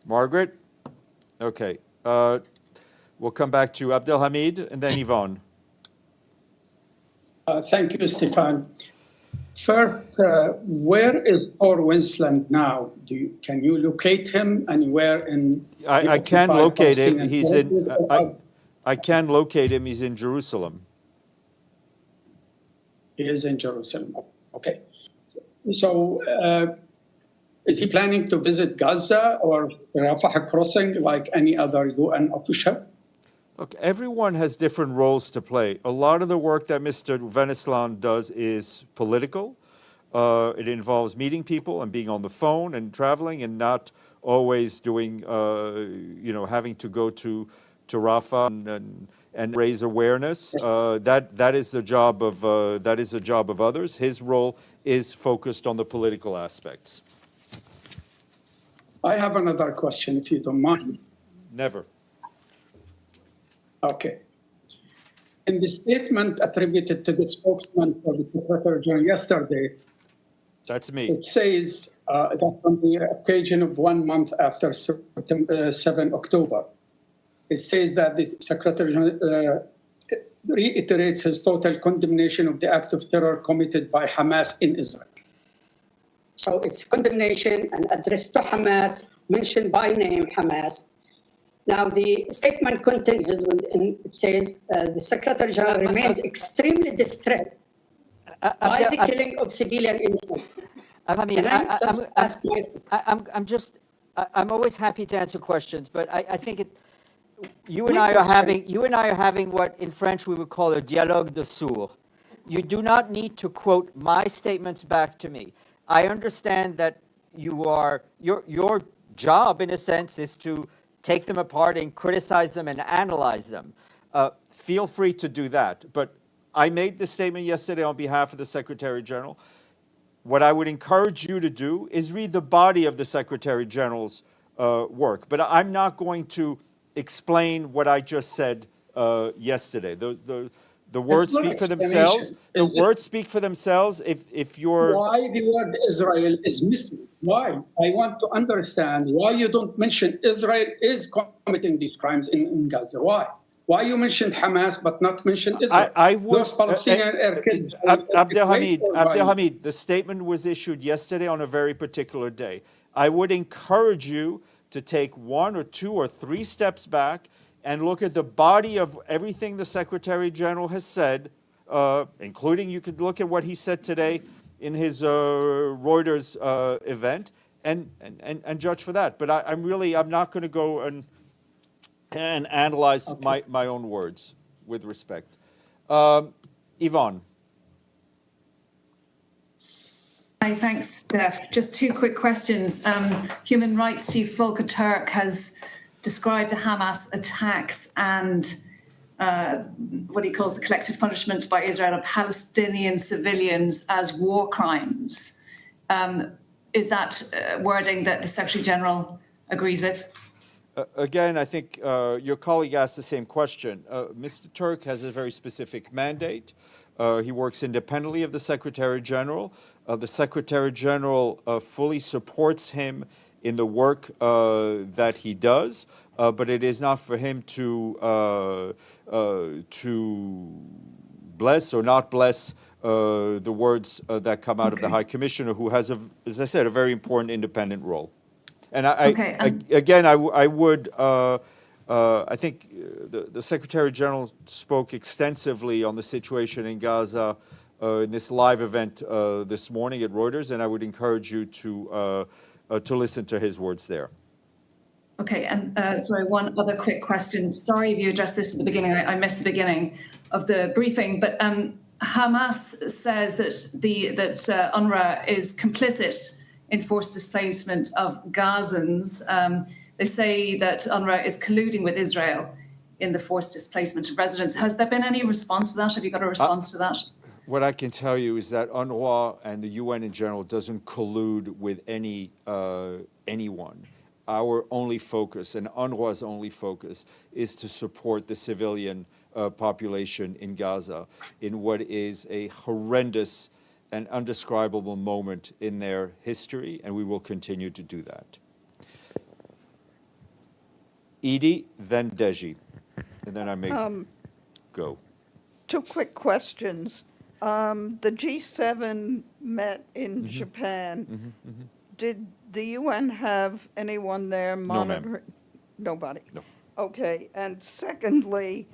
Margaret? Okay. We'll come back to Abdelhamid and then Yvonne. Thank you, Stefan. First, where is Thor Winsland now? Can you locate him anywhere in? I can locate him. He's in. I can locate him. He's in Jerusalem. He is in Jerusalem. Okay. So, is he planning to visit Gaza or Rafah crossing like any other UN official? Look, everyone has different roles to play. A lot of the work that Mr. Venisland does is political. It involves meeting people and being on the phone and traveling and not always doing, having to go to Rafah and raise awareness. That is the job of others. His role is focused on the political aspects. I have another question, if you don't mind. Never. Okay. In the statement attributed to the spokesman for the Secretary General yesterday, that's me. It says that on the occasion of 1 month after 7 October, it says that the Secretary General reiterates his total condemnation of the act of terror committed by Hamas in Israel. So it's condemnation and addressed to Hamas, mentioned by name Hamas. Now, the statement continues and it says the Secretary General remains extremely distressed by the killing of civilian innocents. I'm always happy to answer questions, but I think you and I are having what in French we would call a dialogue de sourds. You do not need to quote my statements back to me. I understand that your job, in a sense, is to take them apart and criticize them and analyze them. Feel free to do that. But I made the statement yesterday on behalf of the Secretary General. What I would encourage you to do is read the body of the Secretary General's work. But I'm not going to explain what I just said yesterday. The words speak for themselves. The words speak for themselves. If you're... Why the word Israel is missing? Why? I want to understand why you don't mention Israel is committing these crimes in Gaza. Why? Why you mentioned Hamas but not mention Israel? I would... Those Palestinian kids... Abdelhamid, the statement was issued yesterday on a very particular day. I would encourage you to take 1 or 2 or 3 steps back and look at the body of everything the Secretary General has said, including you could look at what he said today in his Reuters event, and judge for that. But I'm not going to go and analyze my own words with respect. Yvonne. Hi, thanks, Steph. Just 2 quick questions. Human Rights Chief Volker Turk has described the Hamas attacks and what he calls the collective punishment by Israel of Palestinian civilians as war crimes. Is that wording that the Secretary General agrees with? Again, I think your colleague asked the same question. Mr. Turk has a very specific mandate. He works independently of the Secretary General. The Secretary General fully supports him in the work that he does, but it is not for him to bless or not bless the words that come out of the High Commissioner, who has, as I said, a very important independent role. And I think the Secretary General spoke extensively on the situation in Gaza in this live event this morning at Reuters, and I would encourage you to listen to his words there. Okay, and sorry, one other quick question. Sorry if you addressed this at the beginning. I missed the beginning of the briefing, but Hamas says that UNRWA is complicit in forced displacement of Gazans. They say that UNRWA is colluding with Israel in the forced displacement of residents. Has there been any response to that? Have you got a response to that? What I can tell you is that UNRWA and the UN in general doesn't collude with anyone. Our only focus, and UNRWA's only focus, is to support the civilian population in Gaza in what is a horrendous and undescribable moment in their history, and we will continue to do that. Edie, then Deji, and then I may go. Two quick questions. The G7 met in Japan. Did the UN have anyone there ma'am. monitoring? Nobody? No. Okay, and secondly,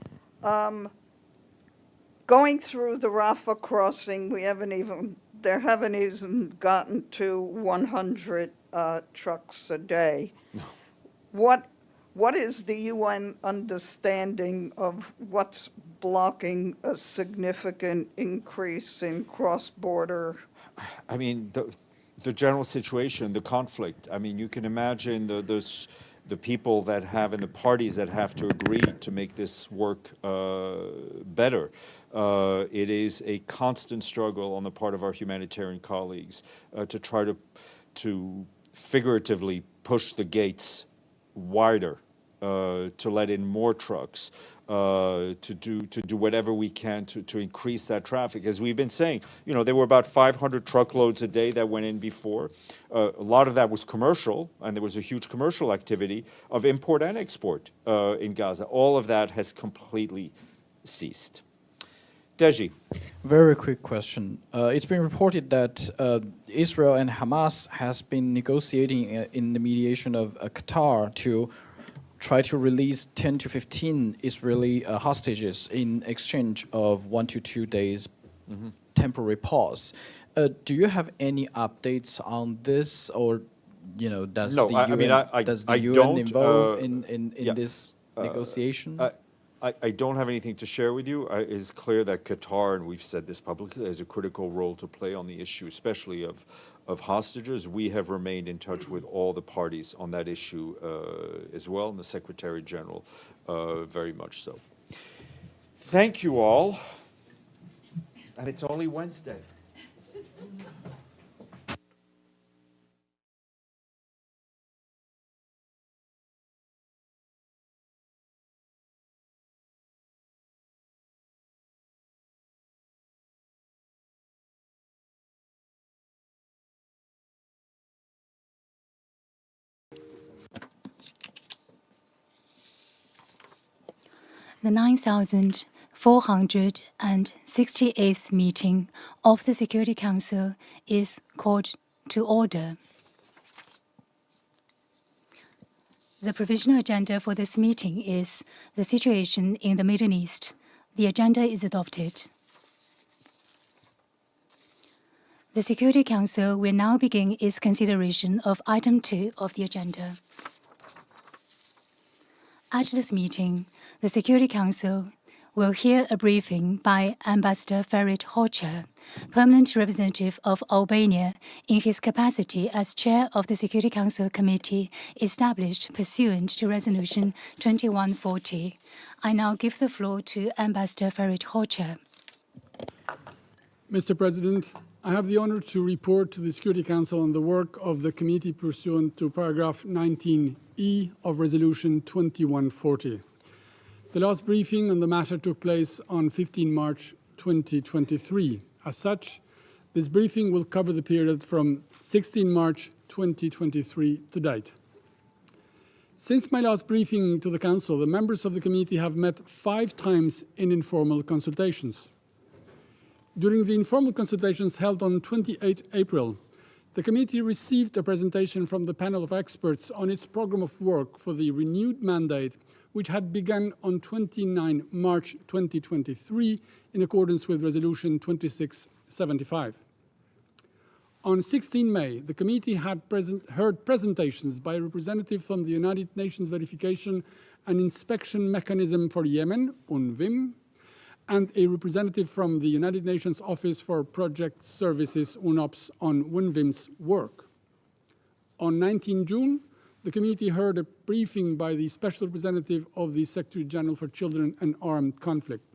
going through the Rafah crossing, there haven't even gotten to 100 trucks a day. What is the UN understanding of what's blocking a significant increase in cross-border? I mean, the general situation, the conflict. I mean, you can imagine the people that have and the parties that have to agree to make this work better. It is a constant struggle on the part of our humanitarian colleagues to try to figuratively push the gates wider, to let in more trucks, to do whatever we can to increase that traffic. As we've been saying, you know, there were about 500 truckloads a day that went in before. A lot of that was commercial, and there was a huge commercial activity of import and export in Gaza. All of that has completely ceased. Deji. Very quick question. It's been reported that Israel and Hamas has been negotiating in the mediation of Qatar to try to release 10 to 15 Israeli hostages in exchange of 1 to 2 days temporary pause. Do you have any updates on this, or does No, the UN don't, involve in yeah. this negotiation? I don't have anything to share with you. It is clear that Qatar, and we've said this publicly, has a critical role to play on the issue, especially of hostages. We have remained in touch with all the parties on that issue as well, and the Secretary General very much so. Thank you all. And it's only Wednesday. The 9,468th meeting of the Security Council is called to order. The provisional agenda for this meeting is the situation in the Middle East. The agenda is adopted. The Security Council will now begin its consideration of item 2 of the agenda. At this meeting, the Security Council will hear a briefing by Ambassador Ferit Hoxha, permanent representative of Albania, in his capacity as chair of the Security Council Committee established pursuant to Resolution 2140. I now give the floor to Ambassador Ferit Hoxha. Mr. President, I have the honor to report to the Security Council on the work of the committee pursuant to paragraph 19E of Resolution 2140. The last briefing on the matter took place on 15 March 2023. As such, this briefing will cover the period from 16 March 2023 to date. Since my last briefing to the Council, the members of the committee have met 5 times in informal consultations. During the informal consultations held on 28 April, the committee received a presentation from the panel of experts on its program of work for the renewed mandate, which had begun on 29 March 2023 in accordance with Resolution 2675. On 16 May, the committee had heard presentations by a representative from the United Nations Verification and Inspection Mechanism for Yemen, UNVIM, and a representative from the United Nations Office for Project Services, UNOPS, on UNVIM's work. On 19 June, the committee heard a briefing by the Special Representative of the Secretary General for Children and Armed Conflict.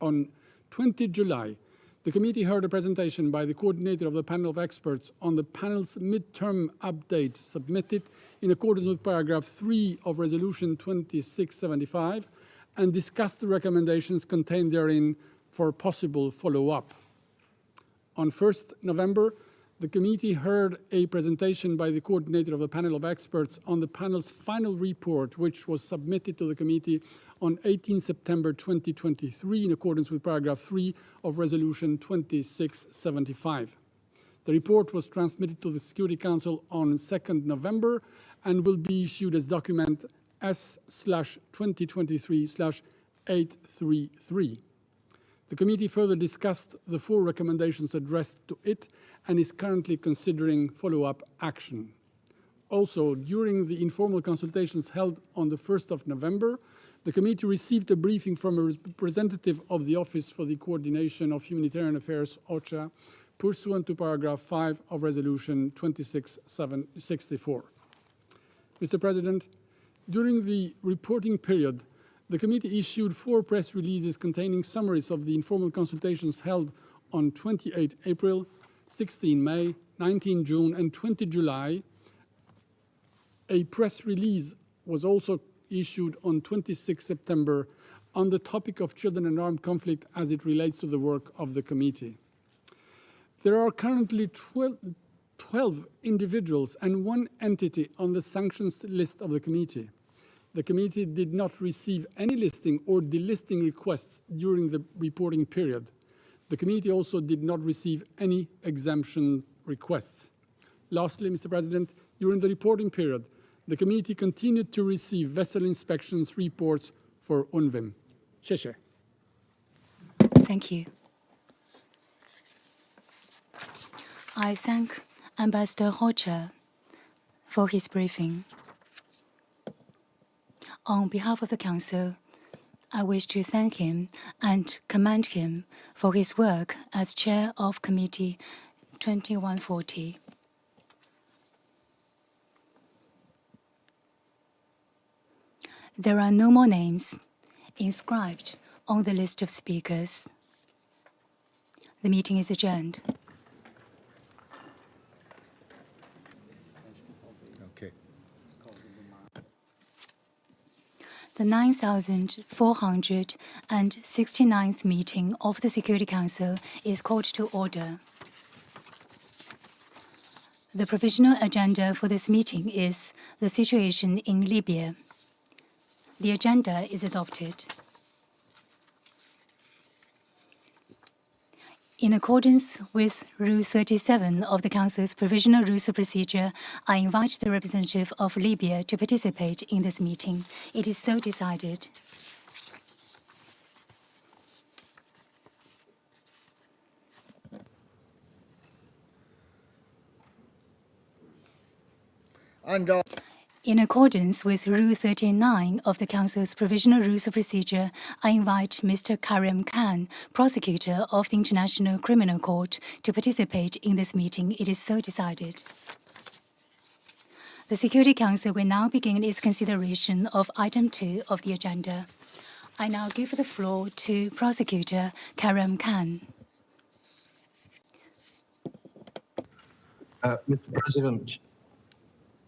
On 20 July, the committee heard a presentation by the coordinator of the panel of experts on the panel's midterm update submitted in accordance with paragraph 3 of Resolution 2675 and discussed the recommendations contained therein for possible follow-up. On 1st November, The committee heard a presentation by the coordinator of the panel of experts on the panel's final report, which was submitted to the committee on 18 September 2023 in accordance with paragraph 3 of Resolution 2675. The report was transmitted to the Security Council on 2nd November and will be issued as document S/2023/833. The committee further discussed the 4 recommendations addressed to it and is currently considering follow-up action. Also, during the informal consultations held on the 1st of November, the committee received a briefing from a representative of the Office for the Coordination of Humanitarian Affairs, OCHA, pursuant to paragraph 5 of Resolution 2664. Mr. President, during the reporting period, the committee issued 4 press releases containing summaries of the informal consultations held on 28 April, 16 May, 19 June, and 20 July. A press release was also issued on 26 September on the topic of children and armed conflict as it relates to the work of the committee. There are currently 12 individuals and 1 entity on the sanctions list of the committee. The committee did not receive any listing or delisting requests during the reporting period. The committee also did not receive any exemption requests. Lastly, Mr. President, during the reporting period, the committee continued to receive vessel inspections reports for UNVIM. Sheshe. Thank you. I thank Ambassador Hoxha for his briefing. On behalf of the Council, I wish to thank him and commend him for his work as Chair of Committee 2140. There are no more names inscribed on the list of speakers. The meeting is adjourned. Okay. The 9,469th meeting of the Security Council is called to order. The provisional agenda for this meeting is the situation in Libya. The agenda is adopted. In accordance with Rule 37 of the Council's Provisional Rules of Procedure, I invite the representative of Libya to participate in this meeting. It is so decided. In accordance with Rule 39 of the Council's Provisional Rules of Procedure, I invite Mr. Karim Khan, Prosecutor of the International Criminal Court, to participate in this meeting. It is so decided. The Security Council will now begin its consideration of Item 2 of the agenda. I now give the floor to Prosecutor Karim Khan. Mr. President,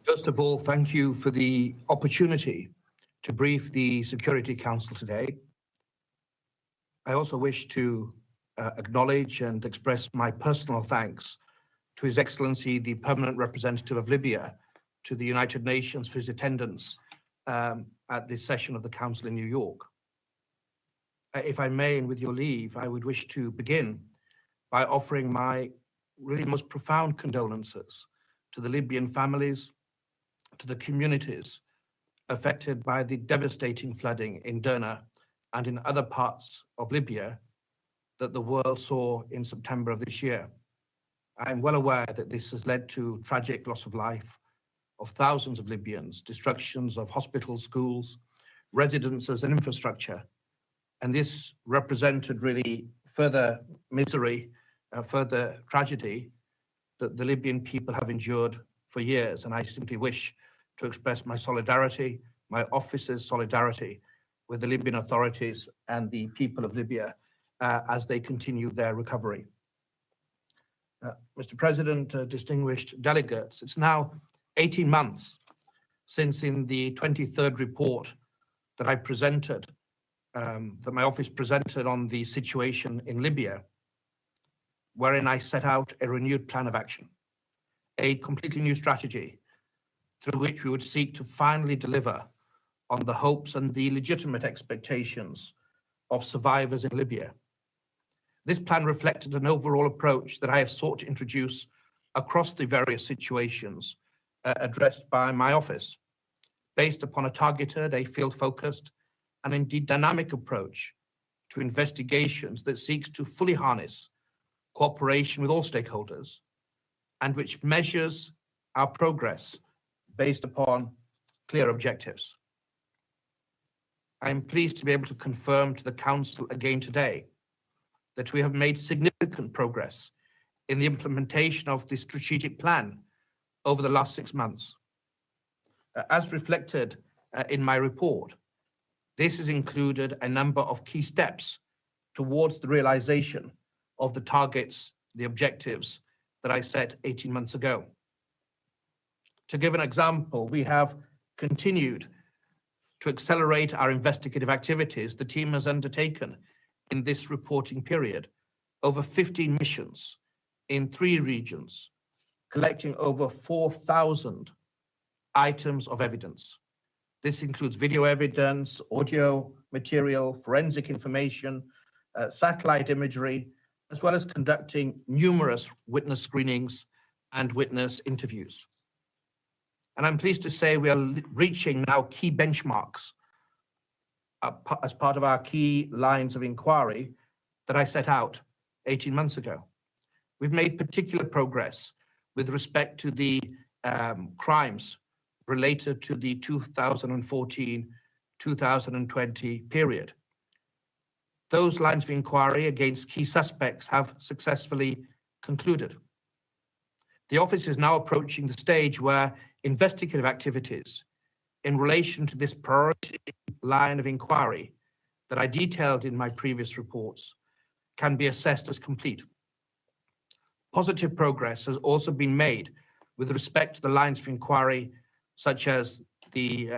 first of all, thank you for the opportunity to brief the Security Council today. I also wish to acknowledge and express my personal thanks to His Excellency, the Permanent Representative of Libya to the United Nations for his attendance at this session of the Council in New York. If I may, and with your leave, I would wish to begin by offering my really most profound condolences to the Libyan families, to the communities affected by the devastating flooding in Derna and in other parts of Libya that the world saw in September of this year. I am well aware that this has led to tragic loss of life of thousands of Libyans, destructions of hospitals, schools, residences and infrastructure. And this represented really further misery, further tragedy that the Libyan people have endured for years. And I simply wish to express my solidarity, my office's solidarity with the Libyan authorities and the people of Libya as they continue their recovery. Mr. President, distinguished delegates, it's now 18 months since in the 23rd report that I presented, that my office presented on the situation in Libya, wherein I set out a renewed plan of action. a completely new strategy through which we would seek to finally deliver on the hopes and the legitimate expectations of survivors in Libya. This plan reflected an overall approach that I have sought to introduce across the various situations addressed by my office, based upon a targeted, a field-focused, and indeed dynamic approach to investigations that seeks to fully harness cooperation with all stakeholders and which measures our progress based upon clear objectives. I am pleased to be able to confirm to the Council again today that we have made significant progress in the implementation of the strategic plan over the last 6 months. As reflected in my report, this has included a number of key steps towards the realization of the targets, the objectives that I set 18 months ago. To give an example, we have continued to accelerate our investigative activities. The team has undertaken in this reporting period over 15 missions in 3 regions, collecting over 4,000 items of evidence. This includes video evidence, audio material, forensic information, satellite imagery, as well as conducting numerous witness screenings and witness interviews. And I'm pleased to say we are reaching now key benchmarks as part of our key lines of inquiry that I set out 18 months ago. We've made particular progress with respect to the crimes related to the 2014-2020 period. Those lines of inquiry against key suspects have successfully concluded. The office is now approaching the stage where investigative activities in relation to this priority line of inquiry that I detailed in my previous reports can be assessed as complete. Positive progress has also been made with respect to the lines of inquiry, such as the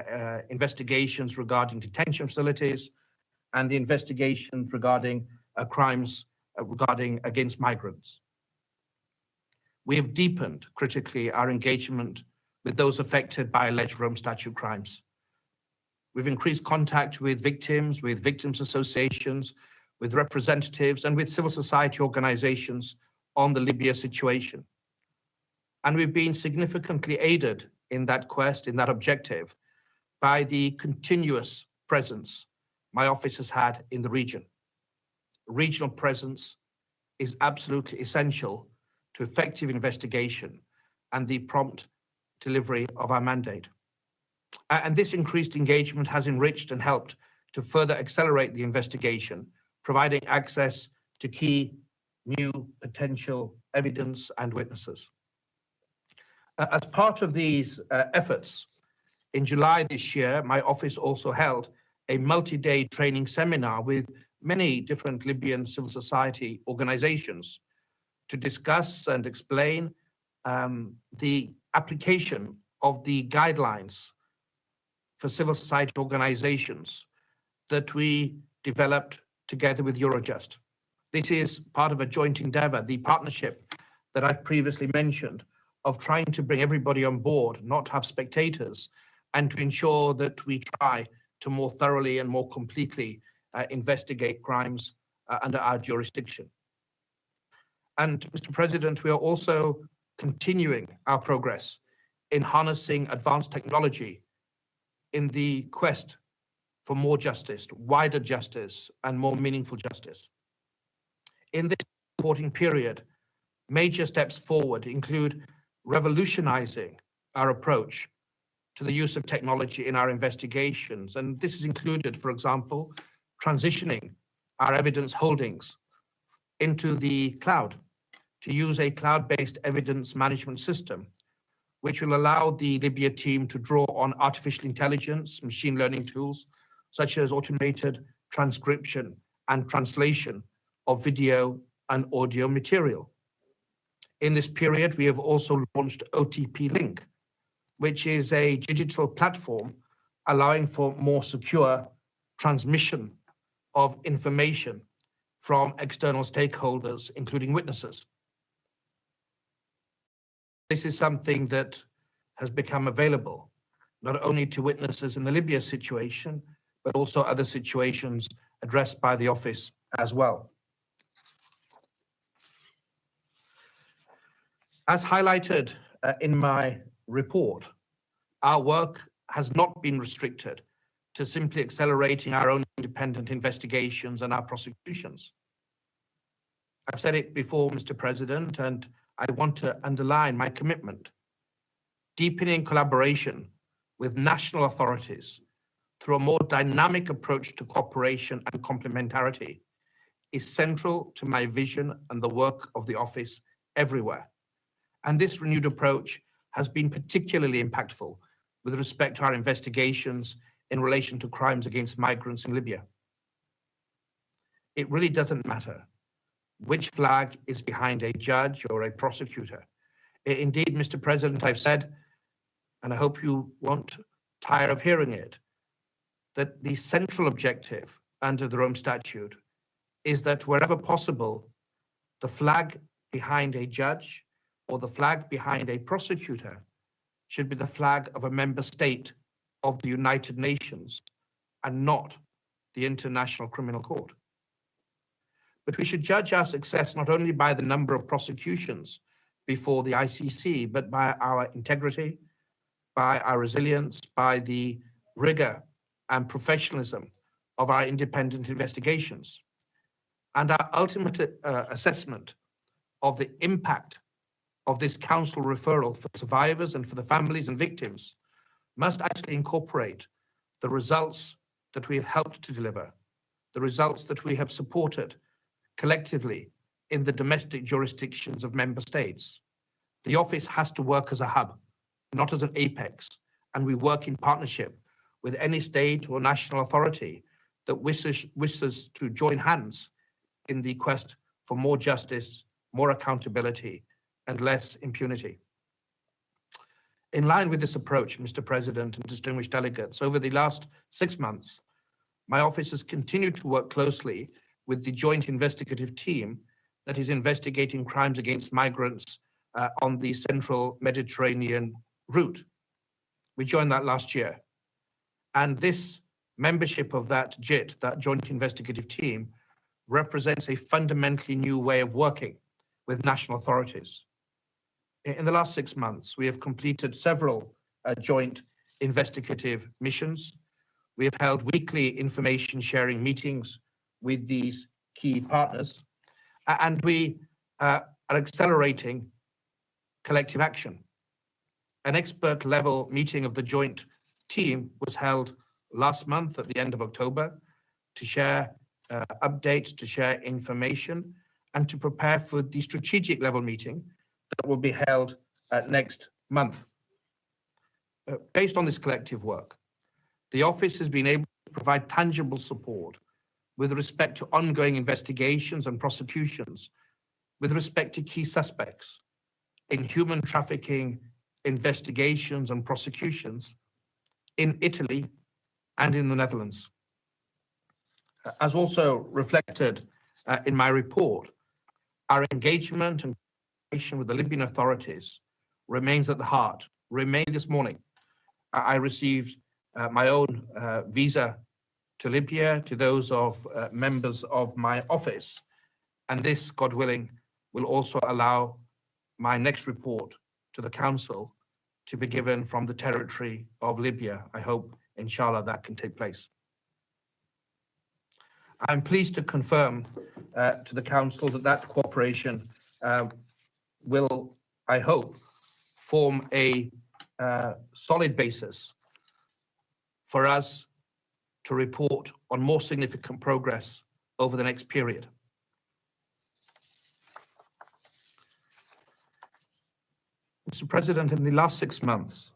investigations regarding detention facilities and the investigations regarding crimes against migrants. We have deepened critically our engagement with those affected by alleged Rome Statute crimes. We've increased contact with victims associations, with representatives, and with civil society organizations on the Libya situation. And we've been significantly aided in that quest, in that objective, by the continuous presence my office has had in the region. Regional presence is absolutely essential to effective investigation and the prompt delivery of our mandate. And this increased engagement has enriched and helped to further accelerate the investigation, providing access to key new potential evidence and witnesses. As part of these efforts, in July this year, my office also held a multi-day training seminar with many different Libyan civil society organizations to discuss and explain the application of the guidelines for civil society organizations that we developed together with Eurojust. This is part of a joint endeavor, the partnership that I've previously mentioned, of trying to bring everybody on board, not have spectators, and to ensure that we try to more thoroughly and more completely investigate crimes under our jurisdiction. And Mr. President, we are also continuing our progress in harnessing advanced technology in the quest for more justice, wider justice, and more meaningful justice. In this reporting period, major steps forward include revolutionizing our approach to the use of technology in our investigations. And this has included, for example, transitioning our evidence holdings into the cloud to use a cloud-based evidence management system, which will allow the Libya team to draw on artificial intelligence, machine learning tools, such as automated transcription and translation of video and audio material. In this period, we have also launched OTP Link, which is a digital platform allowing for more secure transmission of information from external stakeholders, including witnesses. This is something that has become available not only to witnesses in the Libya situation, but also other situations addressed by the office as well. As highlighted in my report, our work has not been restricted to simply accelerating our own independent investigations and our prosecutions. I've said it before, Mr. President, and I want to underline my commitment. Deepening collaboration with national authorities through a more dynamic approach to cooperation and complementarity is central to my vision and the work of the office everywhere. And this renewed approach has been particularly impactful with respect to our investigations in relation to crimes against migrants in Libya. It really doesn't matter which flag is behind a judge or a prosecutor. Indeed, Mr. President, I've said, and I hope you won't tire of hearing it, that the central objective under the Rome Statute is that wherever possible, the flag behind a judge or the flag behind a prosecutor should be the flag of a member state of the United Nations and not the International Criminal Court. But we should judge our success not only by the number of prosecutions before the ICC, but by our integrity, by our resilience, by the rigor and professionalism of our independent investigations. And our ultimate assessment of the impact of this council referral for survivors and for the families and victims must actually incorporate the results that we have helped to deliver, the results that we have supported collectively in the domestic jurisdictions of member states. The office has to work as a hub, not as an apex, and we work in partnership with any state or national authority that wishes to join hands in the quest for more justice, more accountability, and less impunity. In line with this approach, Mr. President and distinguished delegates, over the last 6 months, my office has continued to work closely with the joint investigative team that is investigating crimes against migrants on the central Mediterranean route. We joined that last year. And this membership of that JIT, that joint investigative team, represents a fundamentally new way of working with national authorities. In the last 6 months, we have completed several joint investigative missions. We have held weekly information sharing meetings with these key partners, and we are accelerating collective action. An expert level meeting of the joint team was held last month at the end of October to share updates, to share information, and to prepare for the strategic level meeting that will be held next month. Based on this collective work, the office has been able to provide tangible support with respect to ongoing investigations and prosecutions, with respect to key suspects in human trafficking investigations and prosecutions in Italy and in the Netherlands. As also reflected in my report, our engagement and cooperation with the Libyan authorities remains at the heart. This morning, I received my own visa to Libya, to those of members of my office. And this, God willing, will also allow my next report to the Council to be given from the territory of Libya. I hope, inshallah, that can take place. I'm pleased to confirm to the Council that cooperation will, I hope, form a solid basis for us to report on more significant progress over the next period. Mr. President, in the last 6 months,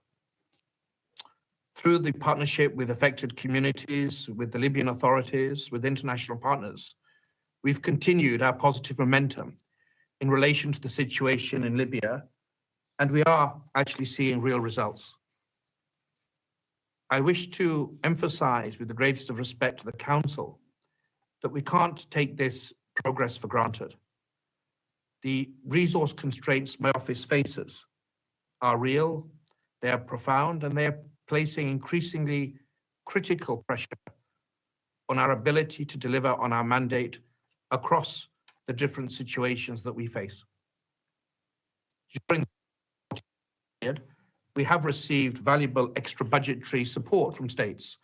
through the partnership with affected communities, with the Libyan authorities, with international partners, we've continued our positive momentum in relation to the situation in Libya, and we are actually seeing real results. I wish to emphasize with the greatest of respect to the Council that we can't take this progress for granted. The resource constraints my office faces are real, they are profound, and they are placing increasingly critical pressure on our ability to deliver on our mandate across the different situations that we face. During the period, we have received valuable extra budgetary support from states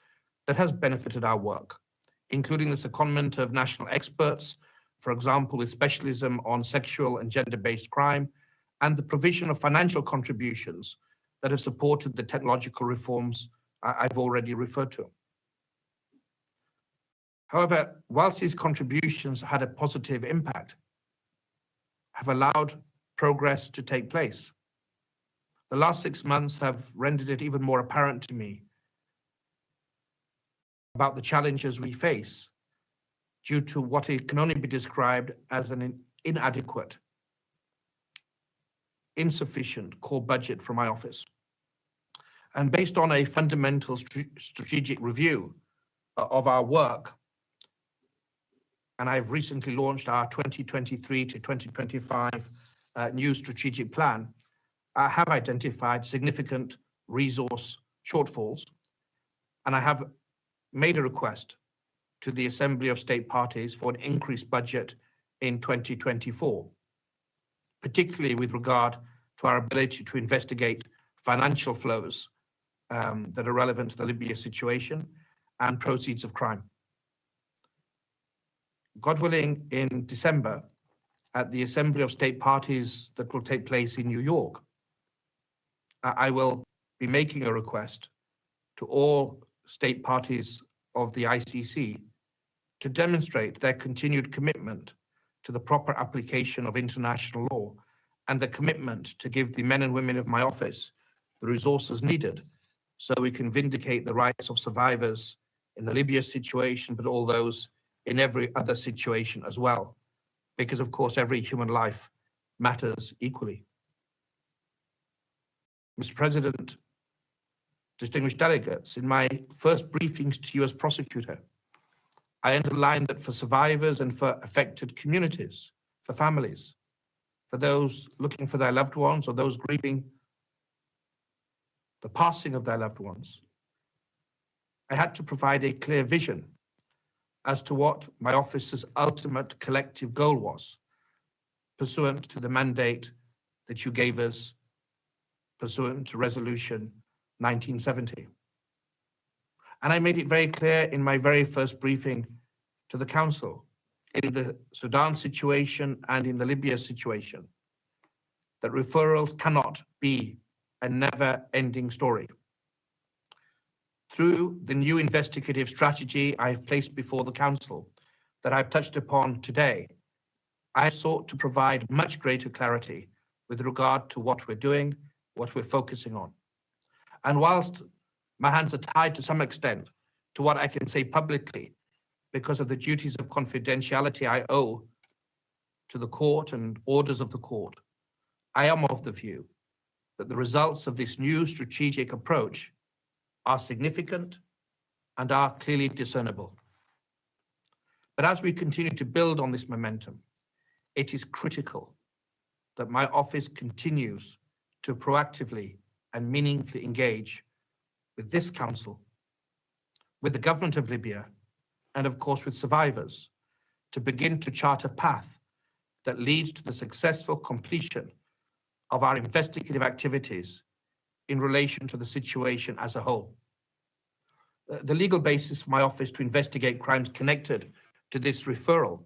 that has benefited our work, including the secondment of national experts, for example, with specialism on sexual and gender-based crime, and the provision of financial contributions that have supported the technological reforms I've already referred to. However, whilst these contributions had a positive impact, have allowed progress to take place, the last 6 months have rendered it even more apparent to me about the challenges we face due to what it can only be described as an inadequate, insufficient core budget for my office. And based on a fundamental strategic review of our work, and I've recently launched our 2023 to 2025 new strategic plan, I have identified significant resource shortfalls, and I have made a request to the Assembly of State Parties for an increased budget in 2024, particularly with regard to our ability to investigate financial flows that are relevant to the Libya situation and proceeds of crime. God willing, in December, at the Assembly of State Parties that will take place in New York, I will be making a request to all state parties of the ICC to demonstrate their continued commitment to the proper application of international law and the commitment to give the men and women of my office the resources needed so we can vindicate the rights of survivors in the Libya situation, but all those in every other situation as well, because of course every human life matters equally. Mr. President, distinguished delegates, in my first briefings to you as prosecutor, I underlined that for survivors and for affected communities, for families, for those looking for their loved ones or those grieving the passing of their loved ones, I had to provide a clear vision as to what my office's ultimate collective goal was, pursuant to the mandate that you gave us, pursuant to Resolution 1970. And I made it very clear in my very first briefing to the Council, in the Sudan situation and in the Libya situation, that referrals cannot be a never-ending story. Through the new investigative strategy I have placed before the Council that I've touched upon today, I have sought to provide much greater clarity with regard to what we're doing, what we're focusing on. And whilst my hands are tied to some extent to what I can say publicly because of the duties of confidentiality I owe to the court and orders of the court, I am of the view that the results of this new strategic approach are significant and are clearly discernible. But as we continue to build on this momentum, it is critical that my office continues to proactively and meaningfully engage with this Council, with the government of Libya, and of course with survivors, to begin to chart a path that leads to the successful completion of our investigative activities in relation to the situation as a whole. The legal basis for my office to investigate crimes connected to this referral,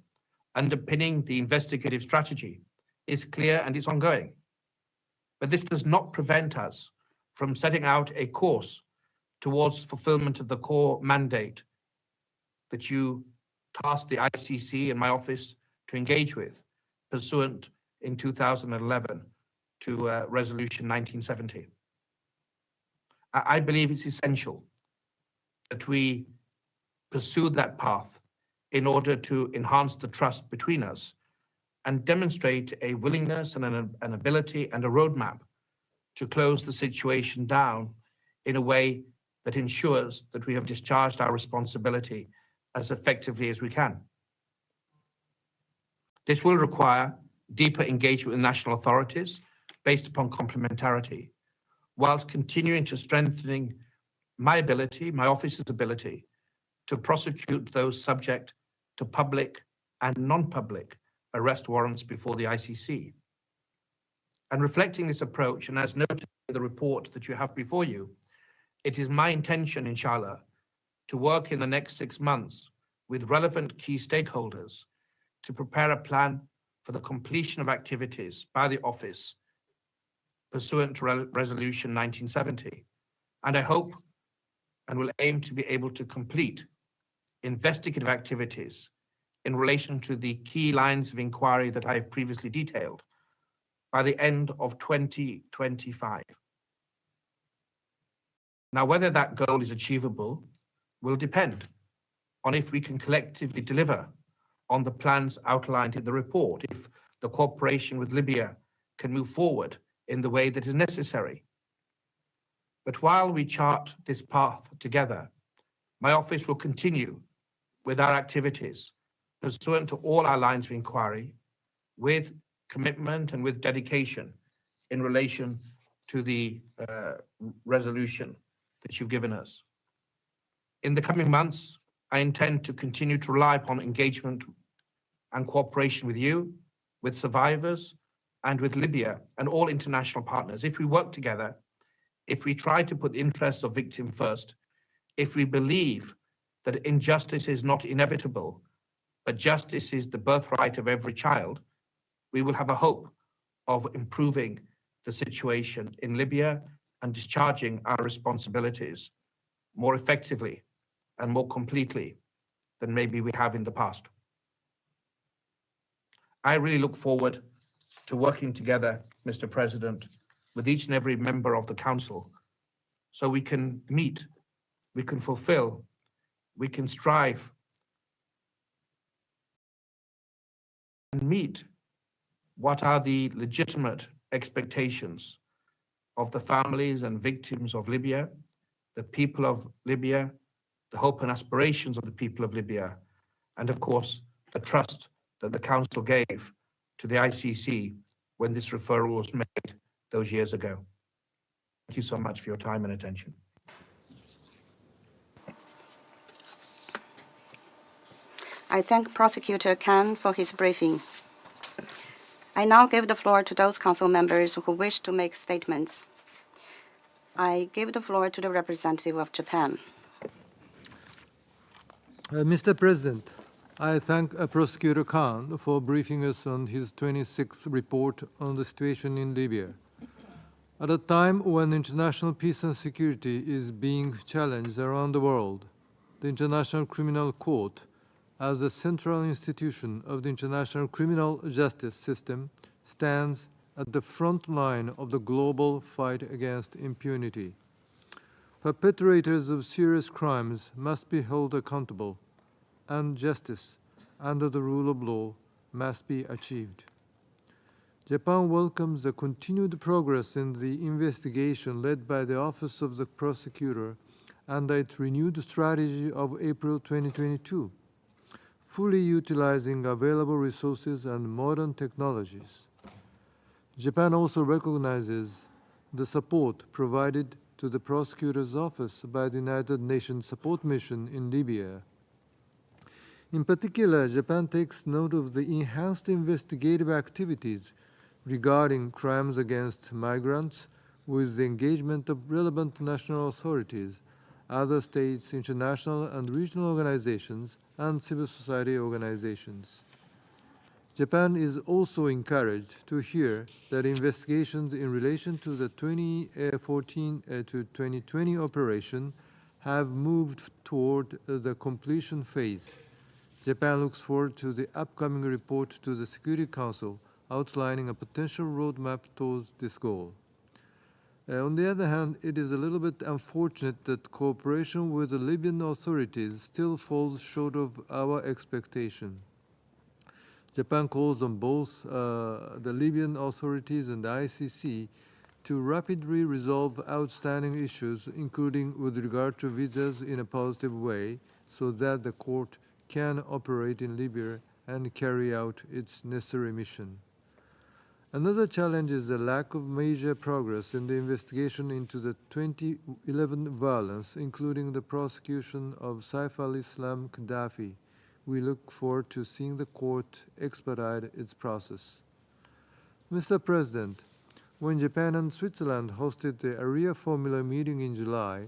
underpinning the investigative strategy, is clear and it's ongoing. But this does not prevent us from setting out a course towards fulfillment of the core mandate that you tasked the ICC and my office to engage with, pursuant in 2011 to Resolution 1970. I believe it's essential that we pursue that path in order to enhance the trust between us and demonstrate a willingness and an ability and a roadmap to close the situation down in a way that ensures that we have discharged our responsibility as effectively as we can. This will require deeper engagement with national authorities based upon complementarity, whilst continuing to strengthening my ability, my office's ability, to prosecute those subject to public and non-public arrest warrants before the ICC. And reflecting this approach, and as noted in the report that you have before you, it is my intention, inshallah, to work in the next 6 months with relevant key stakeholders to prepare a plan for the completion of activities by the office pursuant to Resolution 1970. And I hope and will aim to be able to complete investigative activities in relation to the key lines of inquiry that I have previously detailed by the end of 2025. Now, whether that goal is achievable will depend on if we can collectively deliver on the plans outlined in the report, if the cooperation with Libya can move forward in the way that is necessary. But while we chart this path together, my office will continue with our activities pursuant to all our lines of inquiry, with commitment and with dedication in relation to the resolution that you've given us. In the coming months, I intend to continue to rely upon engagement and cooperation with you, with survivors, and with Libya and all international partners. If we work together, if we try to put the interests of victims first, if we believe that injustice is not inevitable, but justice is the birthright of every child, we will have a hope of improving the situation in Libya and discharging our responsibilities more effectively and more completely than maybe we have in the past. I really look forward to working together, Mr. President, with each and every member of the Council so we can meet, we can fulfill, we can strive and meet what are the legitimate expectations of the families and victims of Libya, the people of Libya, the hope and aspirations of the people of Libya, and of course, the trust that the Council gave to the ICC when this referral was made those years ago. Thank you so much for your time and attention. I thank Prosecutor Khan for his briefing. I now give the floor to those Council members who wish to make statements. I give the floor to the representative of Japan. Mr. President, I thank Prosecutor Khan for briefing us on his 26th report on the situation in Libya. At a time when international peace and security is being challenged around the world, the International Criminal Court, as the central institution of the international criminal justice system, stands at the front line of the global fight against impunity. Perpetrators of serious crimes must be held accountable, and justice under the rule of law must be achieved. Japan welcomes the continued progress in the investigation led by the Office of the Prosecutor and its renewed strategy of April 2022, fully utilizing available resources and modern technologies. Japan also recognizes the support provided to the Prosecutor's Office by the United Nations Support Mission in Libya. In particular, Japan takes note of the enhanced investigative activities regarding crimes against migrants with the engagement of relevant national authorities, other states, international and regional organizations, and civil society organizations. Japan is also encouraged to hear that investigations in relation to the 2014 to 2020 operation have moved toward the completion phase. Japan looks forward to the upcoming report to the Security Council outlining a potential roadmap towards this goal. On the other hand, it is a little bit unfortunate that cooperation with the Libyan authorities still falls short of our expectation. Japan calls on both the Libyan authorities and the ICC to rapidly resolve outstanding issues, including with regard to visas, in a positive way, so that the court can operate in Libya and carry out its necessary mission. Another challenge is the lack of major progress in the investigation into the 2011 violence, including the prosecution of Saif al-Islam Gaddafi. We look forward to seeing the court expedite its process. Mr. President, when Japan and Switzerland hosted the Area Formula meeting in July,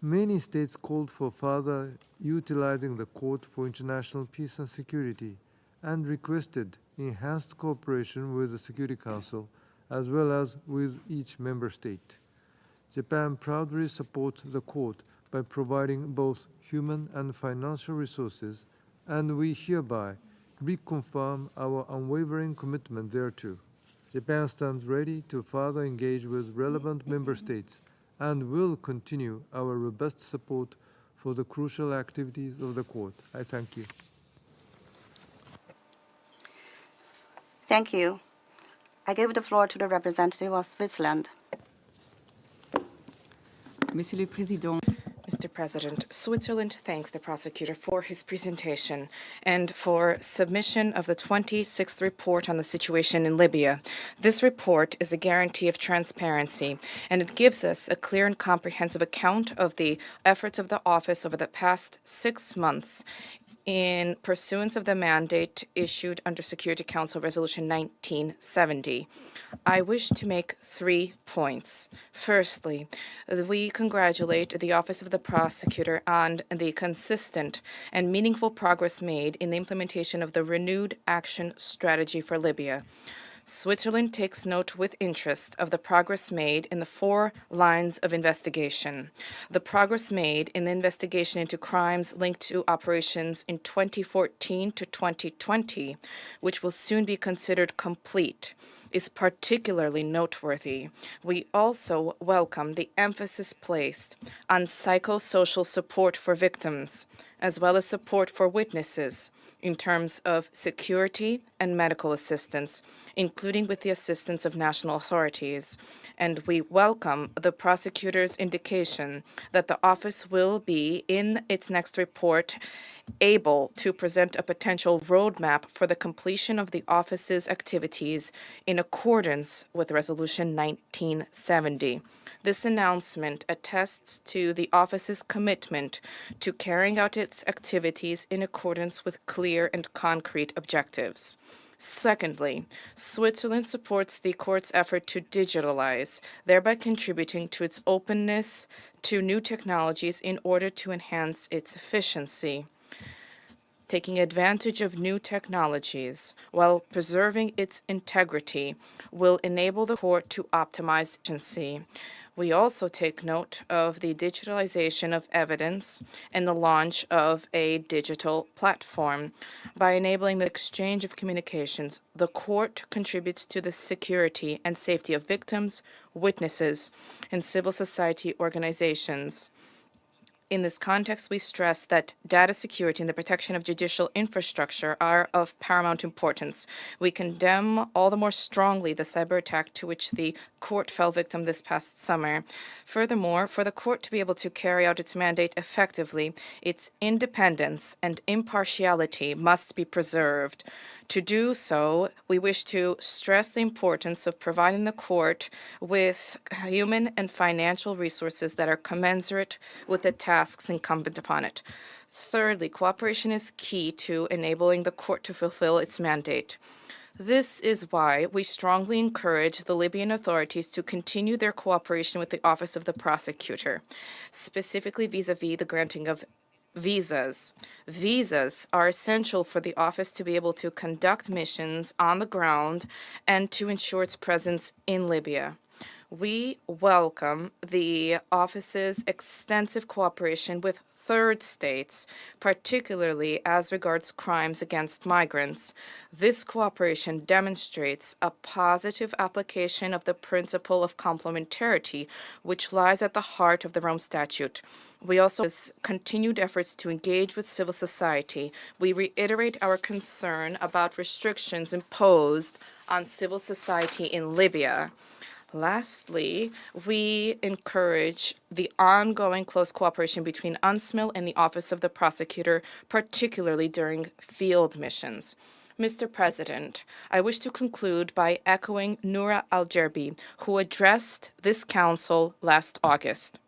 many states called for further utilizing the Court for International Peace and Security and requested enhanced cooperation with the Security Council as well as with each member state. Japan proudly supports the Court by providing both human and financial resources, and we hereby reconfirm our unwavering commitment thereto. Japan stands ready to further engage with relevant member states and will continue our robust support for the crucial activities of the Court. I thank you. Thank you. I give the floor to the representative of Switzerland. Monsieur le Président, Mr. President, Switzerland thanks the prosecutor for his presentation and for submission of the 26th report on the situation in Libya. This report is a guarantee of transparency, and it gives us a clear and comprehensive account of the efforts of the office over the past 6 months in pursuance of the mandate issued under Security Council Resolution 1970. I wish to make 3 points. Firstly, we congratulate the Office of the Prosecutor on the consistent and meaningful progress made in the implementation of the renewed action strategy for Libya. Switzerland takes note with interest of the progress made in the 4 lines of investigation. The progress made in the investigation into crimes linked to operations in 2014 to 2020, which will soon be considered complete, is particularly noteworthy. We also welcome the emphasis placed on psychosocial support for victims, as well as support for witnesses in terms of security and medical assistance, including with the assistance of national authorities. And we welcome the prosecutor's indication that the office will be, in its next report, able to present a potential roadmap for the completion of the office's activities in accordance with Resolution 1970. This announcement attests to the office's commitment to carrying out its activities in accordance with clear and concrete objectives. Secondly, Switzerland supports the court's effort to digitalize, thereby contributing to its openness to new technologies in order to enhance its efficiency. Taking advantage of new technologies while preserving its integrity will enable the court to optimize efficiency. We also take note of the digitalization of evidence and the launch of a digital platform. By enabling the exchange of communications, the court contributes to the security and safety of victims, witnesses, and civil society organizations. In this context, we stress that data security and the protection of judicial infrastructure are of paramount importance. We condemn all the more strongly the cyber attack to which the court fell victim this past summer. Furthermore, for the court to be able to carry out its mandate effectively, its independence and impartiality must be preserved. To do so, we wish to stress the importance of providing the court with human and financial resources that are commensurate with the tasks incumbent upon it. Thirdly, cooperation is key to enabling the court to fulfill its mandate. This is why we strongly encourage the Libyan authorities to continue their cooperation with the Office of the Prosecutor, specifically vis-à-vis the granting of visas. Visas are essential for the office to be able to conduct missions on the ground and to ensure its presence in Libya. We welcome the office's extensive cooperation with third states, particularly as regards crimes against migrants. This cooperation demonstrates a positive application of the principle of complementarity, which lies at the heart of the Rome Statute. We also have continued efforts to engage with civil society. We reiterate our concern about restrictions imposed on civil society in Libya. Lastly, we encourage the ongoing close cooperation between UNSMIL and the Office of the Prosecutor, particularly during field missions. Mr. President, I wish to conclude by echoing Noura Al-Jerbi, who addressed this Council last August.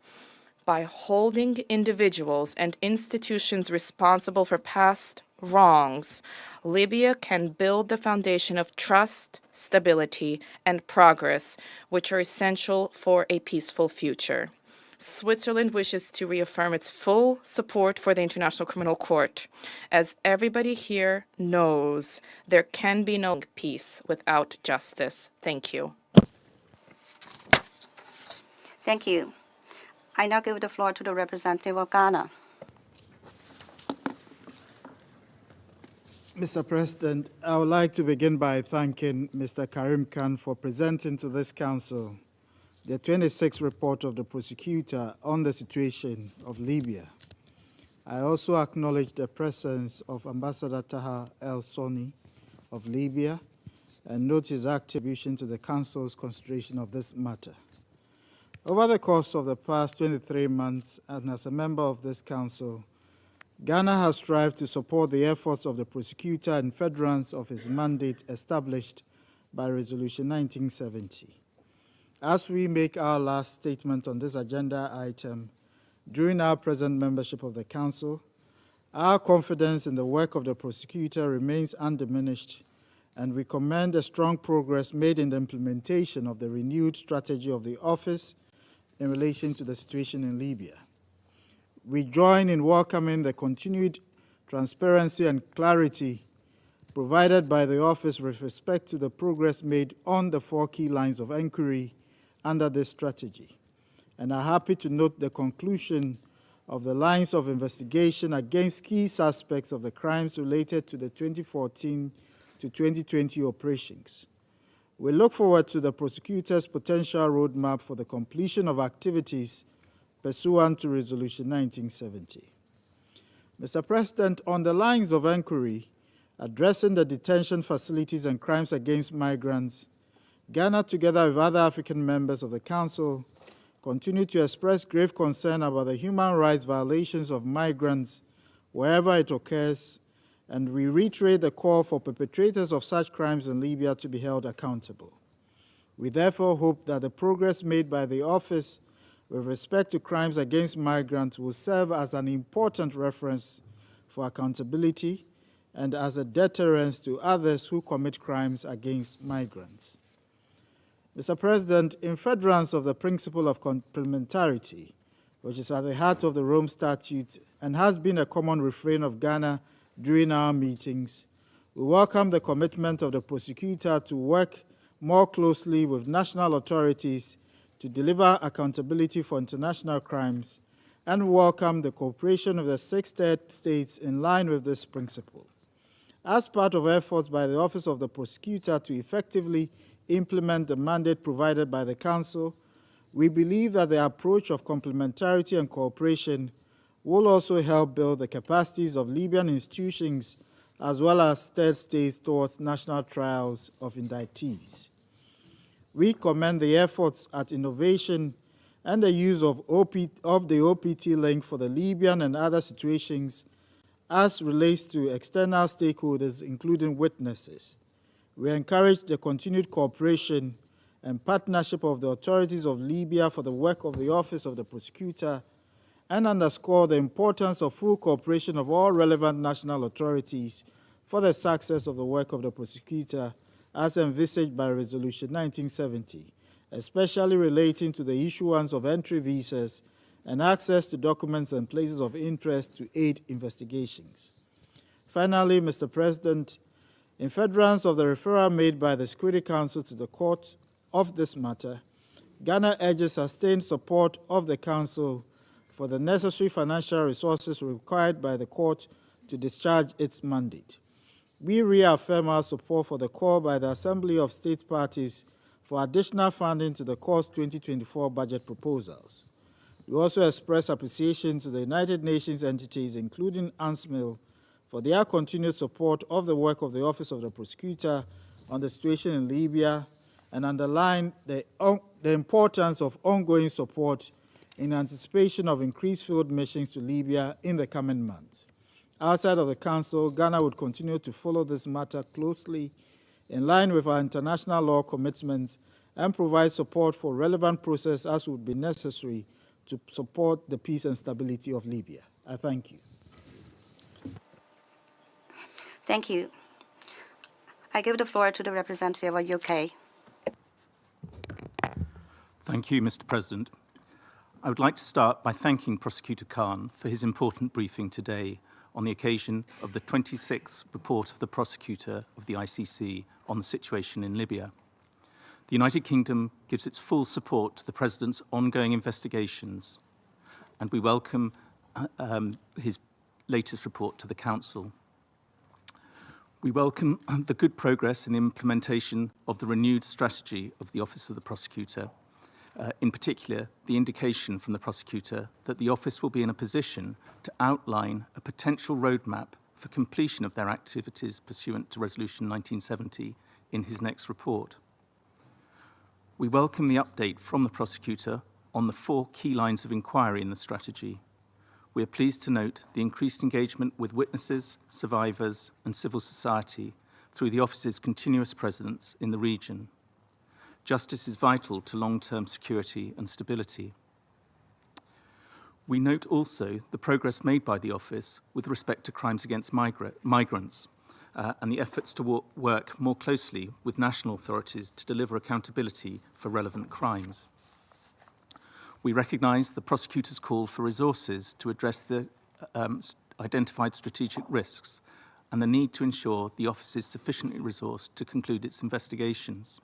By holding individuals and institutions responsible for past wrongs, Libya can build the foundation of trust, stability, and progress, which are essential for a peaceful future. Switzerland wishes to reaffirm its full support for the International Criminal Court. As everybody here knows, there can be no peace without justice. Thank you. Thank you. I now give the floor to the representative of Ghana. Mr. President, I would like to begin by thanking Mr. Karim Khan for presenting to this Council the 26th report of the prosecutor on the situation of Libya. I also acknowledge the presence of Ambassador Taha El-Soni of Libya and note his attribution to the Council's consideration of this matter. Over the course of the past 23 months, and as a member of this Council, Ghana has strived to support the efforts of the prosecutor in furtherance of his mandate established by Resolution 1970. As we make our last statement on this agenda item, during our present membership of the Council, our confidence in the work of the prosecutor remains undiminished, and we commend the strong progress made in the implementation of the renewed strategy of the Office in relation to the situation in Libya. We join in welcoming the continued transparency and clarity provided by the Office with respect to the progress made on the 4 key lines of inquiry under this strategy, and are happy to note the conclusion of the lines of investigation against key suspects of the crimes related to the 2014 to 2020 operations. We look forward to the prosecutor's potential roadmap for the completion of activities pursuant to Resolution 1970. Mr. President, on the lines of inquiry addressing the detention facilities and crimes against migrants, Ghana, together with other African members of the Council, continue to express grave concern about the human rights violations of migrants wherever it occurs, and we reiterate the call for perpetrators of such crimes in Libya to be held accountable. We therefore hope that the progress made by the Office with respect to crimes against migrants will serve as an important reference for accountability and as a deterrence to others who commit crimes against migrants. Mr. President, in furtherance of the principle of complementarity, which is at the heart of the Rome Statute and has been a common refrain of Ghana during our meetings, we welcome the commitment of the prosecutor to work more closely with national authorities to deliver accountability for international crimes, and welcome the cooperation of the 6 third states in line with this principle. As part of efforts by the Office of the Prosecutor to effectively implement the mandate provided by the Council, we believe that the approach of complementarity and cooperation will also help build the capacities of Libyan institutions as well as third states towards national trials of indictees. We commend the efforts at innovation and the use of the OPT link for the Libyan and other situations as relates to external stakeholders, including witnesses. We encourage the continued cooperation and partnership of the authorities of Libya for the work of the Office of the Prosecutor, and underscore the importance of full cooperation of all relevant national authorities for the success of the work of the prosecutor as envisaged by Resolution 1970, especially relating to the issuance of entry visas and access to documents and places of interest to aid investigations. Finally, Mr. President, in furtherance of the referral made by the Security Council to the Court of this matter, Ghana urges sustained support of the Council for the necessary financial resources required by the Court to discharge its mandate. We reaffirm our support for the call by the Assembly of State Parties for additional funding to the Court's 2024 budget proposals. We also express appreciation to the United Nations entities, including UNSMIL, for their continued support of the work of the Office of the Prosecutor on the situation in Libya, and underline the importance of ongoing support in anticipation of increased field missions to Libya in the coming months. Outside of the Council, Ghana would continue to follow this matter closely in line with our international law commitments and provide support for relevant process as would be necessary to support the peace and stability of Libya. I thank you. Thank you. I give the floor to the representative of UK. Thank you, Mr. President. I would like to start by thanking Prosecutor Khan for his important briefing today on the occasion of the 26th report of the Prosecutor of the ICC on the situation in Libya. The United Kingdom gives its full support to the President's ongoing investigations, and we welcome his latest report to the Council. We welcome the good progress in the implementation of the renewed strategy of the Office of the Prosecutor, in particular, the indication from the Prosecutor that the Office will be in a position to outline a potential roadmap for completion of their activities pursuant to Resolution 1970 in his next report. We welcome the update from the Prosecutor on the 4 key lines of inquiry in the strategy. We are pleased to note the increased engagement with witnesses, survivors, and civil society through the Office's continuous presence in the region. Justice is vital to long-term security and stability. We note also the progress made by the Office with respect to crimes against migrants and the efforts to work more closely with national authorities to deliver accountability for relevant crimes. We recognise the Prosecutor's call for resources to address the identified strategic risks and the need to ensure the Office is sufficiently resourced to conclude its investigations.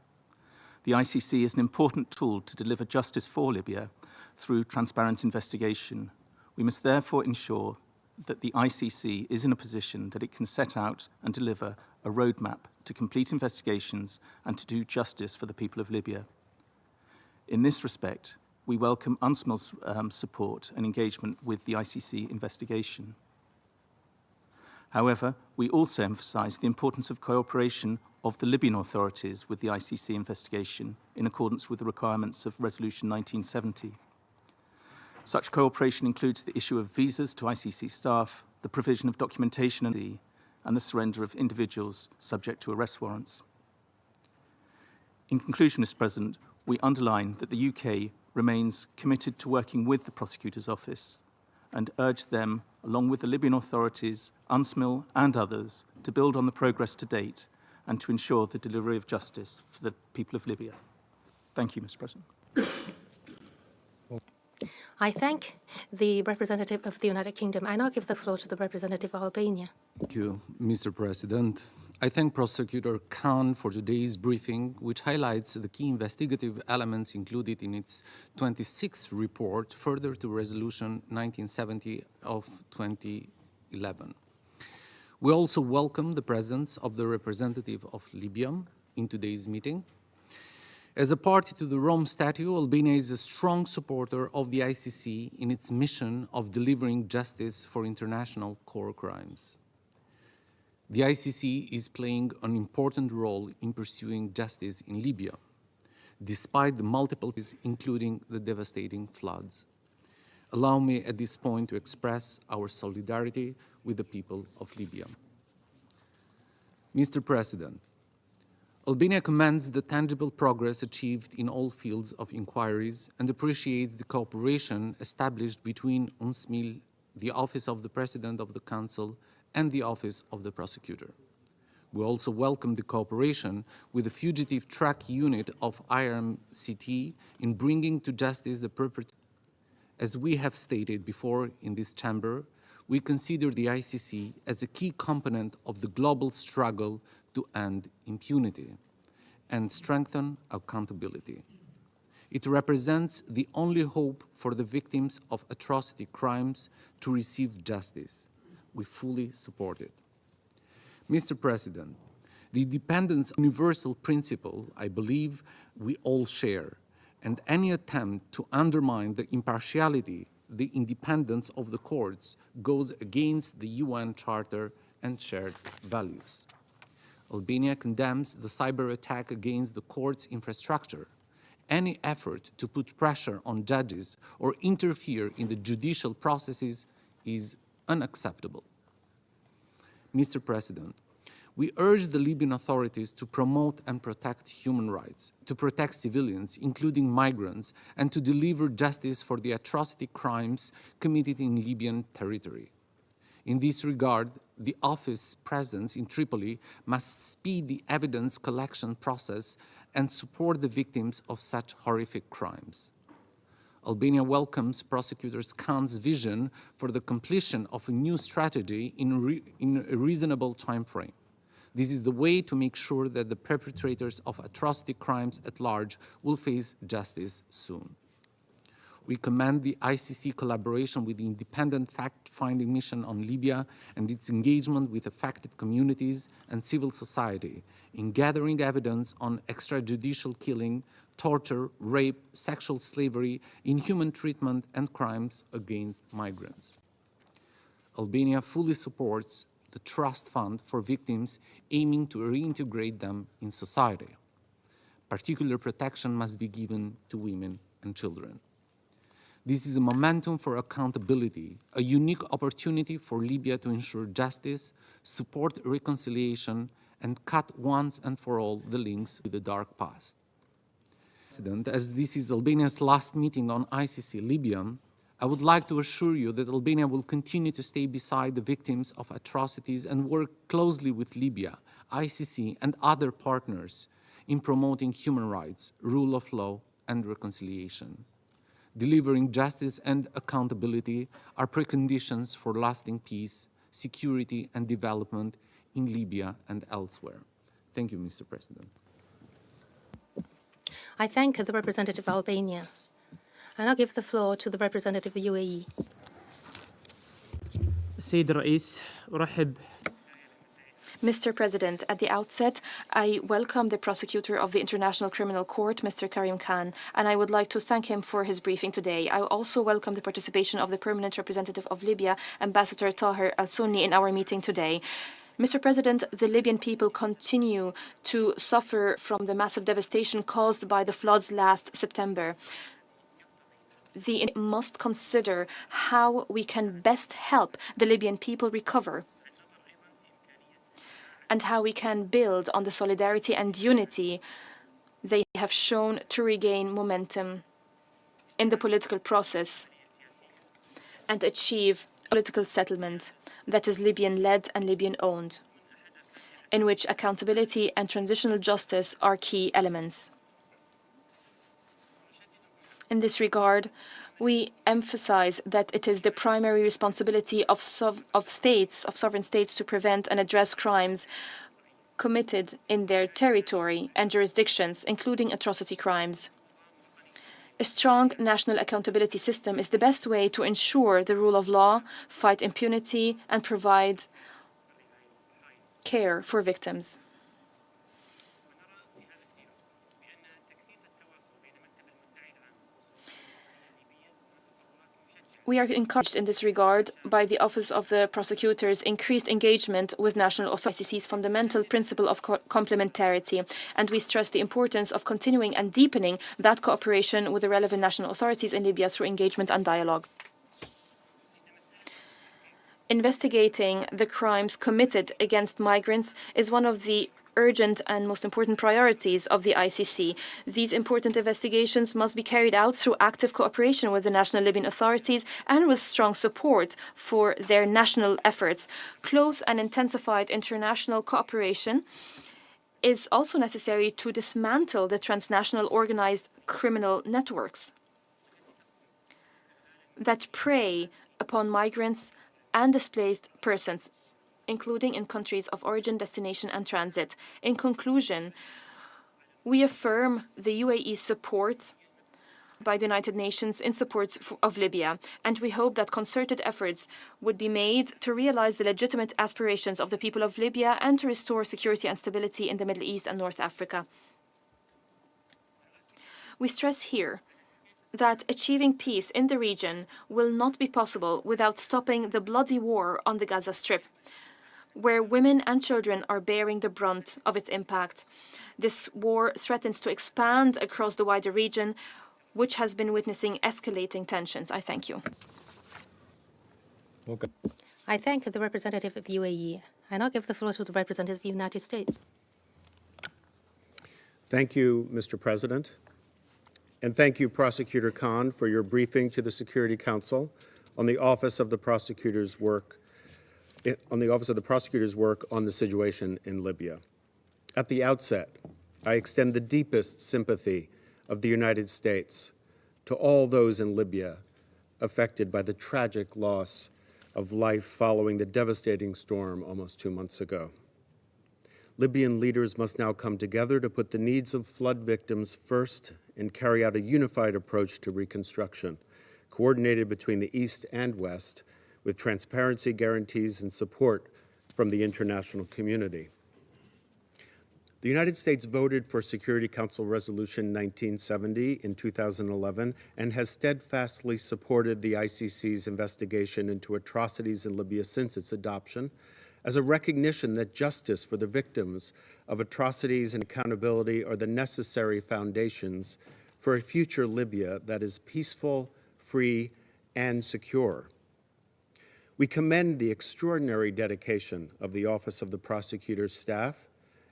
The ICC is an important tool to deliver justice for Libya through transparent investigation. We must therefore ensure that the ICC is in a position that it can set out and deliver a roadmap to complete investigations and to do justice for the people of Libya. In this respect, we welcome UNSMIL's support and engagement with the ICC investigation. However, we also emphasise the importance of cooperation of the Libyan authorities with the ICC investigation in accordance with the requirements of Resolution 1970. Such cooperation includes the issue of visas to ICC staff, the provision of documentation and the surrender of individuals subject to arrest warrants. In conclusion, Mr. President, we underline that the UK remains committed to working with the Prosecutor's Office and urge them, along with the Libyan authorities, UNSMIL and others, to build on the progress to date and to ensure the delivery of justice for the people of Libya. Thank you, Mr. President. I thank the representative of the United Kingdom. I now give the floor to the representative of Albania. Thank you, Mr. President. I thank Prosecutor Khan for today's briefing, which highlights the key investigative elements included in its 26th report, further to Resolution 1970 of 2011. We also welcome the presence of the representative of Libya in today's meeting. As a party to the Rome Statute, Albania is a strong supporter of the ICC in its mission of delivering justice for international core crimes. The ICC is playing an important role in pursuing justice in Libya, despite the multiple issues, including the devastating floods. Allow me at this point to express our solidarity with the people of Libya. Mr. President, Albania commends the tangible progress achieved in all fields of inquiries and appreciates the cooperation established between UNSMIL, the Office of the President of the Council, and the Office of the Prosecutor. We also welcome the cooperation with the Fugitive Track Unit of IRMCT in bringing to justice the perpetrators. As we have stated before in this chamber, we consider the ICC as a key component of the global struggle to end impunity and strengthen accountability. It represents the only hope for the victims of atrocity crimes to receive justice. We fully support it. Mr. President, the independence universal principle, I believe, we all share, and any attempt to undermine the impartiality, the independence of the courts goes against the UN Charter and shared values. Albania condemns the cyber attack against the court's infrastructure. Any effort to put pressure on judges or interfere in the judicial processes is unacceptable. Mr. President, we urge the Libyan authorities to promote and protect human rights, to protect civilians, including migrants, and to deliver justice for the atrocity crimes committed in Libyan territory. In this regard, the office's presence in Tripoli must speed the evidence collection process and support the victims of such horrific crimes. Albania welcomes Prosecutor Khan's vision for the completion of a new strategy in a reasonable time frame. This is the way to make sure that the perpetrators of atrocity crimes at large will face justice soon. We commend the ICC collaboration with the independent fact-finding mission on Libya and its engagement with affected communities and civil society in gathering evidence on extrajudicial killing, torture, rape, sexual slavery, inhuman treatment, and crimes against migrants. Albania fully supports the Trust Fund for victims, aiming to reintegrate them in society. Particular protection must be given to women and children. This is a momentum for accountability, a unique opportunity for Libya to ensure justice, support reconciliation, and cut once and for all the links with the dark past. As this is Albania's last meeting on ICC Libya, I would like to assure you that Albania will continue to stay beside the victims of atrocities and work closely with Libya, ICC, and other partners in promoting human rights, rule of law, and reconciliation. Delivering justice and accountability are preconditions for lasting peace, security, and development in Libya and elsewhere. Thank you, Mr. President. I thank the representative of Albania. I now give the floor to the representative of UAE. السيد الرئيس أرحب Mr. President, at the outset, I welcome the prosecutor of the International Criminal Court, Mr. Karim Khan, and I would like to thank him for his briefing today. I also welcome the participation of the permanent representative of Libya, Ambassador Taher al-Sunni, in our meeting today. Mr. President, the Libyan people continue to suffer from the massive devastation caused by the floods last September. The must consider how we can best help the Libyan people recover, and how we can build on the solidarity and unity they have shown to regain momentum in the political process and achieve political settlement that is Libyan-led and Libyan-owned, in which accountability and transitional justice are key elements. In this regard, we emphasize that it is the primary responsibility of sovereign states to prevent and address crimes committed in their territory and jurisdictions, including atrocity crimes. A strong national accountability system is the best way to ensure the rule of law, fight impunity, and provide care for victims. We are encouraged in this regard by the Office of the Prosecutor's increased engagement with national authorities, ICC's fundamental principle of complementarity, and we stress the importance of continuing and deepening that cooperation with the relevant national authorities in Libya through engagement and dialogue. Investigating the crimes committed against migrants is one of the urgent and most important priorities of the ICC. These important investigations must be carried out through active cooperation with the national Libyan authorities and with strong support for their national efforts. Close and intensified international cooperation is also necessary to dismantle the transnational organized criminal networks that prey upon migrants and displaced persons, including in countries of origin, destination, and transit. In conclusion, we affirm the UAE's support by the United Nations in support of Libya, and we hope that concerted efforts would be made to realize the legitimate aspirations of the people of Libya and to restore security and stability in the Middle East and North Africa. We stress here that achieving peace in the region will not be possible without stopping the bloody war on the Gaza Strip, where women and children are bearing the brunt of its impact. This war threatens to expand across the wider region, which has been witnessing escalating tensions. I thank you. I thank the representative of UAE. I now give the floor to the representative of the United States. Thank you, Mr. President. And thank you, Prosecutor Khan, for your briefing to the Security Council on the Office of the Prosecutor's work on the situation in Libya. At the outset, I extend the deepest sympathy of the United States to all those in Libya affected by the tragic loss of life following the devastating storm almost 2 months ago. Libyan leaders must now come together to put the needs of flood victims first and carry out a unified approach to reconstruction, coordinated between the East and West, with transparency guarantees and support from the international community. The United States voted for Security Council Resolution 1970 in 2011 and has steadfastly supported the ICC's investigation into atrocities in Libya since its adoption, as a recognition that justice for the victims of atrocities and accountability are the necessary foundations for a future Libya that is peaceful, free, and secure. We commend the extraordinary dedication of the Office of the Prosecutor's staff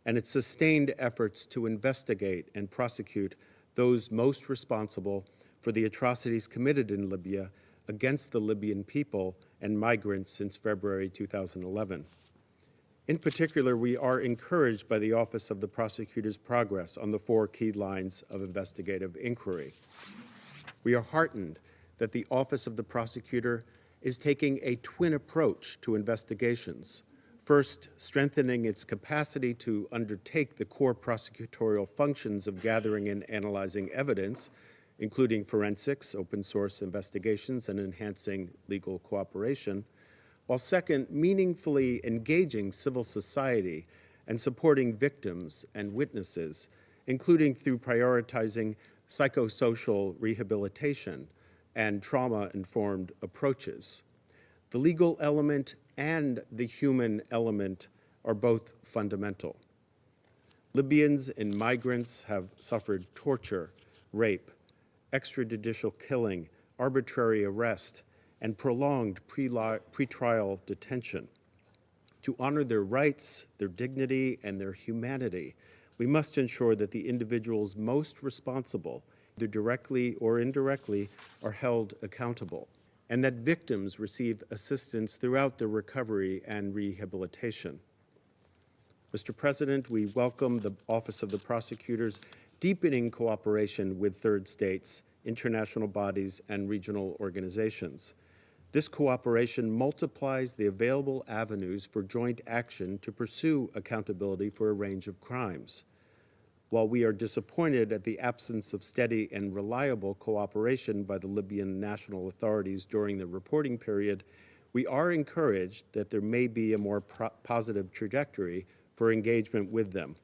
and its sustained efforts to investigate and prosecute those most responsible for the atrocities committed in Libya against the Libyan people and migrants since February 2011. In particular, we are encouraged by the Office of the Prosecutor's progress on the 4 key lines of investigative inquiry. We are heartened that the Office of the Prosecutor is taking a twin approach to investigations. First, strengthening its capacity to undertake the core prosecutorial functions of gathering and analyzing evidence, including forensics, open source investigations, and enhancing legal cooperation, while second, meaningfully engaging civil society and supporting victims and witnesses, including through prioritizing psychosocial rehabilitation and trauma-informed approaches. The legal element and the human element are both fundamental. Libyans and migrants have suffered torture, rape, extrajudicial killing, arbitrary arrest, and prolonged pretrial detention. To honor their rights, their dignity, and their humanity, we must ensure that the individuals most responsible, either directly or indirectly, are held accountable, and that victims receive assistance throughout their recovery and rehabilitation. Mr. President, we welcome the Office of the Prosecutor's deepening cooperation with third states, international bodies, and regional organizations. This cooperation multiplies the available avenues for joint action to pursue accountability for a range of crimes. While we are disappointed at the absence of steady and reliable cooperation by the Libyan national authorities during the reporting period, we are encouraged that there may be a more positive trajectory for engagement with them.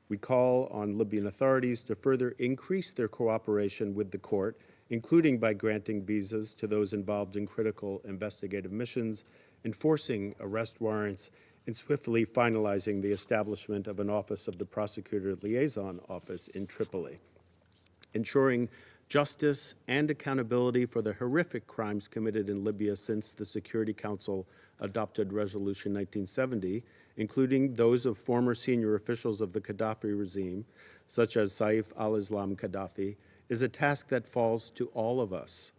We call on Libyan authorities to further increase their cooperation with the court, including by granting visas to those involved in critical investigative missions, enforcing arrest warrants, and swiftly finalizing the establishment of an Office of the Prosecutor Liaison Office in Tripoli. Ensuring justice and accountability for the horrific crimes committed in Libya since the Security Council adopted Resolution 1970, including those of former senior officials of the Gaddafi regime, such as Saif al-Islam Gaddafi, is a task that falls to all of us.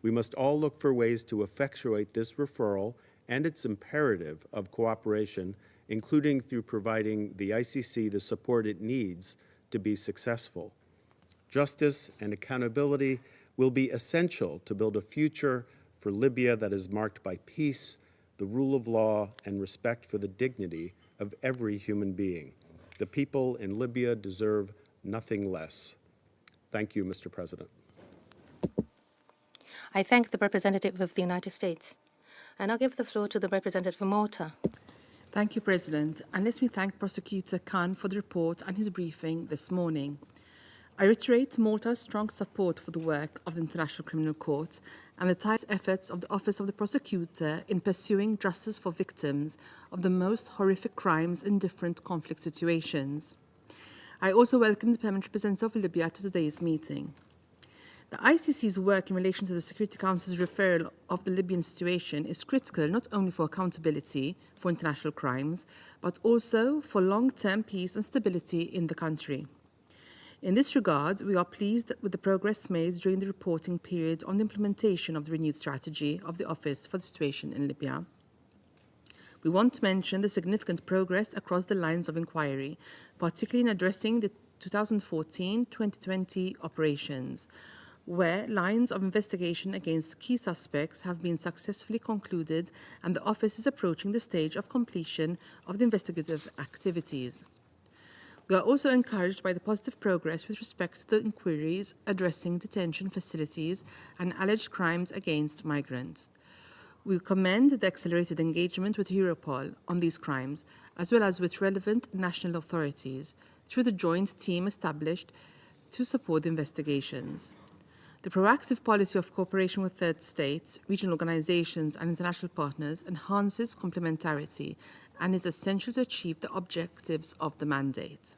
We must all look for ways to effectuate this referral and its imperative of cooperation, including through providing the ICC the support it needs to be successful. Justice and accountability will be essential to build a future for Libya that is marked by peace, the rule of law, and respect for the dignity of every human being. The people in Libya deserve nothing less. Thank you, Mr. President. I thank the representative of the United States. I now give the floor to the representative of Malta. Thank you, President. And let me thank Prosecutor Khan for the report and his briefing this morning. I reiterate Malta's strong support for the work of the International Criminal Court and the tireless efforts of the Office of the Prosecutor in pursuing justice for victims of the most horrific crimes in different conflict situations. I also welcome the permanent representative of Libya to today's meeting. The ICC's work in relation to the Security Council's referral of the Libyan situation is critical not only for accountability for international crimes, but also for long-term peace and stability in the country. In this regard, we are pleased with the progress made during the reporting period on the implementation of the renewed strategy of the Office for the Situation in Libya. We want to mention the significant progress across the lines of inquiry, particularly in addressing the 2014-2020 operations, where lines of investigation against key suspects have been successfully concluded and the Office is approaching the stage of completion of the investigative activities. We are also encouraged by the positive progress with respect to the inquiries addressing detention facilities and alleged crimes against migrants. We commend the accelerated engagement with Europol on these crimes, as well as with relevant national authorities, through the joint team established to support the investigations. The proactive policy of cooperation with third states, regional organizations, and international partners enhances complementarity and is essential to achieve the objectives of the mandate.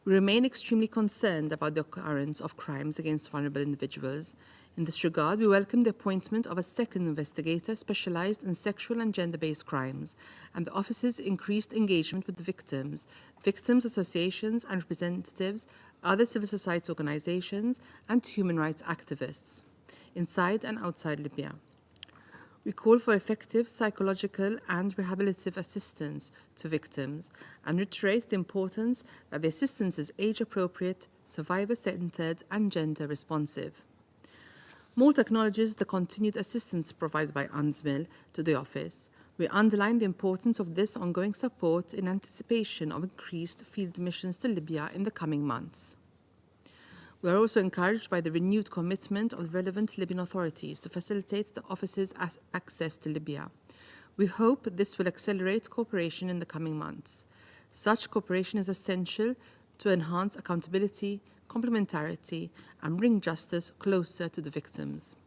We remain extremely concerned about the occurrence of crimes against vulnerable individuals. In this regard, we welcome the appointment of a second investigator specialized in sexual and gender-based crimes, and the Office's increased engagement with the victims associations and representatives, other civil society organizations, and human rights activists, inside and outside Libya. We call for effective psychological and rehabilitative assistance to victims and reiterate the importance that the assistance is age-appropriate, survivor-centered, and gender-responsive. Malta acknowledges the continued assistance provided by UNSMIL to the Office. We underline the importance of this ongoing support in anticipation of increased field missions to Libya in the coming months. We are also encouraged by the renewed commitment of relevant Libyan authorities to facilitate the Office's access to Libya. We hope this will accelerate cooperation in the coming months. Such cooperation is essential to enhance accountability, complementarity, and bring justice closer to the victims.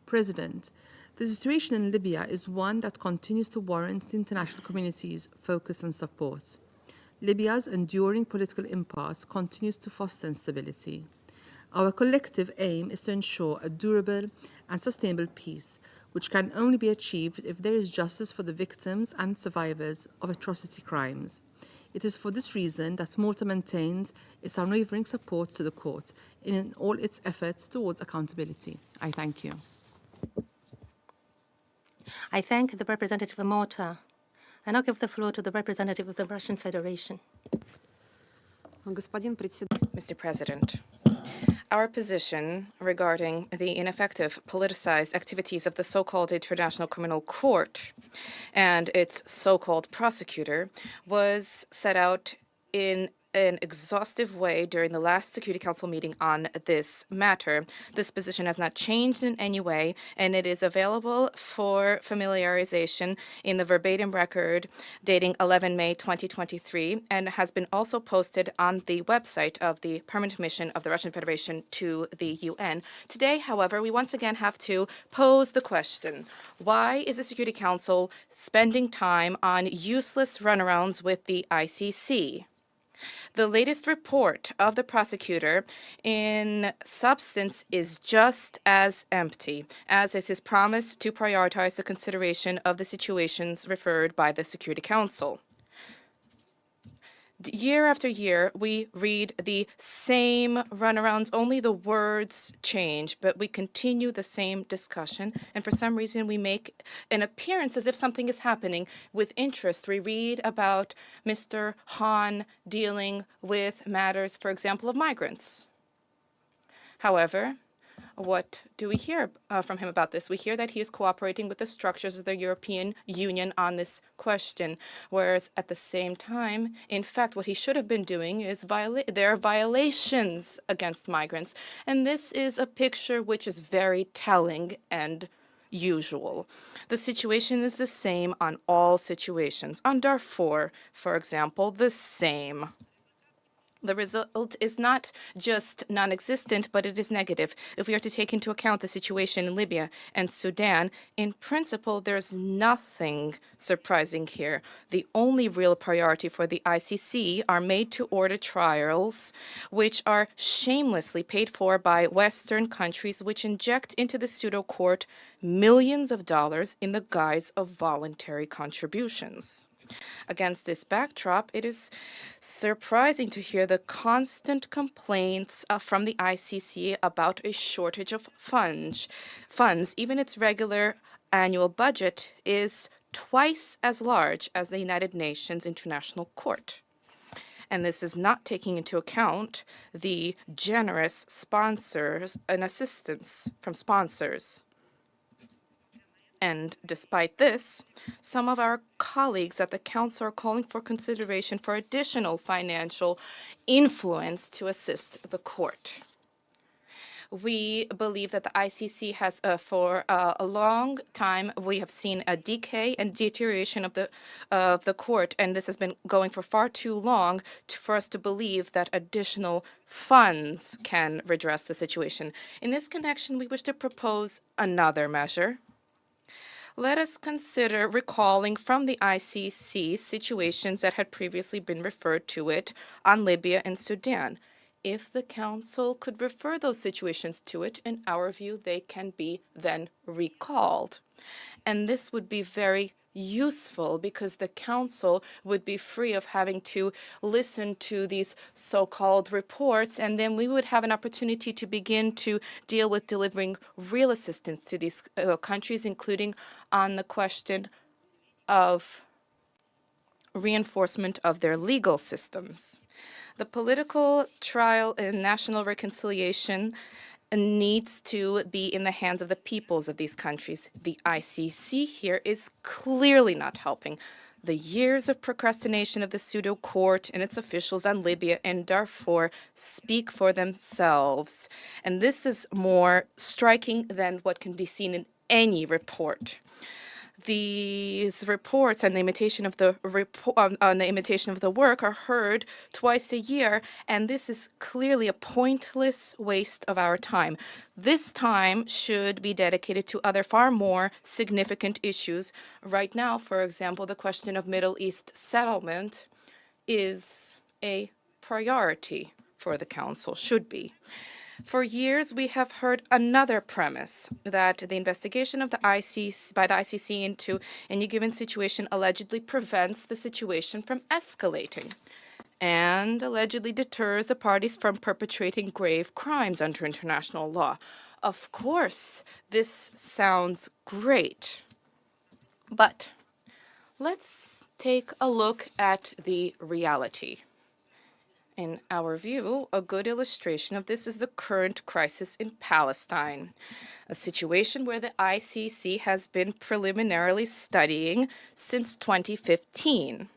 President, the situation in Libya is one that continues to warrant the international community's focus and support. Libya's enduring political impasse continues to foster instability. Our collective aim is to ensure a durable and sustainable peace, which can only be achieved if there is justice for the victims and survivors of atrocity crimes. It is for this reason that Malta maintains its unwavering support to the court in all its efforts towards accountability. I thank you. I thank the representative of Malta. I now give the floor to the representative of the Russian Federation. Mr. President, our position regarding the ineffective politicized activities of the so-called International Criminal Court and its so-called prosecutor was set out in an exhaustive way during the last Security Council meeting on this matter. This position has not changed in any way, and it is available for familiarization in the verbatim record dating 11 May 2023, and has been also posted on the website of the Permanent Mission of the Russian Federation to the UN. Today, however, we once again have to pose the question, why is the Security Council spending time on useless runarounds with the ICC? The latest report of the prosecutor in substance is just as empty as is his promise to prioritize the consideration of the situations referred by the Security Council. Year after year, we read the same runarounds, only the words change, but we continue the same discussion, and for some reason we make an appearance as if something is happening. With interest, we read about Mr. Hahn dealing with matters, for example, of migrants. However, what do we hear from him about this? We hear that he is cooperating with the structures of the European Union on this question, whereas at the same time, in fact, what he should have been doing is there are violations against migrants. And this is a picture which is very telling and usual. The situation is the same on all situations. On Darfur, for example, the same. The result is not just non-existent, but it is negative. If we are to take into account the situation in Libya and Sudan, in principle, there's nothing surprising here. The only real priority for the ICC are made-to-order trials, which are shamelessly paid for by Western countries, which inject into the pseudo-court millions of dollars in the guise of voluntary contributions. Against this backdrop, it is surprising to hear the constant complaints from the ICC about a shortage of funds. Even its regular annual budget is twice as large as the United Nations International Court. And this is not taking into account the generous sponsors and assistance from sponsors. And despite this, some of our colleagues at the Council are calling for consideration for additional financial influence to assist the court. We believe that the ICC has, for a long time, we have seen a decay and deterioration of the court, and this has been going for far too long for us to believe that additional funds can redress the situation. In this connection, we wish to propose another measure. Let us consider recalling from the ICC situations that had previously been referred to it on Libya and Sudan. If the Council could refer those situations to it, in our view, they can be then recalled. And this would be very useful because the Council would be free of having to listen to these so-called reports, and then we would have an opportunity to begin to deal with delivering real assistance to these countries, including on the question of reinforcement of their legal systems. The political trial and national reconciliation needs to be in the hands of the peoples of these countries. The ICC here is clearly not helping. The years of procrastination of the pseudo-court and its officials on Libya and Darfur speak for themselves. And this is more striking than what can be seen in any report. These reports on the imitation of the work are heard twice a year, and this is clearly a pointless waste of our time. This time should be dedicated to other far more significant issues. Right now, for example, the question of Middle East settlement is a priority for the Council, should be. For years, we have heard another premise, that the investigation of the ICC, by the ICC into any given situation allegedly prevents the situation from escalating and allegedly deters the parties from perpetrating grave crimes under international law. Of course, this sounds great, but let's take a look at the reality. In our view, a good illustration of this is the current crisis in Palestine, a situation where the ICC has been preliminarily studying since 2015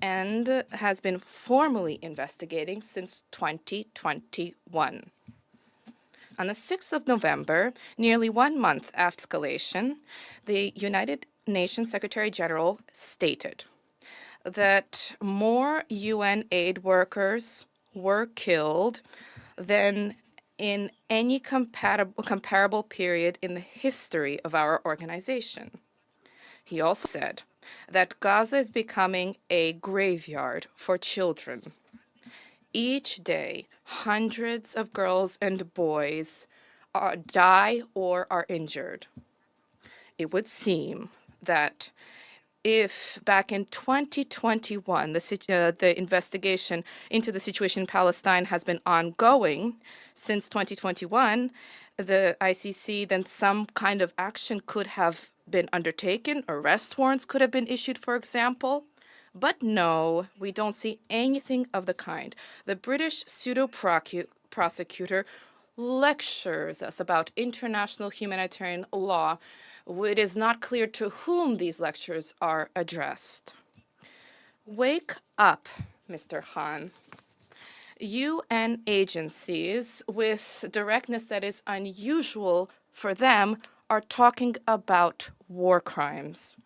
and has been formally investigating since 2021. On the 6th of November, nearly 1 month after escalation, the United Nations Secretary General stated that more UN aid workers were killed than in any comparable period in the history of our organization. He also said that Gaza is becoming a graveyard for children. Each day, hundreds of girls and boys die or are injured. It would seem that if back in 2021, the investigation into the situation in Palestine has been ongoing since 2021, the ICC, then some kind of action could have been undertaken, arrest warrants could have been issued, for example. But no, we don't see anything of the kind. The British pseudo-prosecutor lectures us about international humanitarian law. It is not clear to whom these lectures are addressed. Wake up, Mr. Khan. UN agencies, with directness that is unusual for them, are talking about war crimes.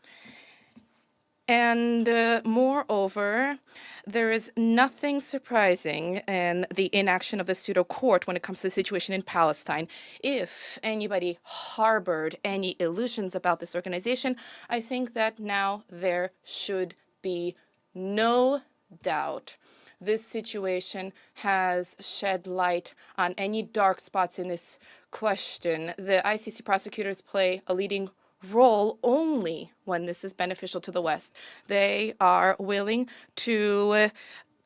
And moreover, there is nothing surprising in the inaction of the pseudo court when it comes to the situation in Palestine. If anybody harbored any illusions about this organization, I think that now there should be no doubt. This situation has shed light on any dark spots in this question. The ICC prosecutors play a leading role only when this is beneficial to the West. They are willing to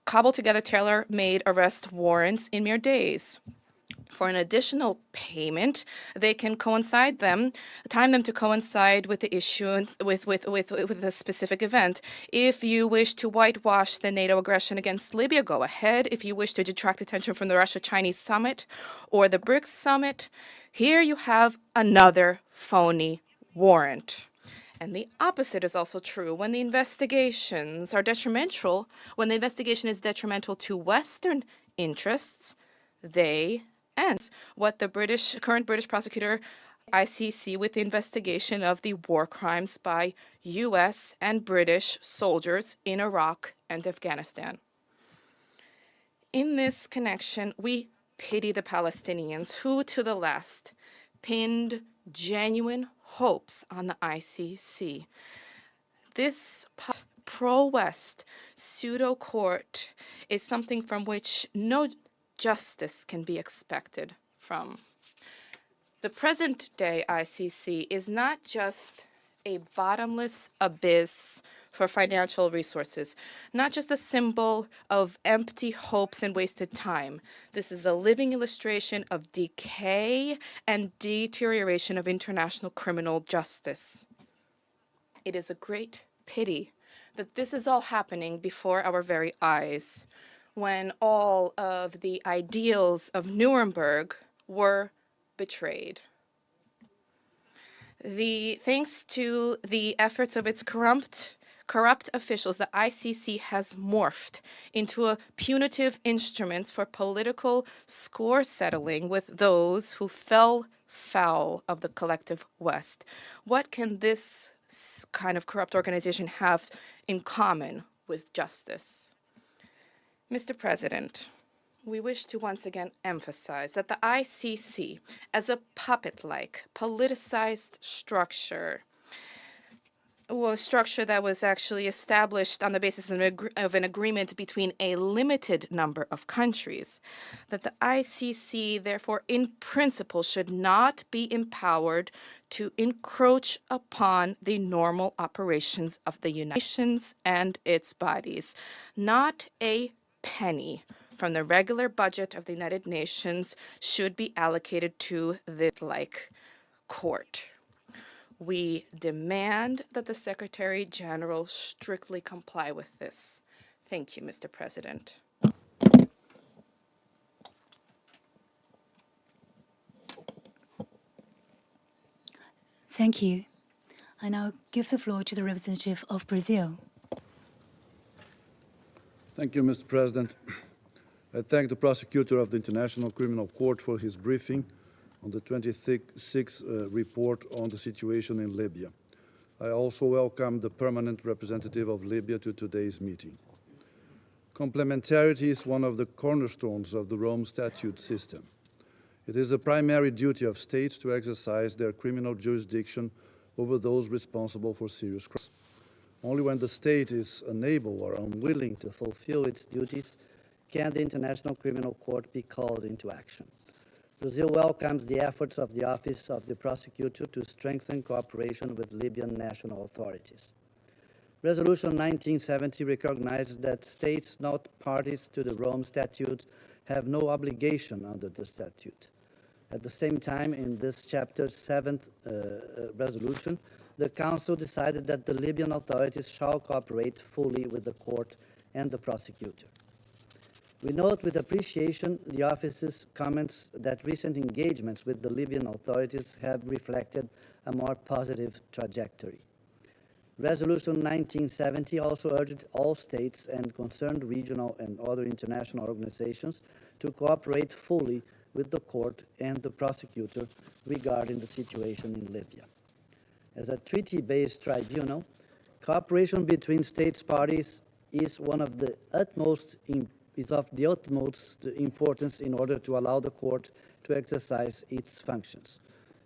cobble together tailor-made arrest warrants in mere days. For an additional payment, they can time them to coincide with the issuance, with a specific event. If you wish to whitewash the NATO aggression against Libya, go ahead. If you wish to detract attention from the Russia-Chinese summit or the BRICS summit, here you have another phony warrant. And the opposite is also true. When the investigations are detrimental, when the investigation is detrimental to Western interests, they end. What the current British prosecutor ICC with the investigation of the war crimes by US and British soldiers in Iraq and Afghanistan. In this connection, we pity the Palestinians who, to the last, pinned genuine hopes on the ICC. This pro-West pseudo-court is something from which no justice can be expected from. The present-day ICC is not just a bottomless abyss for financial resources, not just a symbol of empty hopes and wasted time. This is a living illustration of decay and deterioration of international criminal justice. It is a great pity that this is all happening before our very eyes, when all of the ideals of Nuremberg were betrayed. Thanks to the efforts of its corrupt officials, the ICC has morphed into a punitive instrument for political score settling with those who fell foul of the collective West. What can this kind of corrupt organization have in common with justice? Mr. President, we wish to once again emphasize that the ICC, as a puppet-like, politicized structure, a structure that was actually established on the basis of an agreement between a limited number of countries, that the ICC, therefore, in principle, should not be empowered to encroach upon the normal operations of the United Nations and its bodies. Not a penny from the regular budget of the United Nations should be allocated to this like court. We demand that the Secretary General strictly comply with this. Thank you, Mr. President. Thank you. I now give the floor to the representative of Brazil. Thank you, Mr. President. I thank the prosecutor of the International Criminal Court for his briefing on the 26th report on the situation in Libya. I also welcome the permanent representative of Libya to today's meeting. Complementarity is one of the cornerstones of the Rome Statute system. It is a primary duty of states to exercise their criminal jurisdiction over those responsible for serious crimes. Only when the state is unable or unwilling to fulfill its duties can the International Criminal Court be called into action. Brazil welcomes the efforts of the Office of the Prosecutor to strengthen cooperation with Libyan national authorities. Resolution 1970 recognizes that states not parties to the Rome Statute have no obligation under the statute. At the same time, in this Chapter 7th resolution, the Council decided that the Libyan authorities shall cooperate fully with the court and the prosecutor. We note with appreciation the Office's comments that recent engagements with the Libyan authorities have reflected a more positive trajectory. Resolution 1970 also urged all states and concerned regional and other international organizations to cooperate fully with the court and the prosecutor regarding the situation in Libya. As a treaty-based tribunal, Cooperation between states parties is of the utmost importance in order to allow the court to exercise its functions.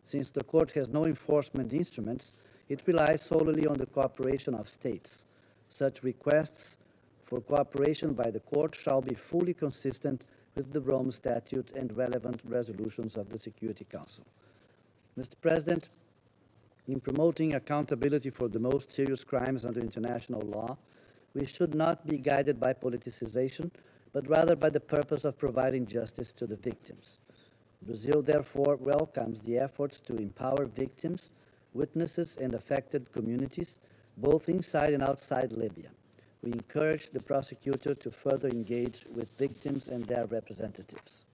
Since the court has no enforcement instruments, it relies solely on the cooperation of states. Such requests for cooperation by the court shall be fully consistent with the Rome Statute and relevant resolutions of the Security Council. Mr. President, in promoting accountability for the most serious crimes under international law, we should not be guided by politicization, but rather by the purpose of providing justice to the victims. Brazil, therefore, welcomes the efforts to empower victims, witnesses, and affected communities, both inside and outside Libya. We encourage the prosecutor to further engage with victims and their representatives.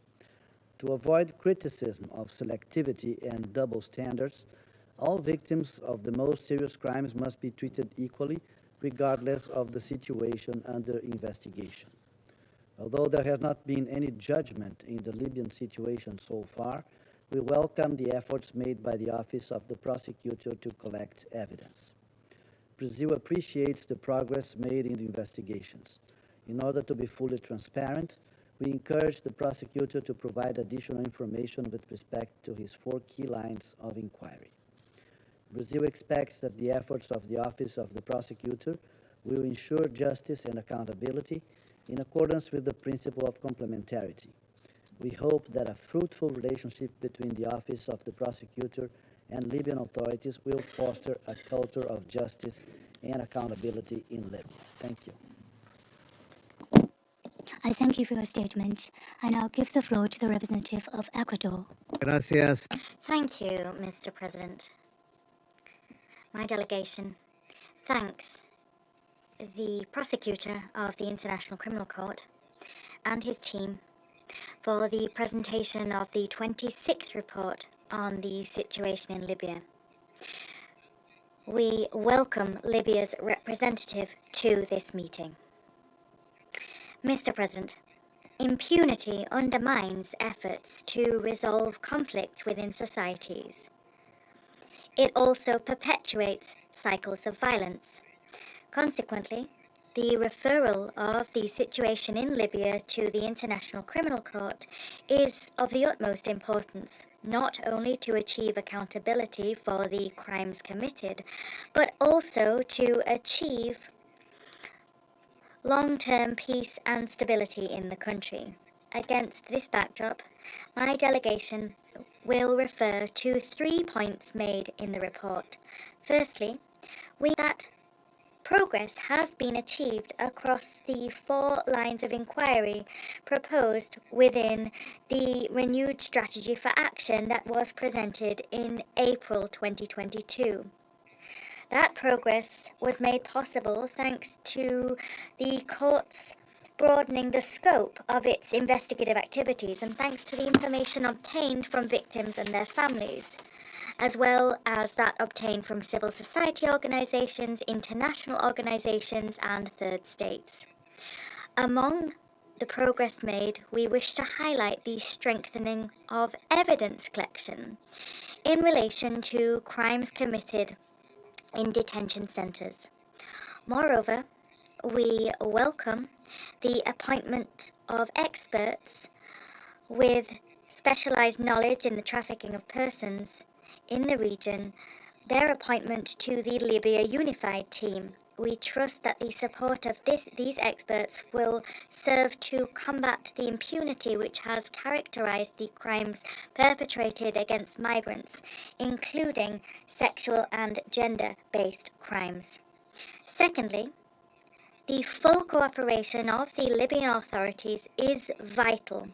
To avoid criticism of selectivity and double standards, all victims of the most serious crimes must be treated equally, regardless of the situation under investigation. Although there has not been any judgment in the Libyan situation so far, we welcome the efforts made by the Office of the Prosecutor to collect evidence. Brazil appreciates the progress made in the investigations. In order to be fully transparent, we encourage the prosecutor to provide additional information with respect to his 4 key lines of inquiry. Brazil expects that the efforts of the Office of the Prosecutor will ensure justice and accountability in accordance with the principle of complementarity. We hope that a fruitful relationship between the Office of the Prosecutor and Libyan authorities will foster a culture of justice and accountability in Libya. Thank you. I thank you for your statement. I now give the floor to the representative of Ecuador. Gracias. Thank you, Mr. President. My delegation thanks the prosecutor of the International Criminal Court and his team for the presentation of the 26th report on the situation in Libya. We welcome Libya's representative to this meeting. Mr. President, impunity undermines efforts to resolve conflicts within societies. It also perpetuates cycles of violence. Consequently, the referral of the situation in Libya to the International Criminal Court is of the utmost importance, not only to achieve accountability for the crimes committed, but also to achieve long-term peace and stability in the country. Against this backdrop, my delegation will refer to 3 points made in the report. Firstly, that progress has been achieved across the 4 lines of inquiry proposed within the renewed strategy for action that was presented in April 2022. That progress was made possible thanks to the court's broadening the scope of its investigative activities and thanks to the information obtained from victims and their families, as well as that obtained from civil society organizations, international organizations, and third states. Among the progress made, we wish to highlight the strengthening of evidence collection in relation to crimes committed in detention centers. Moreover, we welcome the appointment of experts with specialized knowledge in the trafficking of persons in the region, their appointment to the Libya Unified Team. We trust that the support of these experts will serve to combat the impunity which has characterized the crimes perpetrated against migrants, including sexual and gender-based crimes. Secondly, the full cooperation of the Libyan authorities is vital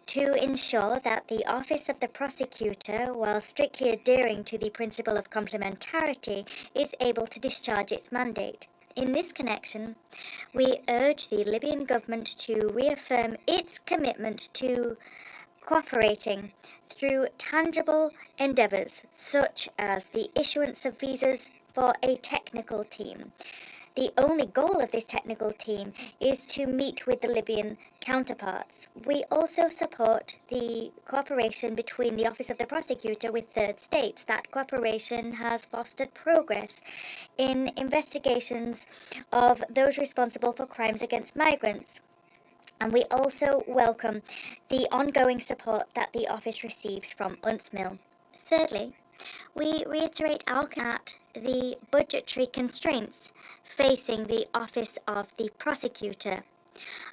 to ensure that the Office of the Prosecutor, while strictly adhering to the principle of complementarity, is able to discharge its mandate. In this connection, we urge the Libyan government to reaffirm its commitment to cooperating through tangible endeavors, such as the issuance of visas for a technical team, The only goal of this technical team is to meet with the Libyan counterparts. We also support the cooperation between the Office of the Prosecutor with third states. That cooperation has fostered progress in investigations of those responsible for crimes against migrants. And we also welcome the ongoing support that the office receives from UNSMIL. Thirdly, we reiterate our at the budgetary constraints facing the Office of the Prosecutor.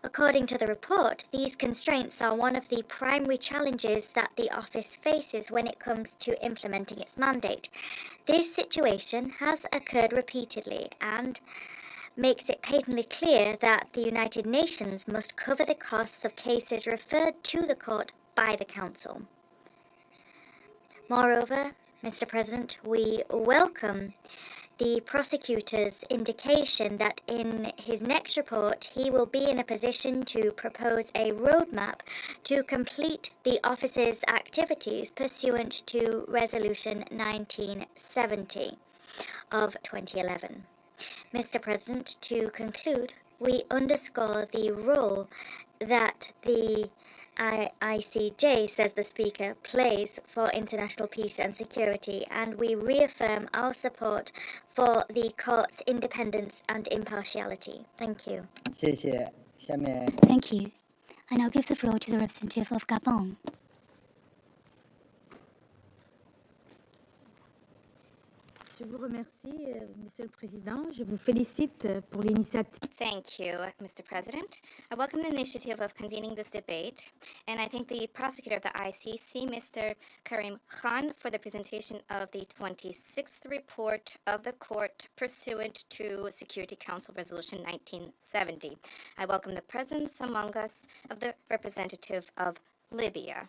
According to the report, these constraints are one of the primary challenges that the office faces when it comes to implementing its mandate. This situation has occurred repeatedly and makes it patently clear that the United Nations must cover the costs of cases referred to the court by the Council. Moreover, Mr. President, we welcome the prosecutor's indication that in his next report he will be in a position to propose a roadmap to complete the office's activities pursuant to Resolution 1970 of 2011. Mr. President, to conclude, we underscore the role that the ICJ, says the Speaker, plays for international peace and security, and we reaffirm our support for the court's independence and impartiality. Thank you. Thank you. I now give the floor to the representative of Gabon. Je vous remercie, Monsieur le Président. Je vous félicite pour l'initiative. Thank you, Mr. President. I welcome the initiative of convening this debate, and I thank the prosecutor of the ICC, Mr. Karim Khan, for the presentation of the 26th report of the court pursuant to Security Council Resolution 1970. I welcome the presence among us of the representative of Libya.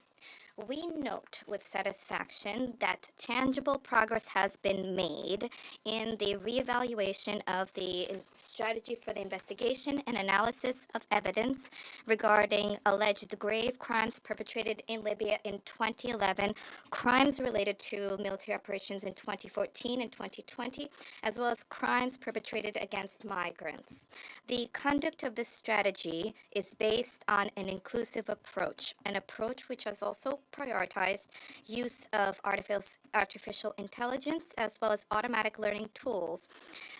We note with satisfaction that tangible progress has been made in the reevaluation of the strategy for the investigation and analysis of evidence regarding alleged grave crimes perpetrated in Libya in 2011, crimes related to military operations in 2014 and 2020, as well as crimes perpetrated against migrants. The conduct of this strategy is based on an inclusive approach, an approach which has also prioritized use of artificial intelligence as well as automatic learning tools.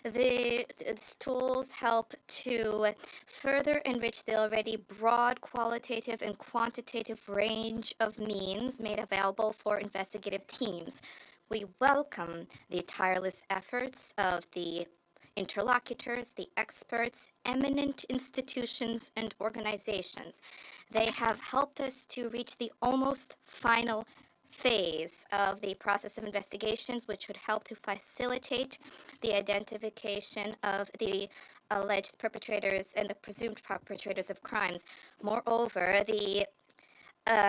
These tools help to further enrich the already broad qualitative and quantitative range of means made available for investigative teams. We welcome the tireless efforts of the interlocutors, the experts, eminent institutions and organizations. They have helped us to reach the almost final phase of the process of investigations, which would help to facilitate the identification of the alleged perpetrators and the presumed perpetrators of crimes. Moreover, the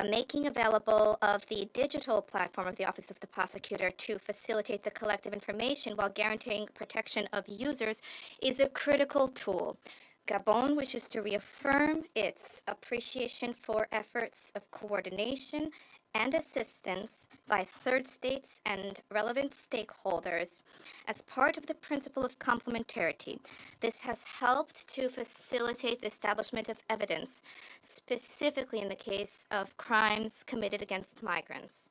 making available of the digital platform of the Office of the Prosecutor to facilitate the collective information while guaranteeing protection of users is a critical tool. Gabon wishes to reaffirm its appreciation for efforts of coordination and assistance by third states and relevant stakeholders as part of the principle of complementarity. This has helped to facilitate the establishment of evidence, specifically in the case of crimes committed against migrants.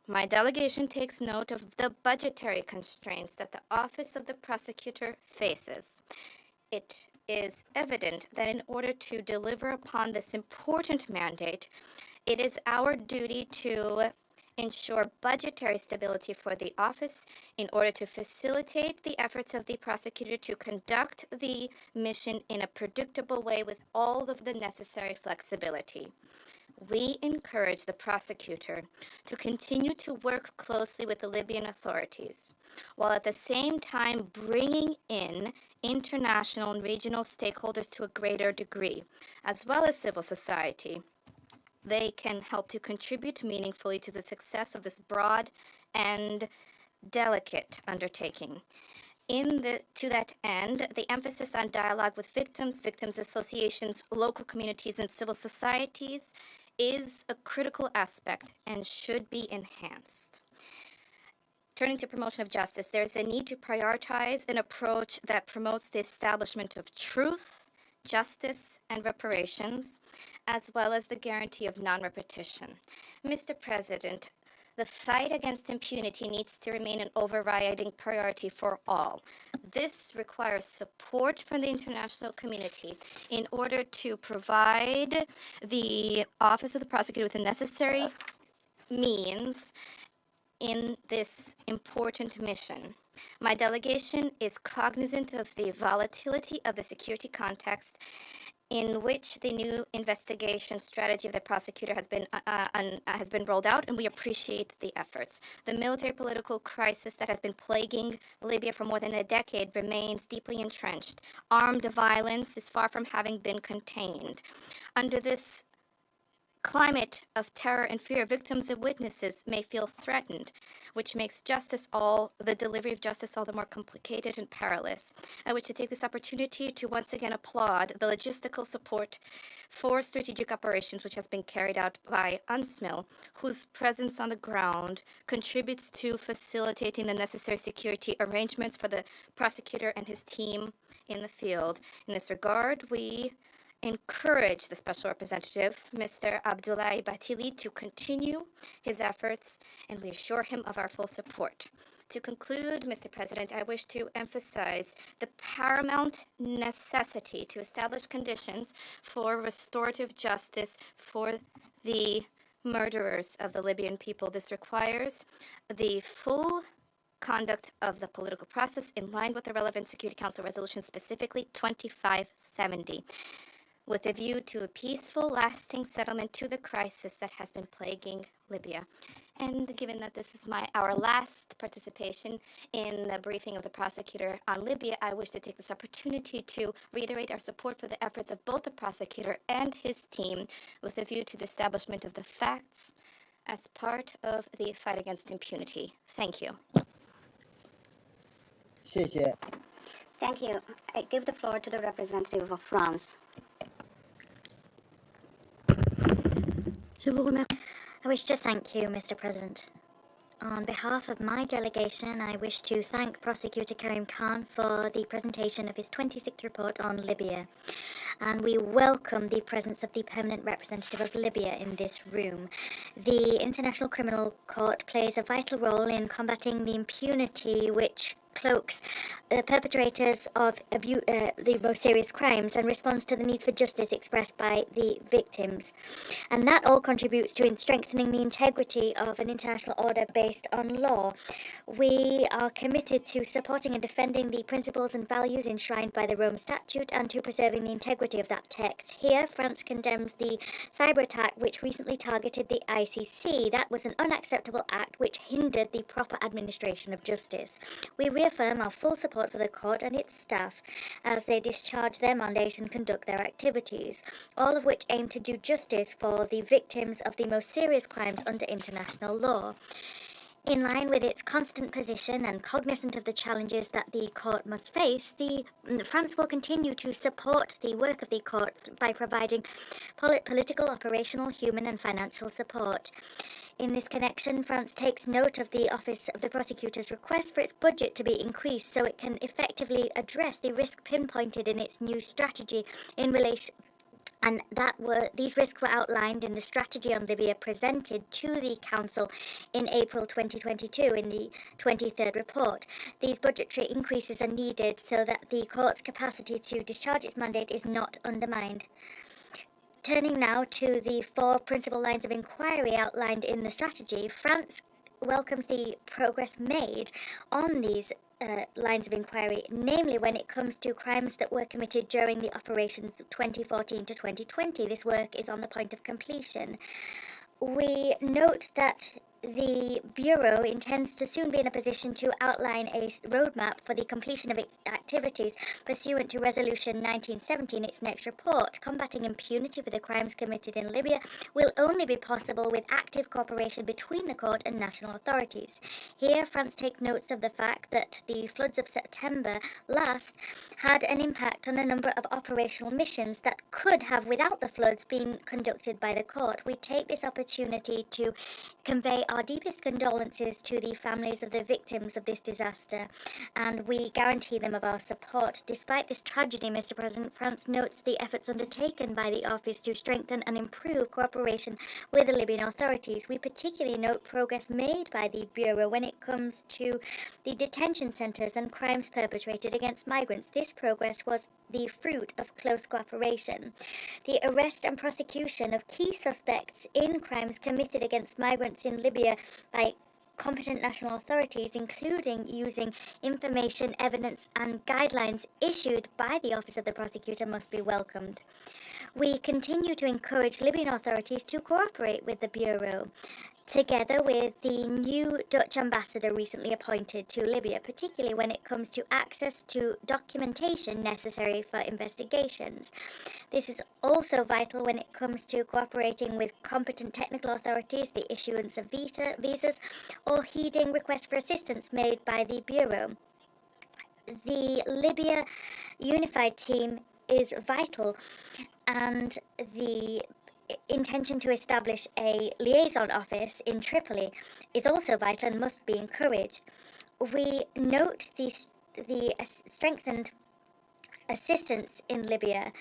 My delegation takes note of the budgetary constraints that the Office of the Prosecutor faces. It is evident that in order to deliver upon this important mandate, it is our duty to ensure budgetary stability for the office in order to facilitate the efforts of the prosecutor to conduct the mission in a predictable way with all of the necessary flexibility. We encourage the prosecutor to continue to work closely with the Libyan authorities, while at the same time bringing in international and regional stakeholders to a greater degree, as well as civil society. They can help to contribute meaningfully to the success of this broad and delicate undertaking. To that end, the emphasis on dialogue with victims, victims associations, local communities, and civil societies is a critical aspect and should be enhanced. Turning to promotion of justice, there's a need to prioritize an approach that promotes the establishment of truth, justice, and reparations, as well as the guarantee of non-repetition. Mr. President, the fight against impunity needs to remain an overriding priority for all. This requires support from the international community in order to provide the Office of the Prosecutor with the necessary means in this important mission. My delegation is cognizant of the volatility of the security context in which the new investigation strategy of the prosecutor has been rolled out, and we appreciate the efforts. The military political crisis that has been plaguing Libya for more than a decade remains deeply entrenched. Armed violence is far from having been contained. Under this climate of terror and fear, victims and witnesses may feel threatened, which makes the delivery of justice all the more complicated and perilous. I wish to take this opportunity to once again applaud the logistical support for strategic operations which has been carried out by UNSMIL, whose presence on the ground contributes to facilitating the necessary security arrangements for the prosecutor and his team in the field. In this regard, we encourage the Special Representative, Mr. Abdoulaye Batili, to continue his efforts, and we assure him of our full support. To conclude, Mr. President, I wish to emphasize the paramount necessity to establish conditions for restorative justice for the murderers of the Libyan people. This requires the full conduct of the political process in line with the relevant Security Council resolution, specifically 2570. With a view to a peaceful, lasting settlement to the crisis that has been plaguing Libya. And given that this is our last participation in the briefing of the prosecutor on Libya, I wish to take this opportunity to reiterate our support for the efforts of both the prosecutor and his team with a view to the establishment of the facts as part of the fight against impunity. Thank you. Thank you. I give the floor to the representative of France. I wish to thank you, Mr. President. On behalf of my delegation, I wish to thank Prosecutor Karim Khan for the presentation of his 26th report on Libya. And we welcome the presence of the permanent representative of Libya in this room. The International Criminal Court plays a vital role in combating the impunity which cloaks the perpetrators of the most serious crimes and responds to the need for justice expressed by the victims. And that all contributes to strengthening the integrity of an international order based on law. We are committed to supporting and defending the principles and values enshrined by the Rome Statute and to preserving the integrity of that text. Here, France condemns the cyber attack which recently targeted the ICC. That was an unacceptable act which hindered the proper administration of justice. We reaffirm our full support for the court and its staff as they discharge their mandate and conduct their activities, all of which aim to do justice for the victims of the most serious crimes under international law. In line with its constant position and cognizant of the challenges that the court must face, France will continue to support the work of the court by providing political, operational, human and financial support. In this connection, France takes note of the Office of the Prosecutor's request for its budget to be increased so it can effectively address the risk pinpointed in its new strategy in relation. And these risks were outlined in the strategy on Libya presented to the Council in April 2022 in the 23rd report. These budgetary increases are needed so that the court's capacity to discharge its mandate is not undermined. Turning now to the 4 principal lines of inquiry outlined in the strategy, France welcomes the progress made on these lines of inquiry, namely when it comes to crimes that were committed during the operations 2014 to 2020. This work is on the point of completion. We note that the Bureau intends to soon be in a position to outline a roadmap for the completion of its activities pursuant to Resolution 1970 in its next report. Combating impunity for the crimes committed in Libya will only be possible with active cooperation between the court and national authorities. Here, France takes notes of the fact that the floods of September last had an impact on a number of operational missions that could have, without the floods, been conducted by the court. We take this opportunity to convey our deepest condolences to the families of the victims of this disaster, and we guarantee them of our support. Despite this tragedy, Mr. President, France notes the efforts undertaken by the office to strengthen and improve cooperation with the Libyan authorities. We particularly note progress made by the Bureau when it comes to the detention centres and crimes perpetrated against migrants. This progress was the fruit of close cooperation. The arrest and prosecution of key suspects in crimes committed against migrants in Libya by competent national authorities, including using information, evidence, and guidelines issued by the Office of the Prosecutor, must be welcomed. We continue to encourage Libyan authorities to cooperate with the Bureau, together with the new Dutch ambassador recently appointed to Libya, particularly when it comes to access to documentation necessary for investigations. This is also vital when it comes to cooperating with competent technical authorities, the issuance of visas, or heeding requests for assistance made by the Bureau. The Libya Unified Team is vital, and the intention to establish a liaison office in Tripoli is also vital and must be encouraged. We note the strengthened assistance in Libya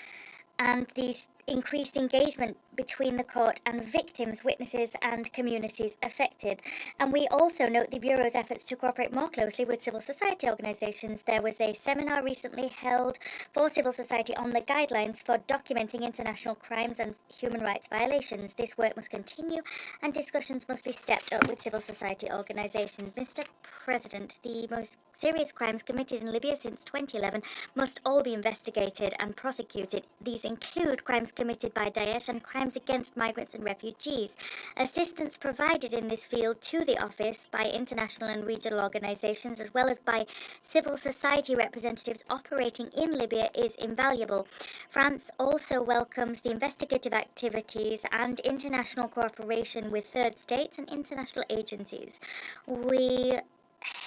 and the increased engagement between the court and victims, witnesses, and communities affected. And we also note the Bureau's efforts to cooperate more closely with civil society organisations. There was a seminar recently held for civil society on the guidelines for documenting international crimes and human rights violations. This work must continue and discussions must be stepped up with civil society organisations. Mr. President, the most serious crimes committed in Libya since 2011 must all be investigated and prosecuted. These include crimes committed by Daesh and crimes against migrants and refugees. Assistance provided in this field to the office by international and regional organizations, as well as by civil society representatives operating in Libya, is invaluable. France also welcomes the investigative activities and international cooperation with third states and international agencies. We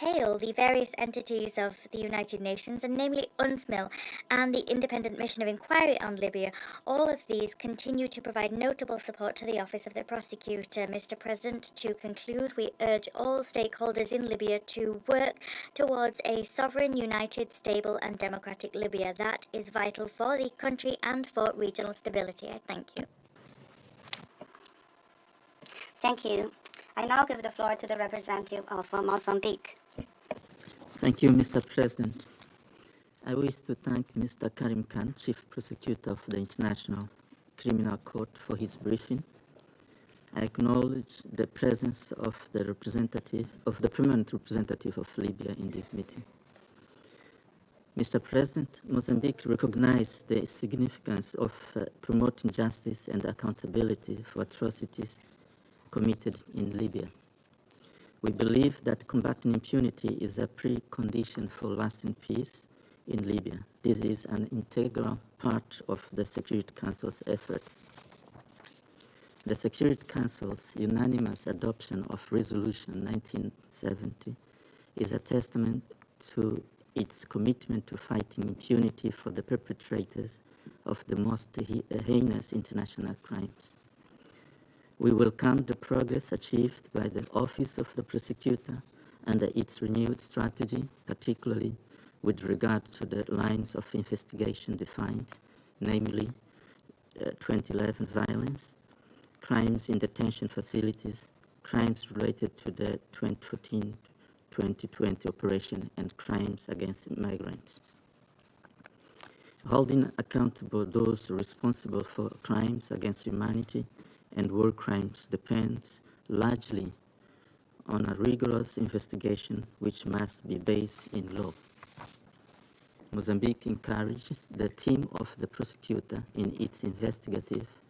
hail the various entities of the United Nations, and namely UNSMIL and the Independent Mission of Inquiry on Libya. All of these continue to provide notable support to the Office of the Prosecutor. Mr. President, to conclude, we urge all stakeholders in Libya to work towards a sovereign, united, stable and democratic Libya. That is vital for the country and for regional stability. I thank you. Thank you. I now give the floor to the representative of Mozambique. Thank you, Mr. President. I wish to thank Mr. Karim Khan, Chief Prosecutor of the International Criminal Court, for his briefing. I acknowledge the presence of the permanent representative of Libya in this meeting. Mr. President, Mozambique recognizes the significance of promoting justice and accountability for atrocities committed in Libya. We believe that combating impunity is a precondition for lasting peace in Libya. This is an integral part of the Security Council's efforts. The Security Council's unanimous adoption of Resolution 1970 is a testament to its commitment to fighting impunity for the perpetrators of the most heinous international crimes. We welcome the progress achieved by the Office of the Prosecutor under its renewed strategy, particularly with regard to the lines of investigation defined, namely 2011 violence, crimes in detention facilities, crimes related to the 2014-2020 operation, and crimes against migrants. Holding accountable those responsible for crimes against humanity and war crimes depends largely on a rigorous investigation which must be based in law. Mozambique encourages the team of the prosecutor in its investigative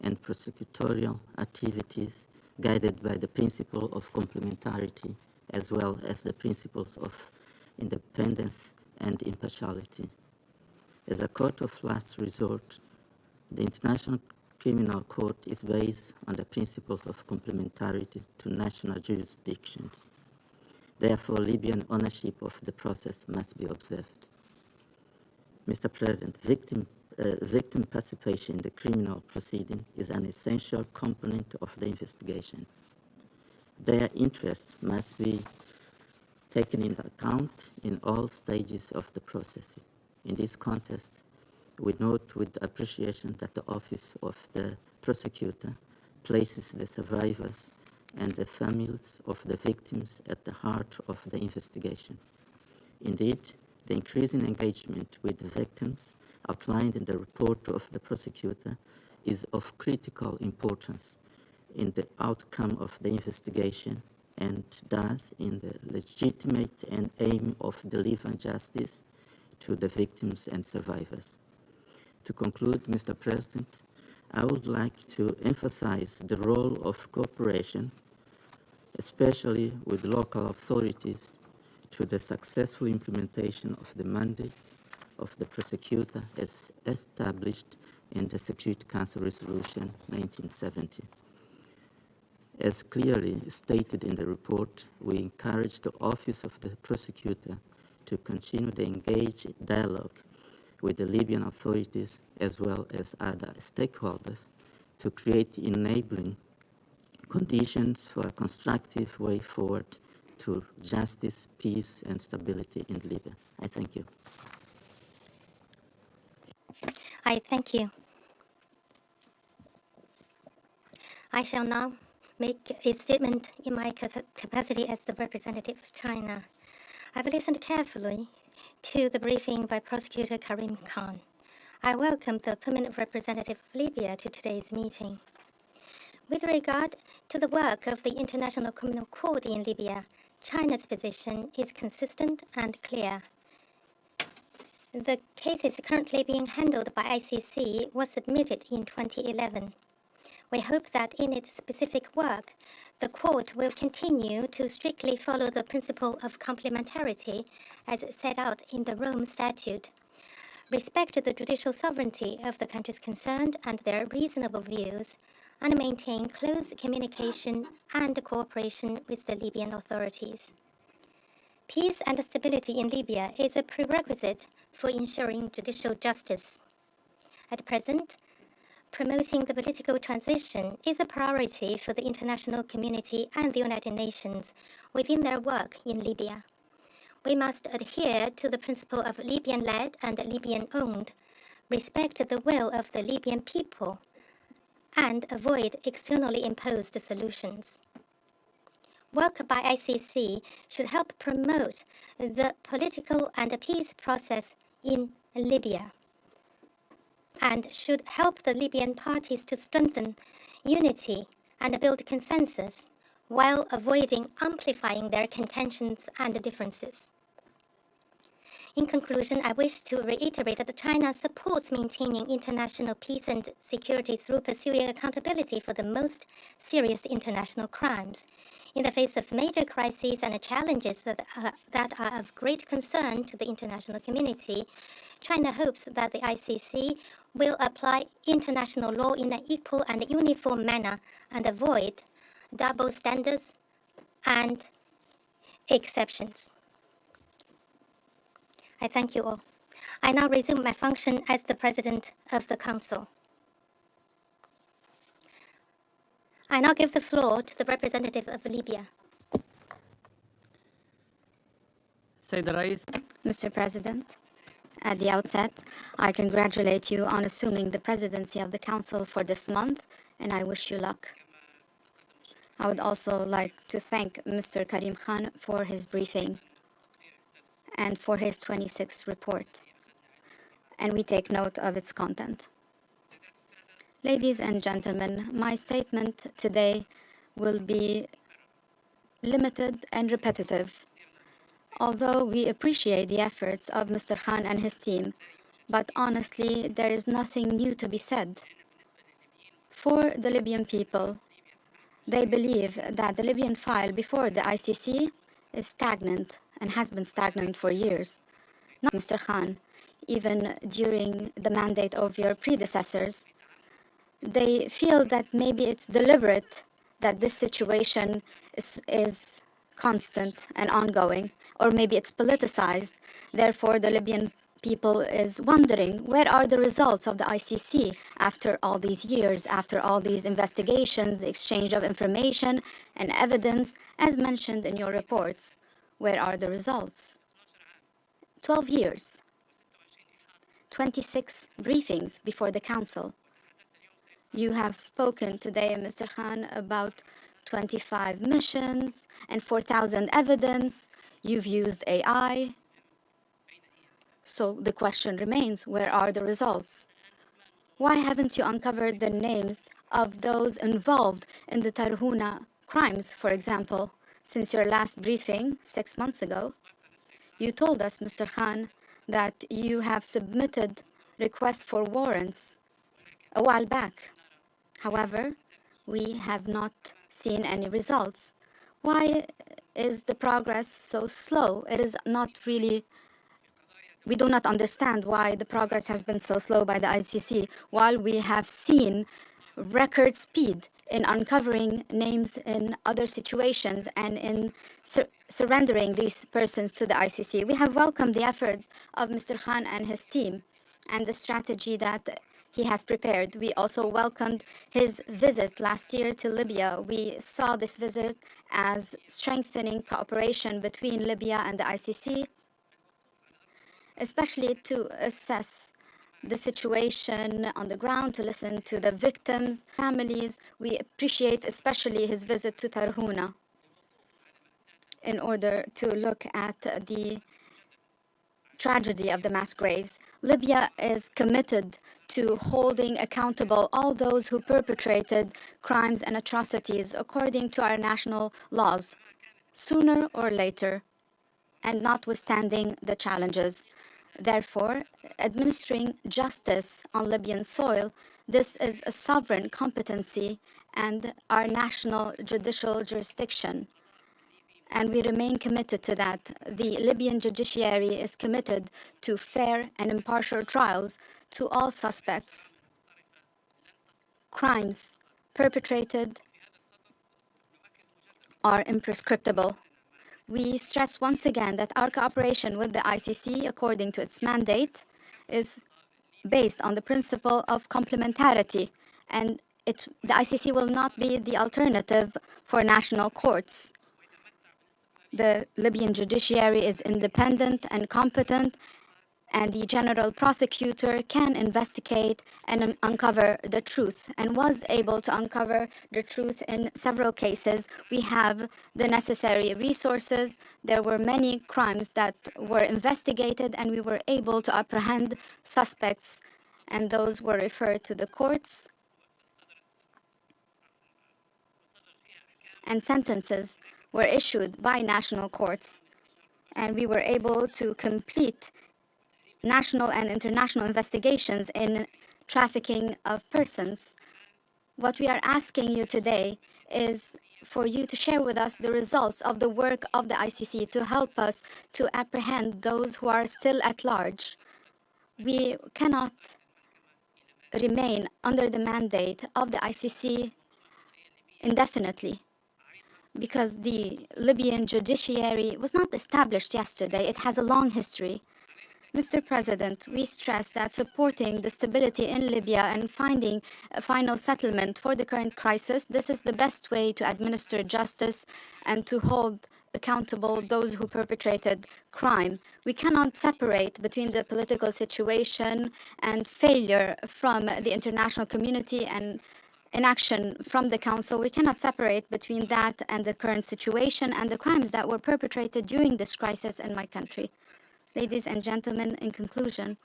and prosecutorial activities, guided by the principle of complementarity as well as the principles of independence and impartiality. As a court of last resort, the International Criminal Court is based on the principles of complementarity to national jurisdictions. Therefore, Libyan ownership of the process must be observed. Mr. President, victim participation in the criminal proceeding is an essential component of the investigation. Their interests must be taken into account in all stages of the process. In this context, we note with appreciation that the Office of the Prosecutor places the survivors and the families of the victims at the heart of the investigation. Indeed, the increasing engagement with the victims outlined in the report of the prosecutor is of critical importance in the outcome of the investigation and thus in the legitimate and aim of delivering justice to the victims and survivors. To conclude, Mr. President, I would like to emphasize the role of cooperation, especially with local authorities, to the successful implementation of the mandate of the prosecutor as established in the Security Council Resolution 1970. As clearly stated in the report, we encourage the Office of the Prosecutor to continue the engaged dialogue with the Libyan authorities as well as other stakeholders to create enabling conditions for a constructive way forward to justice, peace, and stability in Libya. I thank you. I thank you. I shall now make a statement in my capacity as the representative of China. I've listened carefully to the briefing by Prosecutor Karim Khan. I welcome the permanent representative of Libya to today's meeting. With regard to the work of the International Criminal Court in Libya, China's position is consistent and clear. The cases currently being handled by ICC was submitted in 2011. We hope that in its specific work, the court will continue to strictly follow the principle of complementarity as set out in the Rome Statute, respect the judicial sovereignty of the countries concerned and their reasonable views, and maintain close communication and cooperation with the Libyan authorities. Peace and stability in Libya is a prerequisite for ensuring judicial justice. At present, promoting the political transition is a priority for the international community and the United Nations within their work in Libya. We must adhere to the principle of Libyan-led and Libyan-owned, respect the will of the Libyan people, and avoid externally imposed solutions. Work by ICC should help promote the political and peace process in Libya and should help the Libyan parties to strengthen unity and build consensus while avoiding amplifying their contentions and differences. In conclusion, I wish to reiterate that China supports maintaining international peace and security through pursuing accountability for the most serious international crimes. In the face of major crises and challenges that are of great concern to the international community, China hopes that the ICC will apply international law in an equal and uniform manner and avoid double standards and exceptions. I thank you all. I now resume my function as the President of the Council. I now give the floor to the representative of Libya. Mr. President, at the outset, I congratulate you on assuming the presidency of the Council for this month, and I wish you luck. I would also like to thank Mr. Karim Khan for his briefing and for his 26th report, and we take note of its content. Ladies and gentlemen, my statement today will be limited and repetitive. Although we appreciate the efforts of Mr. Khan and his team, but honestly, there is nothing new to be said. For the Libyan people, they believe that the Libyan file before the ICC is stagnant and has been stagnant for years. Not Mr. Khan, even during the mandate of your predecessors, they feel that maybe it's deliberate that this situation is constant and ongoing, or maybe it's politicized. Therefore, the Libyan People is wondering, where are the results of the ICC after all these years, after all these investigations, the exchange of information and evidence, as mentioned in your reports? Where are the results? 12 years, 26 briefings before the Council. You have spoken today, Mr. Khan, about 25 missions and 4,000 evidence. You've used AI. So the question remains, where are the results? Why haven't you uncovered the names of those involved in the Tarhuna crimes, for example? Since your last briefing 6 months ago, you told us, Mr. Khan, that you have submitted requests for warrants a while back. However, we have not seen any results. Why is the progress so slow? It is not really. We do not understand why the progress has been so slow by the ICC, while we have seen record speed in uncovering names in other situations and in surrendering these persons to the ICC. We have welcomed the efforts of Mr. Khan and his team and the strategy that he has prepared. We also welcomed his visit last year to Libya. We saw this visit as strengthening cooperation between Libya and the ICC, especially to assess the situation on the ground, to listen to the victims' families. We appreciate especially his visit to Tarhuna in order to look at the tragedy of the mass graves. Libya is committed to holding accountable all those who perpetrated crimes and atrocities according to our national laws, sooner or later, and notwithstanding the challenges. Therefore, administering justice on Libyan soil, this is a sovereign competency and our national judicial jurisdiction. And we remain committed to that. The Libyan judiciary is committed to fair and impartial trials to all suspects. Crimes perpetrated are imprescriptible. We stress once again that our cooperation with the ICC, according to its mandate, is based on the principle of complementarity, and the ICC will not be the alternative for national courts. The Libyan judiciary is independent and competent, and the general prosecutor can investigate and uncover the truth, and was able to uncover the truth in several cases. We have the necessary resources. There were many crimes that were investigated, and we were able to apprehend suspects, and those were referred to the courts. And sentences were issued by national courts, and we were able to complete national and international investigations in trafficking of persons. What we are asking you today is for you to share with us the results of the work of the ICC to help us to apprehend those who are still at large. We cannot remain under the mandate of the ICC indefinitely, because the Libyan judiciary was not established yesterday. It has a long history. Mr. President, we stress that supporting the stability in Libya and finding a final settlement for the current crisis, this is the best way to administer justice and to hold accountable those who perpetrated crime. We cannot separate between the political situation and failure from the international community and inaction from the Council. We cannot separate between that and the current situation and the crimes that were perpetrated during this crisis in my country. Ladies and gentlemen, in conclusion,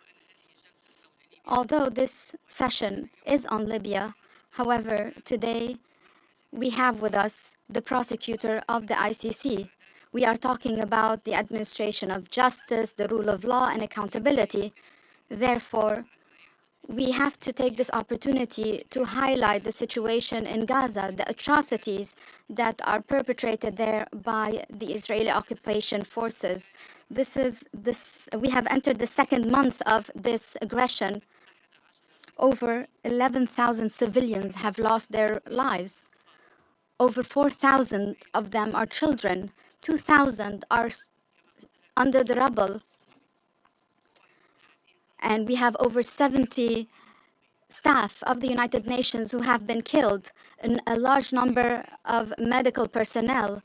although this session is on Libya, however, today we have with us the prosecutor of the ICC. We are talking about the administration of justice, the rule of law, and accountability. Therefore, we have to take this opportunity to highlight the situation in Gaza, the atrocities that are perpetrated there by the Israeli occupation forces. We have entered the second month of this aggression. Over 11,000 civilians have lost their lives. Over 4,000 of them are children. 2,000 are under the rubble. And we have over 70 staff of the United Nations who have been killed, and a large number of medical personnel.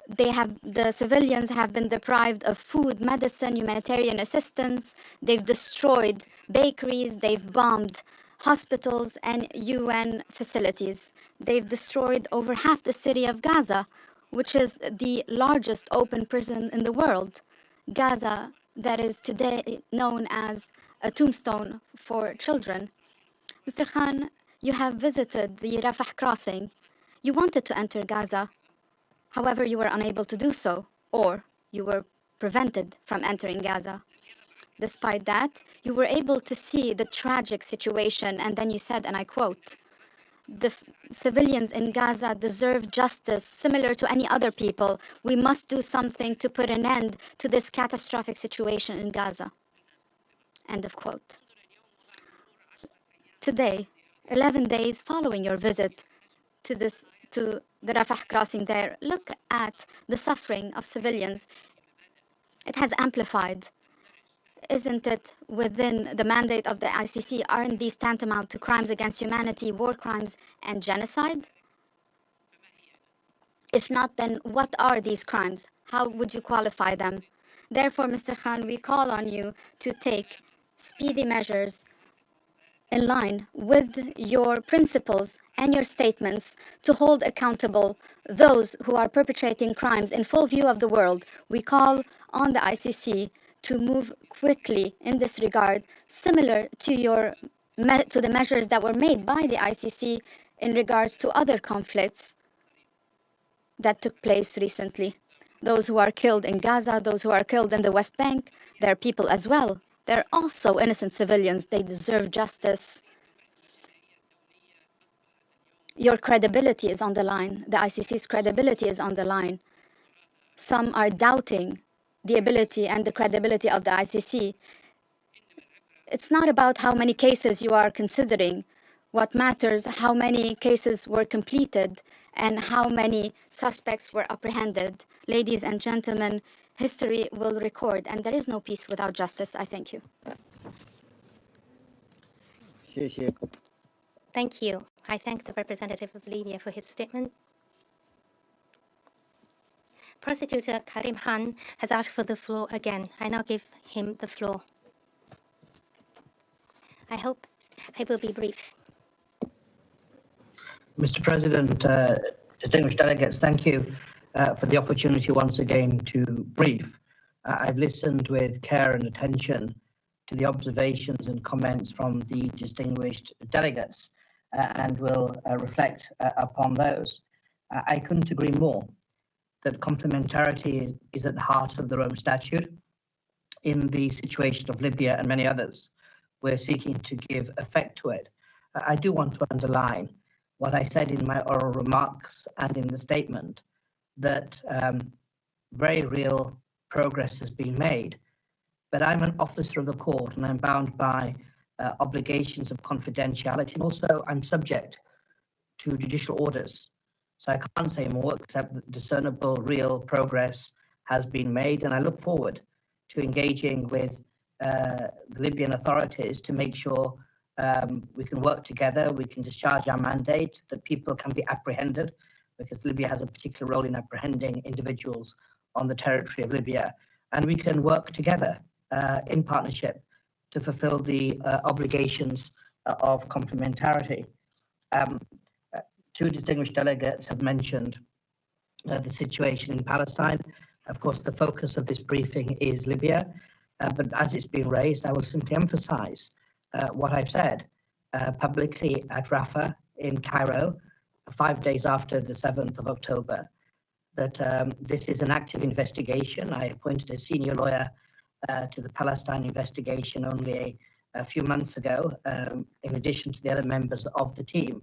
The civilians have been deprived of food, medicine, humanitarian assistance. They've destroyed bakeries, they've bombed hospitals and UN facilities. They've destroyed over half the city of Gaza, which is the largest open prison in the world. Gaza, that is today known as a tombstone for children. Mr. Khan, you have visited the Rafah crossing. You wanted to enter Gaza. However, you were unable to do so, or you were prevented from entering Gaza. Despite that, you were able to see the tragic situation, and then you said, and I quote, "The civilians in Gaza deserve justice similar to any other people. We must do something to put an end to this catastrophic situation in Gaza." End of quote. Today, 11 days following your visit to the Rafah crossing there, look at the suffering of civilians. It has amplified. Isn't it within the mandate of the ICC? Aren't these tantamount to crimes against humanity, war crimes, and genocide? If not, then what are these crimes? How would you qualify them? Therefore, Mr. Khan, we call on you to take speedy measures in line with your principles and your statements to hold accountable those who are perpetrating crimes in full view of the world. We call on the ICC to move quickly in this regard, similar to the measures that were made by the ICC in regards to other conflicts that took place recently. Those who are killed in Gaza, those who are killed in the West Bank, they're people as well. They're also innocent civilians. They deserve justice. Your credibility is on the line. The ICC's credibility is on the line. Some are doubting the ability and the credibility of the ICC. It's not about how many cases you are considering. What matters, how many cases were completed and how many suspects were apprehended. Ladies and gentlemen, history will record, and there is no peace without justice. I thank you. Thank you. I thank the representative of Libya for his statement. Prosecutor Karim Khan has asked for the floor again. I now give him the floor. I hope he will be brief. Mr. President, distinguished delegates, thank you for the opportunity once again to brief. I've listened with care and attention to the observations and comments from the distinguished delegates and will reflect upon those. I couldn't agree more that complementarity is at the heart of the Rome Statute. In the situation of Libya and many others, we're seeking to give effect to it. I do want to underline what I said in my oral remarks and in the statement, that very real progress has been made. But I'm an officer of the court and I'm bound by obligations of confidentiality, and also I'm subject to judicial orders. So I can't say more except that discernible real progress has been made, and I look forward to engaging with the Libyan authorities to make sure we can work together, we can discharge our mandate, that people can be apprehended, because Libya has a particular role in apprehending individuals on the territory of Libya, and we can work together in partnership to fulfill the obligations of complementarity. Two distinguished delegates have mentioned the situation in Palestine. Of course, the focus of this briefing is Libya, but as it's been raised, I will simply emphasize what I've said publicly at Rafah in Cairo, 5 days after the 7th of October, that this is an active investigation. I appointed a senior lawyer to the Palestine investigation only a few months ago, in addition to the other members of the team.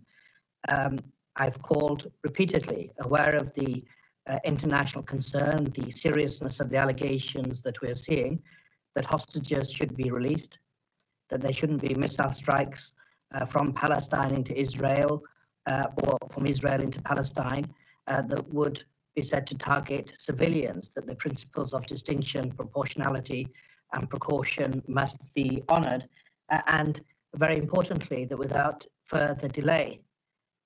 I've called repeatedly, aware of the international concern, the seriousness of the allegations that we're seeing, that hostages should be released, that there shouldn't be missile strikes from Palestine into Israel or from Israel into Palestine that would be said to target civilians, that the principles of distinction, proportionality and precaution must be honoured, and very importantly, that without further delay,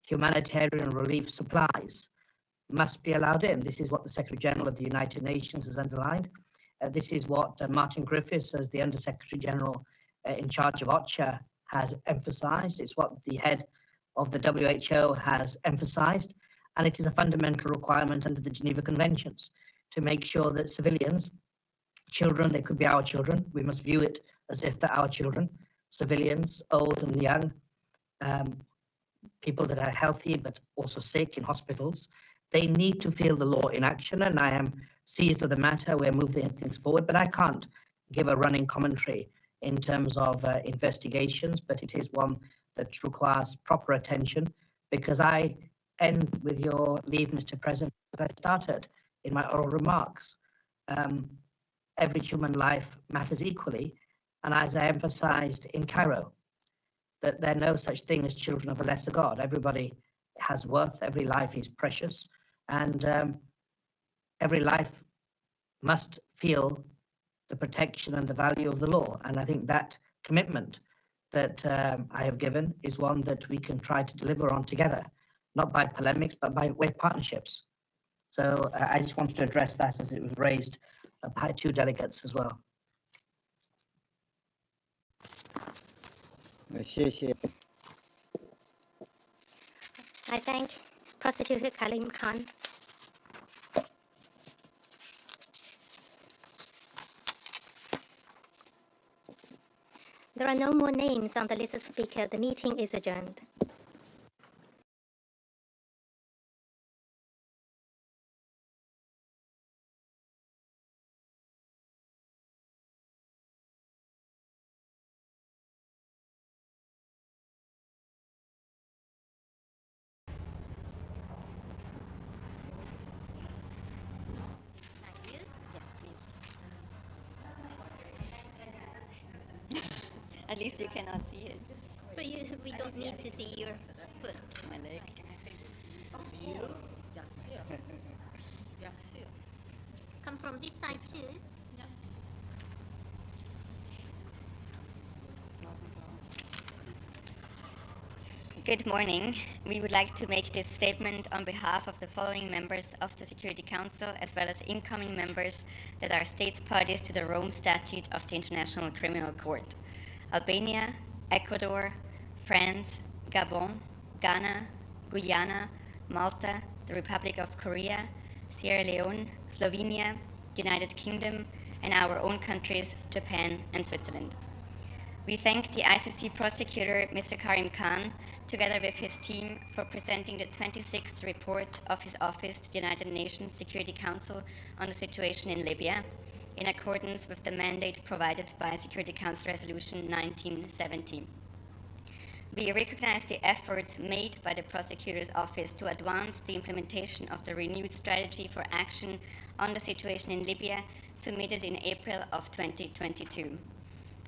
humanitarian relief supplies must be allowed in. This is what the Secretary General of the United Nations has underlined. This is what Martin Griffiths, as the Under Secretary General in charge of OCHA, has emphasised. It's what the head of the WHO has emphasised, and it is a fundamental requirement under the Geneva Conventions to make sure that civilians, children, they could be our children, we must view it as if they're our children, civilians, old and young, people that are healthy but also sick in hospitals, they need to feel the law in action, and I am seized of the matter. We're moving things forward, but I can't give a running commentary in terms of investigations, but it is one that requires proper attention, because I end with your leave, Mr. President, as I started in my oral remarks. Every human life matters equally, and as I emphasized in Cairo, that there are no such thing as children of a lesser God. Everybody has worth, every life is precious, and every life must feel the protection and the value of the law. And I think that commitment that I have given is one that we can try to deliver on together, not by polemics, but by way of partnerships. So I just wanted to address that as it was raised by two delegates as well. I thank Prosecutor Karim Khan. There are no more names on the list of speakers. The meeting is adjourned. At least you cannot see it. So we don't need to see your foot. My leg. Come from this side too. Good morning. We would like to make this statement on behalf of the following members of the Security Council, as well as incoming members that are states parties to the Rome Statute of the International Criminal Court: Albania, Ecuador, France, Gabon, Ghana, Guyana, Malta, the Republic of Korea, Sierra Leone, Slovenia, United Kingdom, and our own countries, Japan and Switzerland. We thank the ICC prosecutor, Mr. Karim Khan, together with his team, for presenting the 26th report of his office to the United Nations Security Council on the situation in Libya, in accordance with the mandate provided by Security Council Resolution 1970. We recognize the efforts made by the prosecutor's office to advance the implementation of the renewed strategy for action on the situation in Libya, submitted in April of 2022.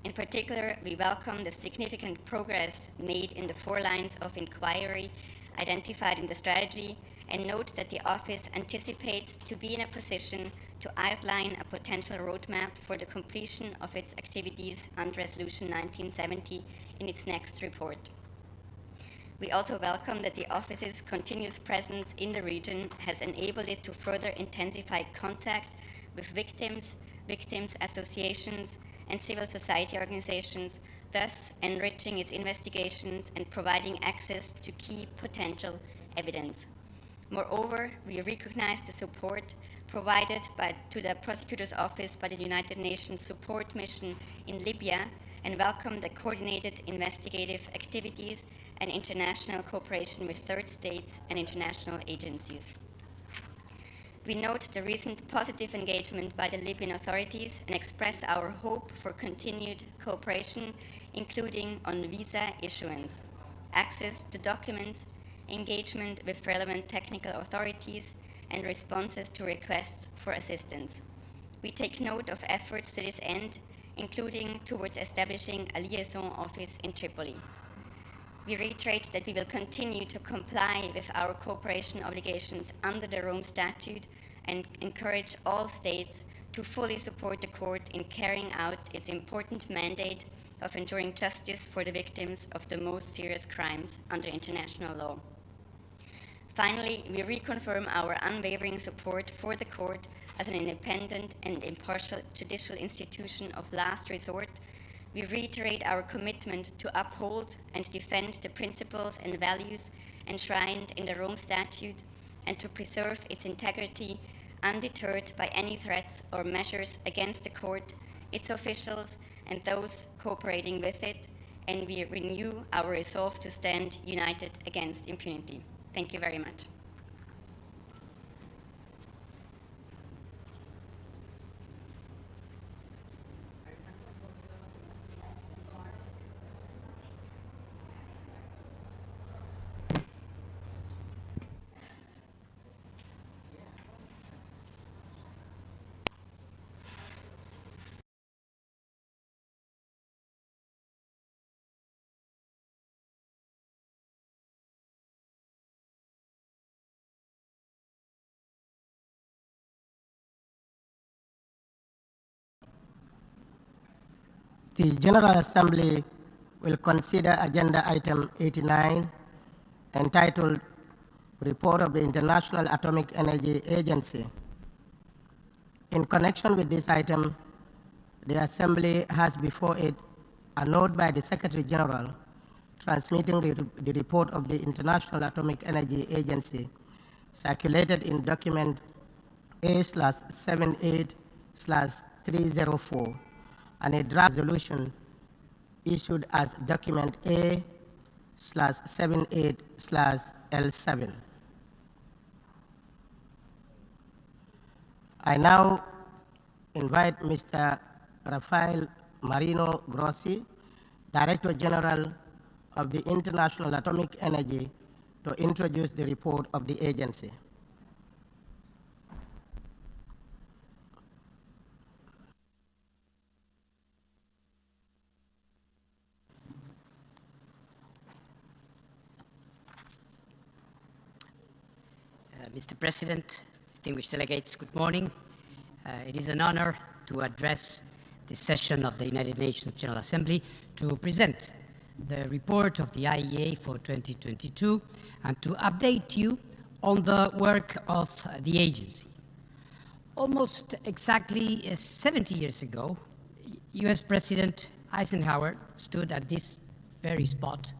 In particular, we welcome the significant progress made in the 4 lines of inquiry identified in the strategy, and note that the office anticipates to be in a position to outline a potential roadmap for the completion of its activities under Resolution 1970 in its next report. We also welcome that the office's continuous presence in the region has enabled it to further intensify contact with victims associations, and civil society organizations, thus enriching its investigations and providing access to key potential evidence. Moreover, we recognize the support provided to the prosecutor's office by the United Nations Support Mission in Libya, and welcome the coordinated investigative activities and international cooperation with third states and international agencies. We note the recent positive engagement by the Libyan authorities and express our hope for continued cooperation, including on visa issuance, access to documents, engagement with relevant technical authorities, and responses to requests for assistance. We take note of efforts to this end, including towards establishing a liaison office in Tripoli. We reiterate that we will continue to comply with our cooperation obligations under the Rome Statute and encourage all states to fully support the court in carrying out its important mandate of ensuring justice for the victims of the most serious crimes under international law. Finally, we reconfirm our unwavering support for the court as an independent and impartial judicial institution of last resort. We reiterate our commitment to uphold and defend the principles and values enshrined in the Rome Statute and to preserve its integrity undeterred by any threats or measures against the court, its officials, and those cooperating with it, and we renew our resolve to stand united against impunity. Thank you very much. The General Assembly will consider Agenda Item 89, entitled Report of the International Atomic Energy Agency. In connection with this item, the Assembly has before it a note by the Secretary General transmitting the report of the International Atomic Energy Agency, circulated in document A/78/304, and a draft resolution issued as document A/78/L7. I now invite Mr. Rafael Marino Grossi, Director General of the International Atomic Energy, to introduce the report of the agency. Mr. President, distinguished delegates, good morning. It is an honor to address this session of the United Nations General Assembly to present the report of the IEA for 2022 and to update you on the work of the agency. Almost exactly 70 years ago, US President Eisenhower stood at this very spot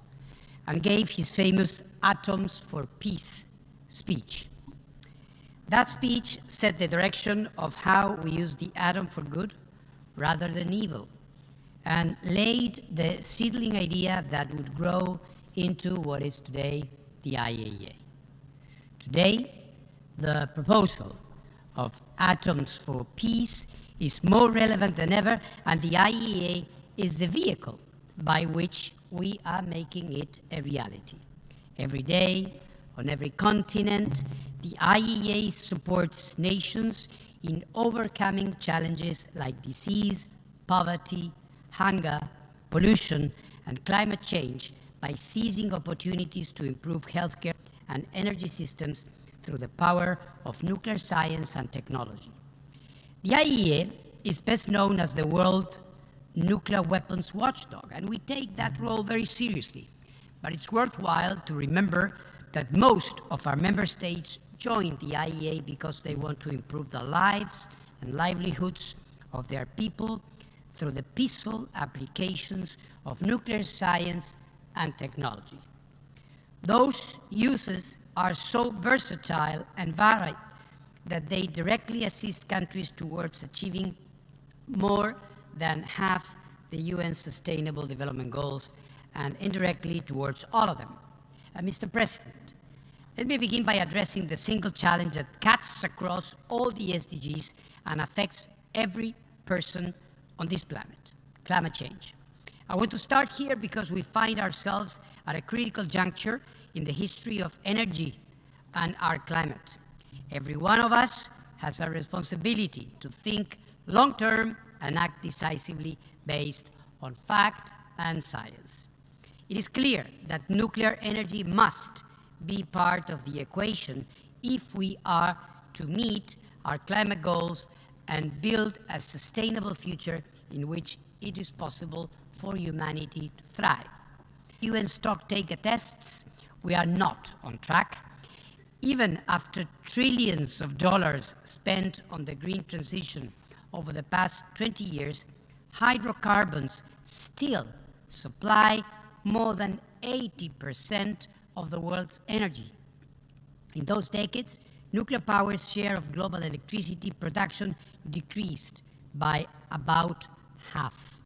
and gave his famous Atoms for Peace speech. That speech set the direction of how we use the atom for good rather than evil, and laid the seedling idea that would grow into what is today the IAEA. Today, the proposal of Atoms for Peace is more relevant than ever, and the IAEA is the vehicle by which we are making it a reality. Every day, on every continent, the IEA supports nations in overcoming challenges like disease, poverty, hunger, pollution, and climate change by seizing opportunities to improve healthcare and energy systems through the power of nuclear science and technology. The IEA is best known as the world nuclear weapons watchdog, and we take that role very seriously. But it's worthwhile to remember that most of our member states joined the IEA because they want to improve the lives and livelihoods of their people through the peaceful applications of nuclear science and technology. Those uses are so versatile and varied that they directly assist countries towards achieving more than half the UN Sustainable Development Goals and indirectly towards all of them. Mr. President, let me begin by addressing the single challenge that cuts across all the SDGs and affects every person on this planet, climate change. I want to start here because we find ourselves at a critical juncture in the history of energy and our climate. Every one of us has a responsibility to think long-term and act decisively based on fact and science. It is clear that nuclear energy must be part of the equation if we are to meet our climate goals and build a sustainable future in which it is possible for humanity to thrive. UN stocktake attests we are not on track. Even after trillions of dollars spent on the green transition over the past 20 years, hydrocarbons still supply more than 80% of the world's energy. In those decades, nuclear power's share of global electricity production decreased by about half.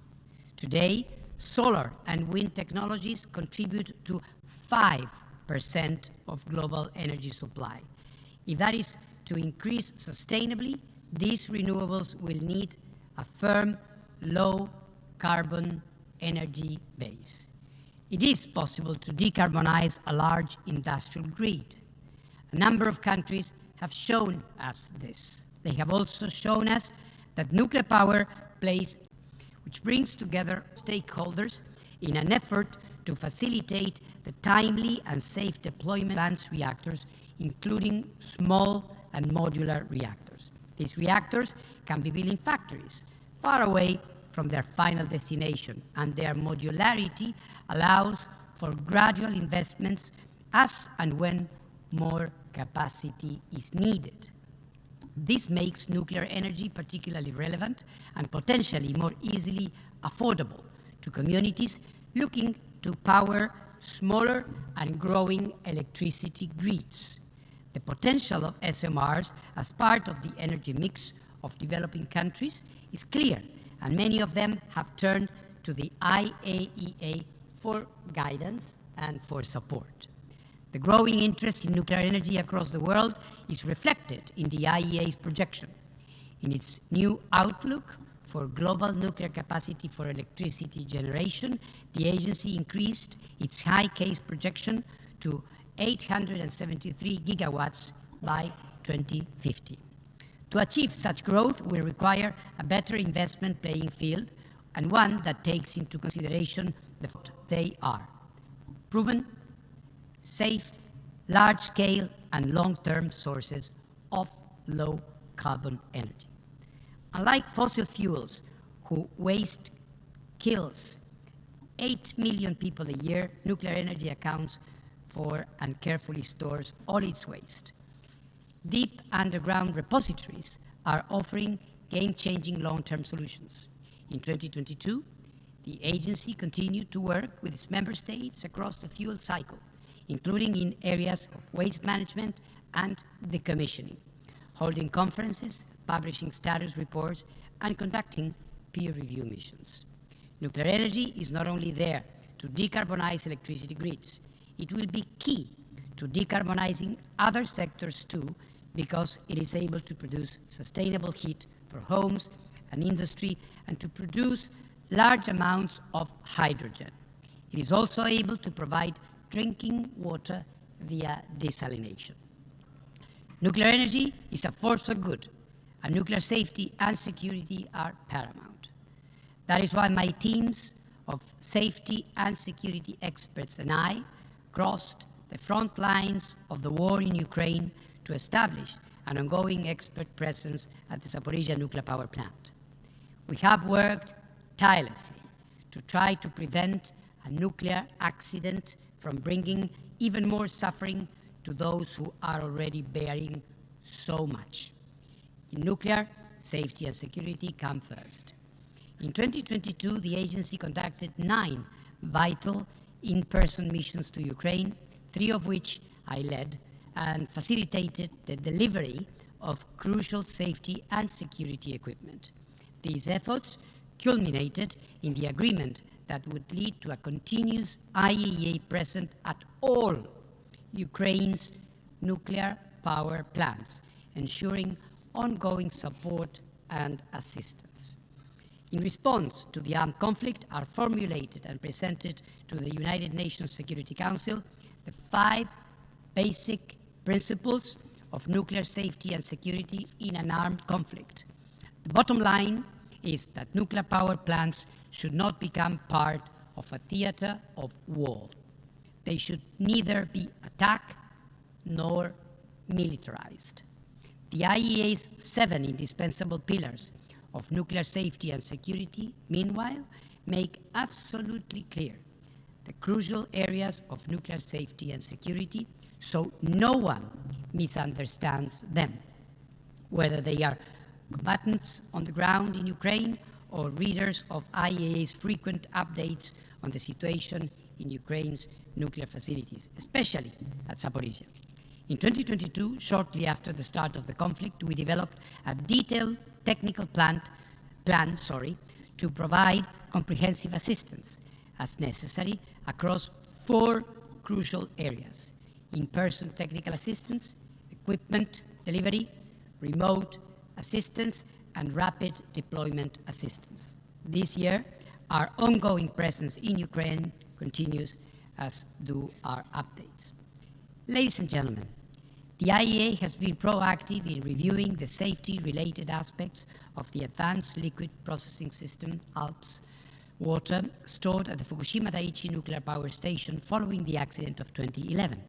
Today, solar and wind technologies contribute to 5% of global energy supply. If that is to increase sustainably, these renewables will need a firm, low-carbon energy base. It is possible to decarbonize a large industrial grid. A number of countries have shown us this. They have also shown us that nuclear power plays, which brings together stakeholders in an effort to facilitate the timely and safe deployment of advanced reactors, including small and modular reactors. These reactors can be built in factories far away from their final destination, and their modularity allows for gradual investments as and when more capacity is needed. This makes nuclear energy particularly relevant and potentially more easily affordable to communities looking to power smaller and growing electricity grids. The potential of SMRs as part of the energy mix of developing countries is clear, and many of them have turned to the IAEA for guidance and for support. The growing interest in nuclear energy across the world is reflected in the IEA's projection. In its new outlook for global nuclear capacity for electricity generation, the agency increased its high case projection to 873 gigawatts by 2050. To achieve such growth will require a better investment playing field, and one that takes into consideration what they are: proven, safe, large-scale and long-term sources of low-carbon energy. Unlike fossil fuels, whose waste kills 8 million people a year, nuclear energy accounts for and carefully stores all its waste. Deep underground repositories are offering game-changing long-term solutions. In 2022, the agency continued to work with its member states across the fuel cycle, including in areas of waste management and decommissioning, holding conferences, publishing status reports, and conducting peer review missions. Nuclear energy is not only there to decarbonize electricity grids, it will be key to decarbonizing other sectors too, because it is able to produce sustainable heat for homes and industry and to produce large amounts of hydrogen. It is also able to provide drinking water via desalination. Nuclear energy is a force for good, and nuclear safety and security are paramount. That is why my teams of safety and security experts and I crossed the front lines of the war in Ukraine to establish an ongoing expert presence at the Zaporizhzhia nuclear power plant. We have worked tirelessly to try to prevent a nuclear accident from bringing even more suffering to those who are already bearing so much. In nuclear, safety and security come first. In 2022, the agency conducted 9 vital in-person missions to Ukraine, 3 of which I led, and facilitated the delivery of crucial safety and security equipment. These efforts culminated in the agreement that would lead to a continuous IAEA presence at all Ukraine's nuclear power plants, ensuring ongoing support and assistance. In response to the armed conflict are formulated and presented to the United Nations Security Council the 5 basic principles of nuclear safety and security in an armed conflict. The bottom line is that nuclear power plants should not become part of a theater of war. They should neither be attacked nor militarized. The IAEA's 7 indispensable pillars of nuclear safety and security, meanwhile, make absolutely clear the crucial areas of nuclear safety and security so no one misunderstands them, whether they are combatants on the ground in Ukraine or readers of IAEA's frequent updates on the situation in Ukraine's nuclear facilities, especially at Zaporizhzhia. In 2022, shortly after the start of the conflict, we developed a detailed technical plan to provide comprehensive assistance as necessary across 4 crucial areas: in-person technical assistance, equipment delivery, remote assistance, and rapid deployment assistance. This year, our ongoing presence in Ukraine continues, as do our updates. Ladies and gentlemen, the IAEA has been proactive in reviewing the safety-related aspects of the Advanced Liquid Processing System, ALPS, water stored at the Fukushima Daiichi nuclear power station following the accident of 2011.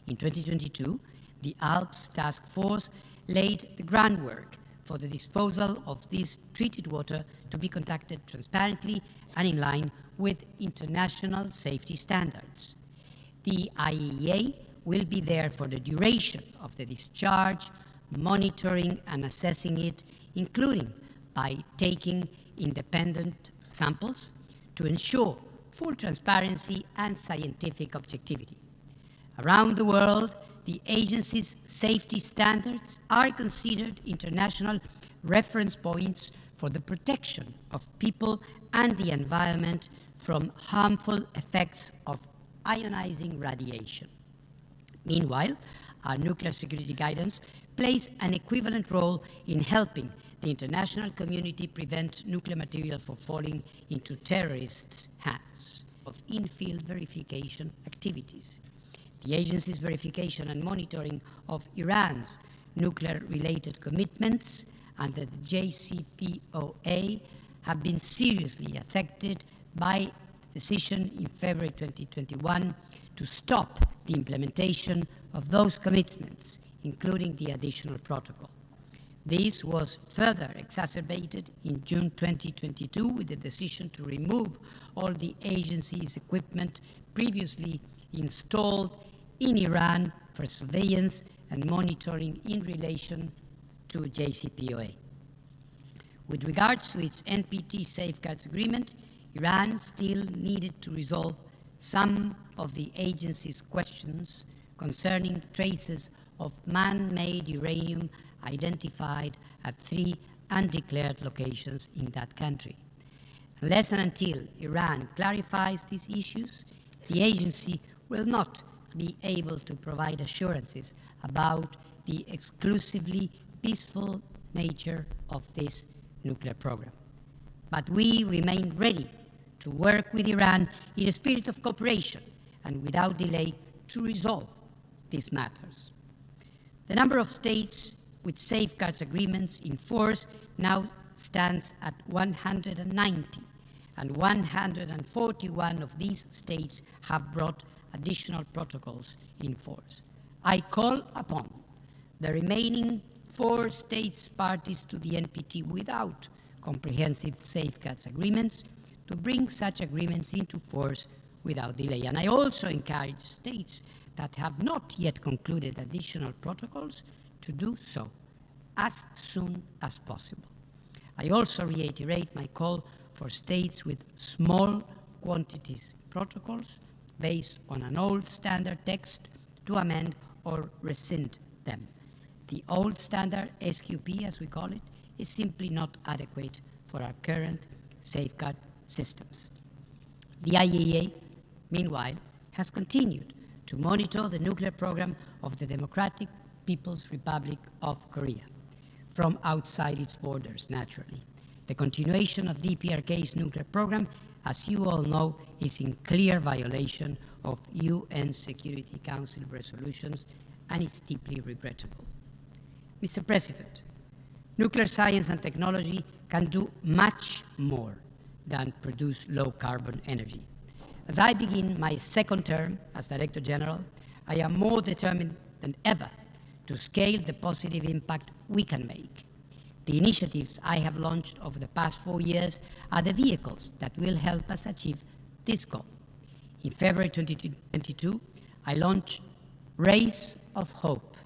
In 2022, the ALPS task force laid the groundwork for the disposal of this treated water to be conducted transparently and in line with international safety standards. The IAEA will be there for the duration of the discharge, monitoring and assessing it, including by taking independent samples to ensure full transparency and scientific objectivity. Around the world, the agency's safety standards are considered international reference points for the protection of people and the environment from harmful effects of ionizing radiation. Meanwhile, our nuclear security guidance plays an equivalent role in helping the international community prevent nuclear material from falling into terrorists' hands of in-field verification activities. The agency's verification and monitoring of Iran's nuclear-related commitments under the JCPOA have been seriously affected by the decision in February 2021 to stop the implementation of those commitments, including the additional protocol. This was further exacerbated in June 2022 with the decision to remove all the agency's equipment previously installed in Iran for surveillance and monitoring in relation to JCPOA. With regards to its NPT safeguards agreement, Iran still needed to resolve some of the agency's questions concerning traces of man-made uranium identified at 3 undeclared locations in that country. Unless and until Iran clarifies these issues, the agency will not be able to provide assurances about the exclusively peaceful nature of this nuclear program. But we remain ready to work with Iran in a spirit of cooperation and without delay to resolve these matters. The number of states with safeguards agreements in force now stands at 190, and 141 of these states have brought additional protocols in force. I call upon the remaining 4 states parties to the NPT without comprehensive safeguards agreements to bring such agreements into force without delay. And I also encourage states that have not yet concluded additional protocols to do so as soon as possible. I also reiterate my call for states with small quantities protocols based on an old standard text to amend or rescind them. The old standard SQP, as we call it, is simply not adequate for our current safeguard systems. The IAEA, meanwhile, has continued to monitor the nuclear program of the Democratic People's Republic of Korea from outside its borders, naturally. The continuation of DPRK's nuclear program, as you all know, is in clear violation of UN Security Council resolutions, and it's deeply regrettable. Mr. President, nuclear science and technology can do much more than produce low-carbon energy. As I begin my second term as Director General, I am more determined than ever to to scale the positive impact we can make. The initiatives I have launched over the past 4 years are the vehicles that will help us achieve this goal. In February 2022, I launched Race of Hope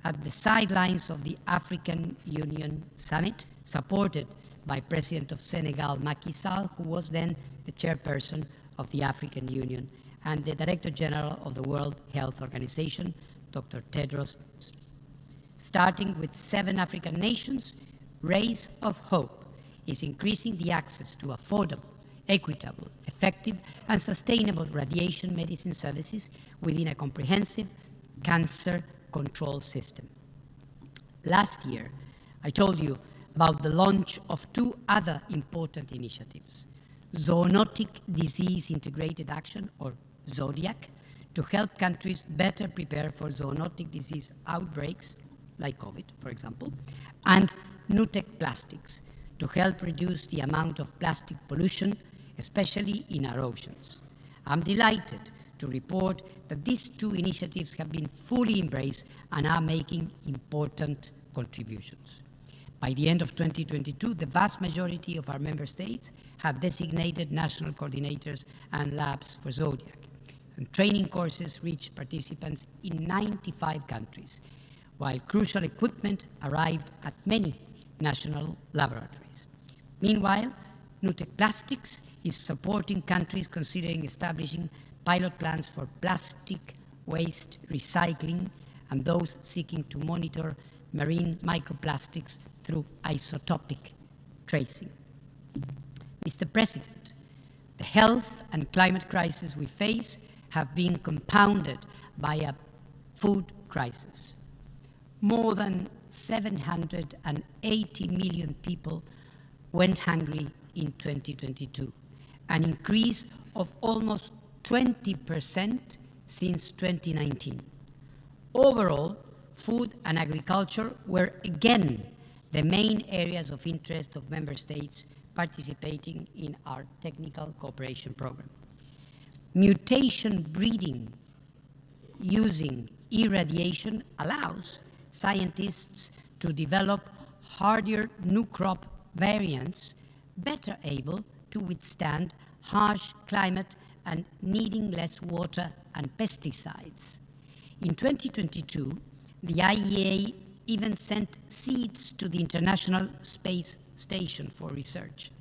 at the sidelines of the African Union Summit, supported by President of Senegal, Macky Sall, who was then the chairperson of the African Union, and the Director General of the World Health Organization, Dr. Tedros. Starting with 7 African nations, Race of Hope is increasing the access to affordable, equitable, effective, and sustainable radiation medicine services within a comprehensive cancer control system. Last year, I told you about the launch of 2 other important initiatives: Zoonotic Disease Integrated Action, or Zodiac, to help countries better prepare for zoonotic disease outbreaks, like COVID, for example, and Nutec Plastics, to help reduce the amount of plastic pollution, especially in our oceans. I'm delighted to report that these 2 initiatives have been fully embraced and are making important contributions. By the end of 2022, the vast majority of our member states have designated national coordinators and labs for Zodiac, and training courses reach participants in 95 countries, while crucial equipment arrived at many national laboratories. Meanwhile, Nutec Plastics is supporting countries considering establishing pilot plans for plastic waste recycling and those seeking to monitor marine microplastics through isotopic tracing. Mr. President, the health and climate crisis we face have been compounded by a food crisis. More than 780 million people went hungry in 2022, an increase of almost 20% since 2019. Overall, food and agriculture were again the main areas of interest of member states participating in our technical cooperation program. Mutation breeding using irradiation allows scientists to develop hardier new crop variants better able to withstand harsh climate and needing less water and pesticides. In 2022, the IEA even sent seeds to the International Space Station for research.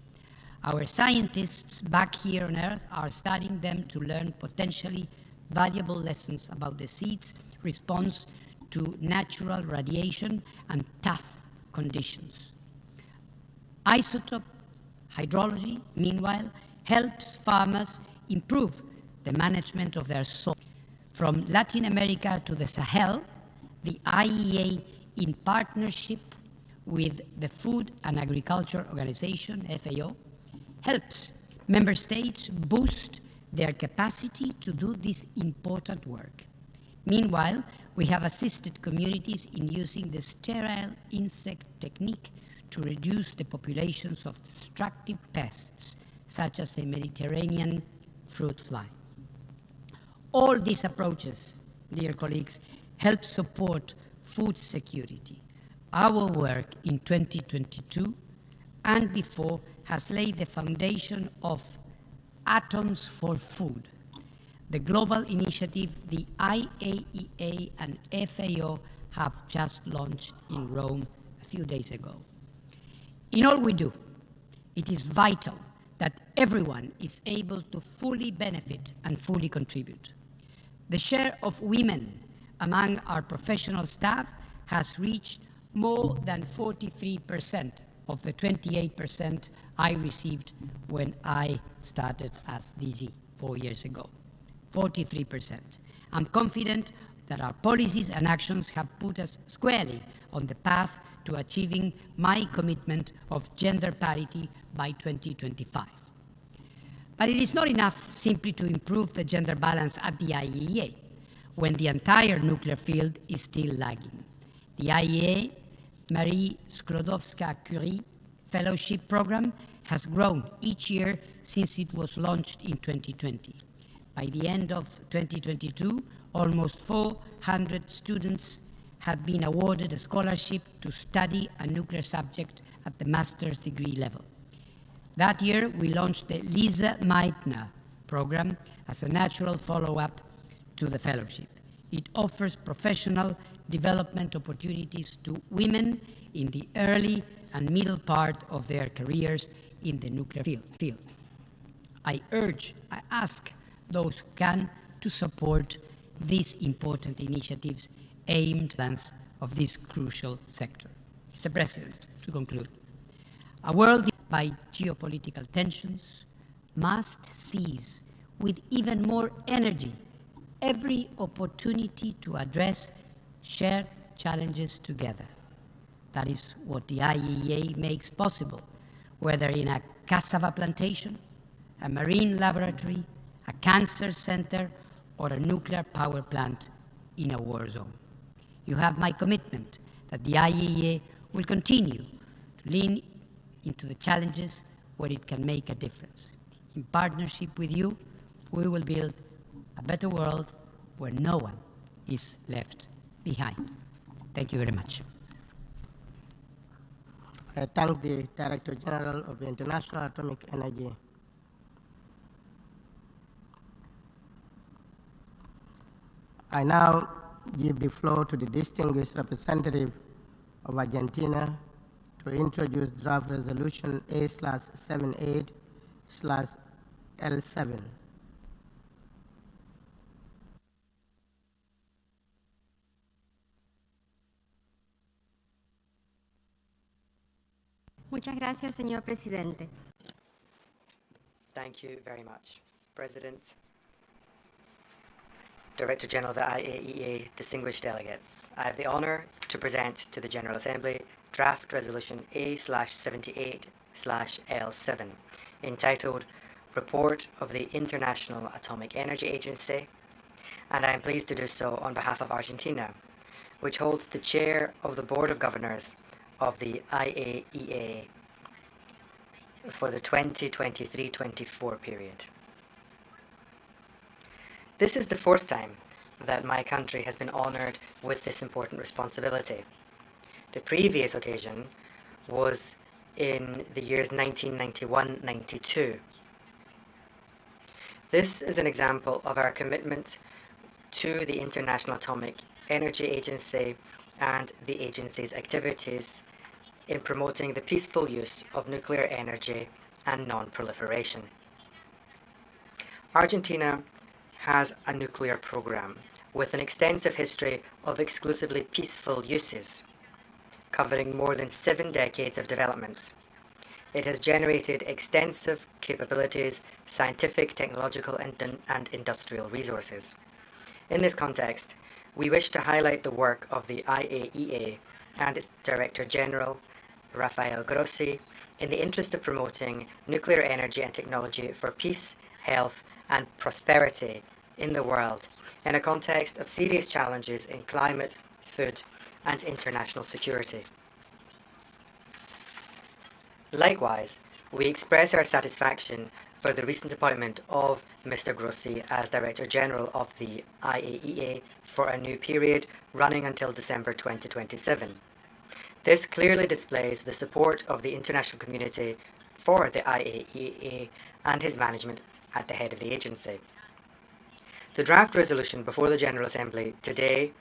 Our scientists back here on Earth are studying them to learn potentially valuable lessons about the seeds' response to natural radiation and tough conditions. Isotope hydrology, meanwhile, helps farmers improve the management of their soil. From Latin America to the Sahel, the IEA, in partnership with the Food and Agriculture Organization, FAO, helps member states boost their capacity to do this important work. Meanwhile, we have assisted communities in using the sterile insect technique to reduce the populations of destructive pests, such as the Mediterranean fruit fly. All these approaches, dear colleagues, help support food security. Our work in 2022 and before has laid the foundation of Atoms for Food, the global initiative the IAEA and FAO have just launched in Rome a few days ago. In all we do, it is vital that everyone is able to fully benefit and fully contribute. The share of women among our professional staff has reached more than 43% of the 28% I received when I started as DG 4 years ago. 43%. I'm confident that our policies and actions have put us squarely on the path to achieving my commitment of gender parity by 2025. But it is not enough simply to improve the gender balance at the IAEA when the entire nuclear field is still lagging. The IAEA Marie Sklodowska-Curie Fellowship Program has grown each year since it was launched in 2020. By the end of 2022, almost 400 students have been awarded a scholarship to study a nuclear subject at the master's degree level. That year, we launched the Lisa Meitner program as a natural follow-up to the fellowship. It offers professional development opportunities to women in the early and middle part of their careers in the nuclear field. I ask those who can to support these important initiatives aimed at of this crucial sector. Mr. President, to conclude, a world by geopolitical tensions must seize with even more energy every opportunity to address shared challenges together. That is what the IAEA makes possible, whether in a cassava plantation, a marine laboratory, a cancer center, or a nuclear power plant in a war zone. You have my commitment that the IAEA will continue to lean into the challenges where it can make a difference. In partnership with you, we will build a better world where no one is left behind. Thank you very much. I thank the Director General of the International Atomic Energy. I now give the floor to the distinguished representative of Argentina to introduce draft resolution A/78/L7. Muchas gracias, señor presidente. Thank you very much, President, Director General of the IAEA, distinguished delegates. I have the honor to present to the General Assembly draft resolution A/78/L7, entitled Report of the International Atomic Energy Agency, and I am pleased to do so on behalf of Argentina, which holds the chair of the Board of Governors of the IAEA for the 2023-24 period. This is the fourth time that my country has been honored with this important responsibility. The previous occasion was in the years 1991-92. This is an example of our commitment to the International Atomic Energy Agency and the agency's activities in promoting the peaceful use of nuclear energy and non-proliferation. Argentina has a nuclear program with an extensive history of exclusively peaceful uses, covering more than 7 decades of development. It has generated extensive capabilities, scientific, technological, and industrial resources. In this context, we wish to highlight the work of the IAEA and its Director General, Rafael Grossi, in the interest of promoting nuclear energy and technology for peace, health, and prosperity in the world, in a context of serious challenges in climate, food, and international security. Likewise, we express our satisfaction for the recent appointment of Mr. Grossi as Director General of the IAEA for a new period running until December 2027. This clearly displays the support of the international community for the IAEA and his management at the head of the agency. The draft resolution before the General Assembly today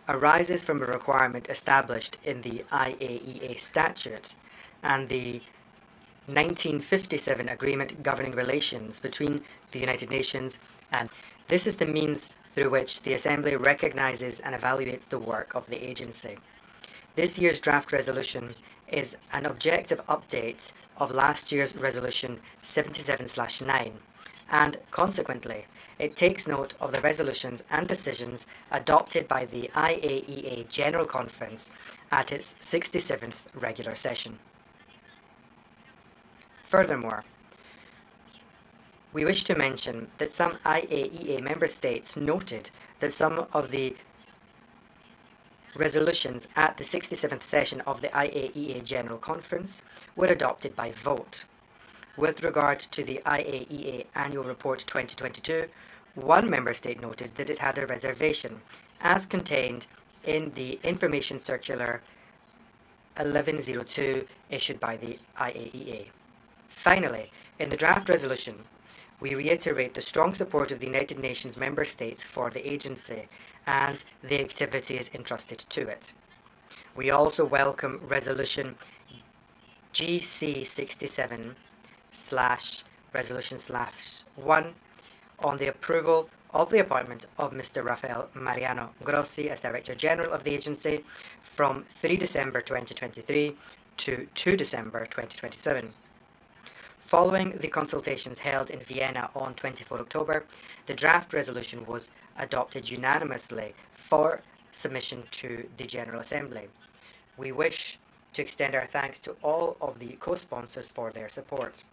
arises from a requirement established in the IAEA statute and the 1957 agreement governing relations between the United Nations, and this is the means through which the Assembly recognizes and evaluates the work of the agency. This year's draft resolution is an objective update of last year's resolution 77/9, and consequently, it takes note of the resolutions and decisions adopted by the IAEA General Conference at its 67th regular session. Furthermore, we wish to mention that some IAEA member states noted that some of the resolutions at the 67th session of the IAEA General Conference were adopted by vote. With regard to the IAEA Annual Report 2022, one member state noted that it had a reservation as contained in the Information Circular 1102 issued by the IAEA. Finally, in the draft resolution, we reiterate the strong support of the United Nations member states for the agency and the activities entrusted to it. We also welcome Resolution GC67/Resolution/1 on the approval of the appointment of Mr. Rafael Mariano Grossi as Director General of the agency from 3 December 2023 to 2 December 2027. Following the consultations held in Vienna on 24 October, the draft resolution was adopted unanimously for submission to the General Assembly. We wish to extend our thanks to all of the co-sponsors for their support.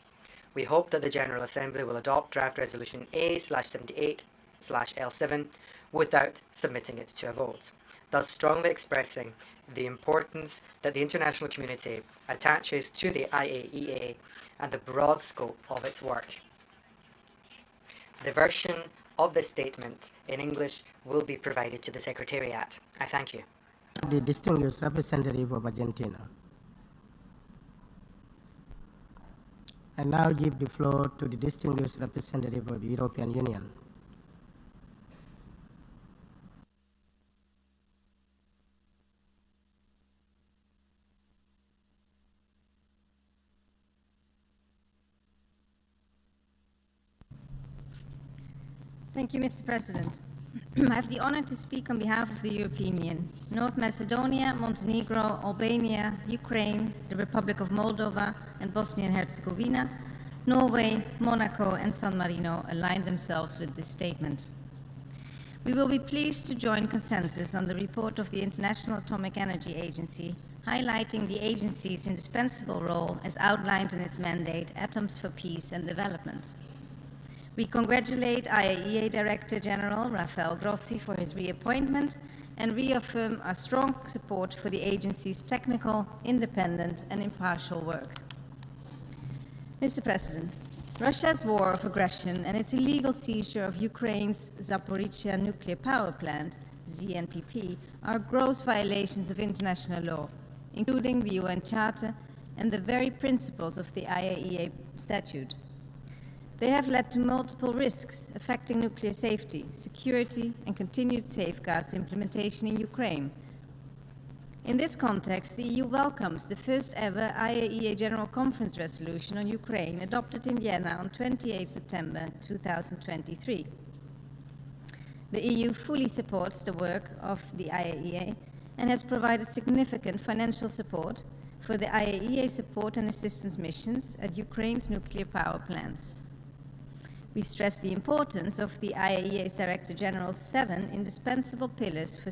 We hope that the General Assembly will adopt draft resolution A/78/L7 without submitting it to a vote, thus strongly expressing the importance that the international community attaches to the IAEA and the broad scope of its work. The version of this statement in English will be provided to the Secretariat. I thank you. The distinguished representative of Argentina. I now give the floor to the distinguished representative of the European Union. Thank you, Mr. President. I have the honor to speak on behalf of the European Union, North Macedonia, Montenegro, Albania, Ukraine, the Republic of Moldova, and Bosnia and Herzegovina, Norway, Monaco, and San Marino aligned themselves with this statement. We will be pleased to join consensus on the report of the International Atomic Energy Agency, highlighting the agency's indispensable role as outlined in its mandate, Atoms for Peace and Development. We congratulate IAEA Director General Rafael Grossi for his reappointment and reaffirm our strong support for the agency's technical, independent, and impartial work. Mr. President, Russia's war of aggression and its illegal seizure of Ukraine's Zaporizhzhia nuclear power plant, ZNPP, are gross violations of international law, including the UN Charter and the very principles of the IAEA statute. They have led to multiple risks affecting nuclear safety, security, and continued safeguards implementation in Ukraine. In this context, the EU welcomes the first ever IAEA General Conference resolution on Ukraine adopted in Vienna on 28 September 2023. The EU fully supports the work of the IAEA and has provided significant financial support for the IAEA support and assistance missions at Ukraine's nuclear power plants. We stress the importance of the IAEA's Director General's 7 indispensable pillars for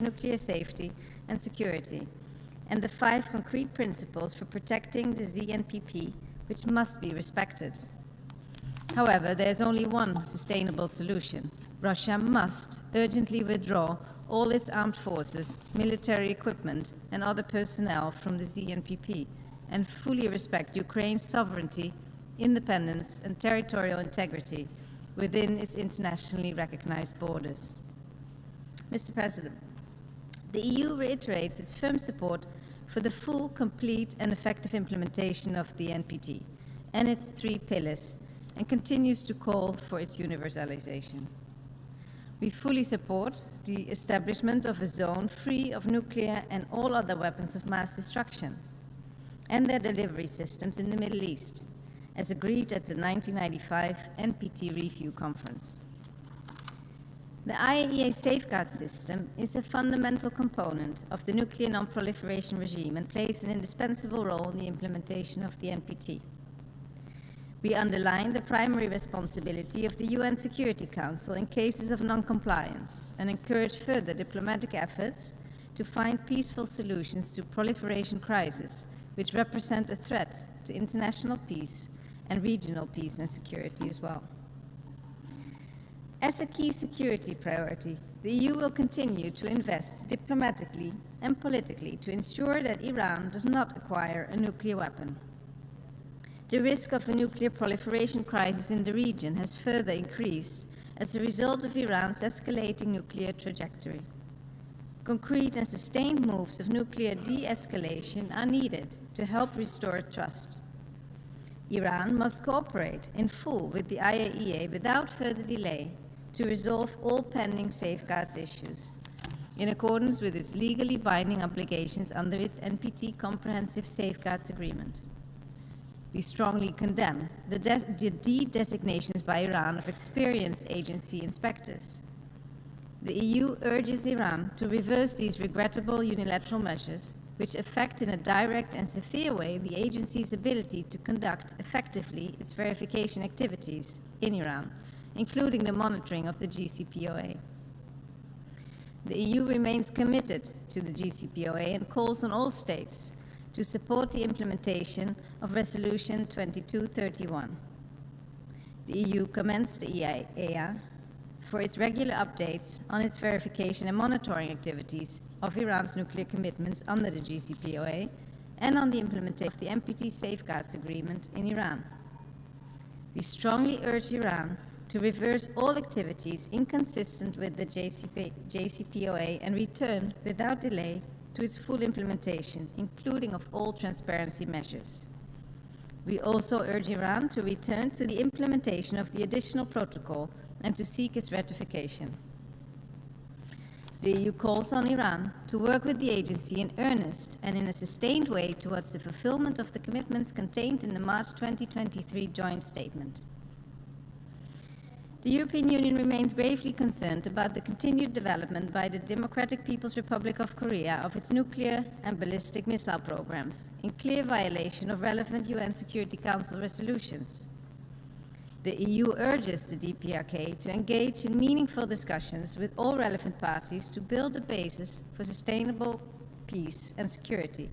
nuclear safety and security, and the 5 concrete principles for protecting the ZNPP, which must be respected. However, there is only one sustainable solution. Russia must urgently withdraw all its armed forces, military equipment, and other personnel from the ZNPP, and fully respect Ukraine's sovereignty, independence, and territorial integrity within its internationally recognized borders. Mr. President, the EU reiterates its firm support for the full, complete, and effective implementation of the NPT and its 3 pillars, and continues to call for its universalization. We fully support the establishment of a zone free of nuclear and all other weapons of mass destruction, and their delivery systems in the Middle East, as agreed at the 1995 NPT Review Conference. The IAEA safeguard system is a fundamental component of the nuclear non-proliferation regime and plays an indispensable role in the implementation of the NPT. We underline the primary responsibility of the UN Security Council in cases of non-compliance and encourage further diplomatic efforts to find peaceful solutions to proliferation crises, which represent a threat to international peace and regional peace and security as well. As a key security priority, the EU will continue to invest diplomatically and politically to ensure that Iran does not acquire a nuclear weapon. The risk of a nuclear proliferation crisis in the region has further increased as a result of Iran's escalating nuclear trajectory. Concrete and sustained moves of nuclear de-escalation are needed to help restore trust. Iran must cooperate in full with the IAEA without further delay to resolve all pending safeguards issues, in accordance with its legally binding obligations under its NPT Comprehensive Safeguards Agreement. We strongly condemn the de-designations by Iran of experienced agency inspectors. The EU urges Iran to reverse these regrettable unilateral measures, which affect in a direct and severe way the agency's ability to conduct effectively its verification activities in Iran, including the monitoring of the JCPOA. The EU remains committed to the JCPOA and calls on all states to support the implementation of Resolution 2231. The EU commends the IAEA for its regular updates on its verification and monitoring activities of Iran's nuclear commitments under the JCPOA and on the implementation of the NPT Safeguards Agreement in Iran. We strongly urge Iran to reverse all activities inconsistent with the JCPOA and return without delay to its full implementation, including of all transparency measures. We also urge Iran to return to the implementation of the additional protocol and to seek its ratification. The EU calls on Iran to work with the agency in earnest and in a sustained way towards the fulfillment of the commitments contained in the March 2023 joint statement. The European Union remains gravely concerned about the continued development by the Democratic People's Republic of Korea of its nuclear and ballistic missile programs, in clear violation of relevant UN Security Council resolutions. The EU urges the DPRK to engage in meaningful discussions with all relevant parties to build a basis for sustainable peace and security,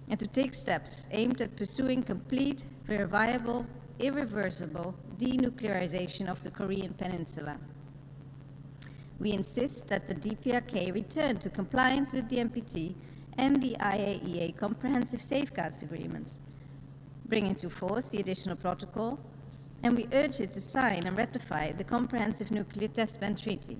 and to take steps aimed at pursuing complete, verifiable, irreversible denuclearization of the Korean Peninsula. We insist that the DPRK return to compliance with the NPT and the IAEA Comprehensive Safeguards Agreement, bring into force the additional protocol, and we urge it to sign and ratify the Comprehensive Nuclear Test Ban Treaty.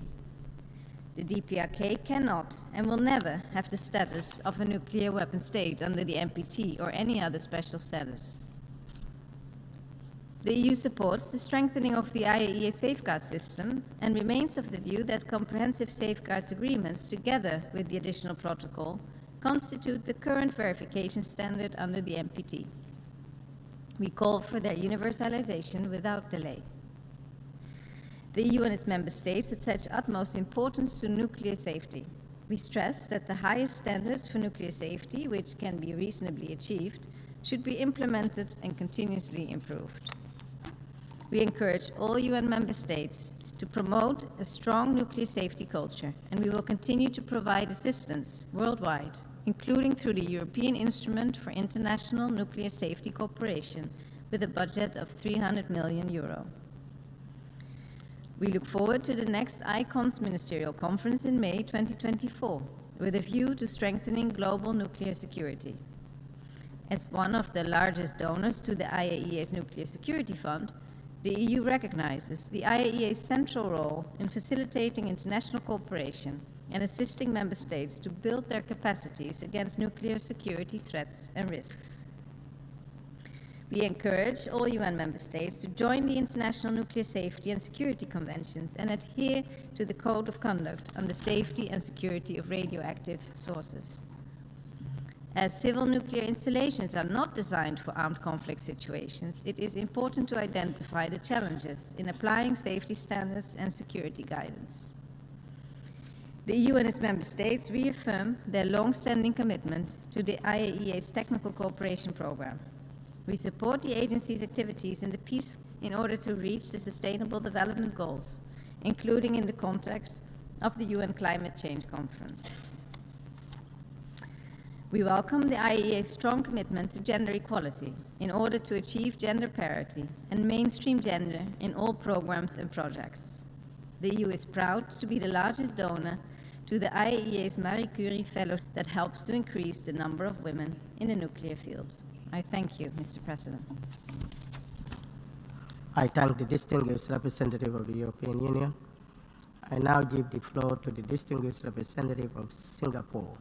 The DPRK cannot and will never have the status of a nuclear weapon state under the NPT or any other special status. The EU supports the strengthening of the IAEA safeguard system and remains of the view that comprehensive safeguards agreements, together with the additional protocol, constitute the current verification standard under the NPT. We call for their universalization without delay. The EU and its member states attach utmost importance to nuclear safety. We stress that the highest standards for nuclear safety, which can be reasonably achieved, should be implemented and continuously improved. We encourage all UN member states to promote a strong nuclear safety culture, and we will continue to provide assistance worldwide, including through the European Instrument for International Nuclear Safety Cooperation, with a budget of €300 million. We look forward to the next ICONS Ministerial Conference in May 2024, with a view to strengthening global nuclear security. As one of the largest donors to the IAEA's Nuclear Security Fund, the EU recognizes the IAEA's central role in facilitating international cooperation and assisting member states to build their capacities against nuclear security threats and risks. We encourage all UN member states to join the International Nuclear Safety and Security Conventions and adhere to the Code of Conduct on the safety and security of radioactive sources. As civil nuclear installations are not designed for armed conflict situations, it is important to identify the challenges in applying safety standards and security guidance. The EU and its member states reaffirm their long-standing commitment to the IAEA's Technical Cooperation Program. We support the agency's activities in order to reach the Sustainable Development Goals, including in the context of the UN Climate Change Conference. We welcome the IAEA's strong commitment to gender equality in order to achieve gender parity and mainstream gender in all programs and projects. The EU is proud to be the largest donor to the IAEA's Marie Curie Fellowship that helps to increase the number of women in the nuclear field. I thank you, Mr. President. I thank the distinguished representative of the European Union. I now give the floor to the distinguished representative of Singapore.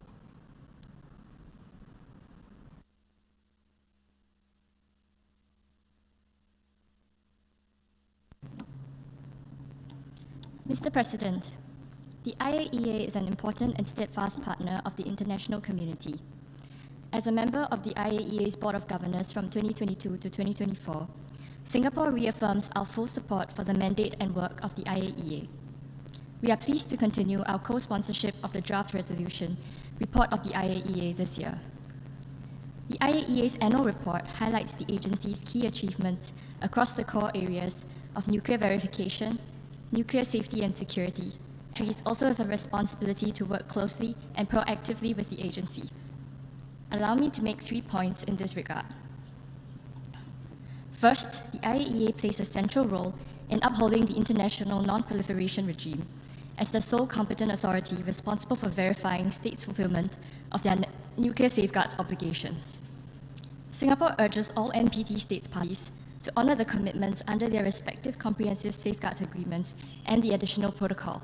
Mr. President, the IAEA is an important and steadfast partner of the international community. As a member of the IAEA's Board of Governors from 2022 to 2024, Singapore reaffirms our full support for the mandate and work of the IAEA. We are pleased to continue our co-sponsorship of the draft resolution report of the IAEA this year. The IAEA's annual report highlights the agency's key achievements across the core areas of nuclear verification, nuclear safety and security. Countries also have a responsibility to work closely and proactively with the agency. Allow me to make 3 points in this regard. First, the IAEA plays a central role in upholding the international non-proliferation regime as the sole competent authority responsible for verifying states' fulfillment of their nuclear safeguards obligations. Singapore urges all NPT states parties to honor the commitments under their respective comprehensive safeguards agreements and the additional protocol.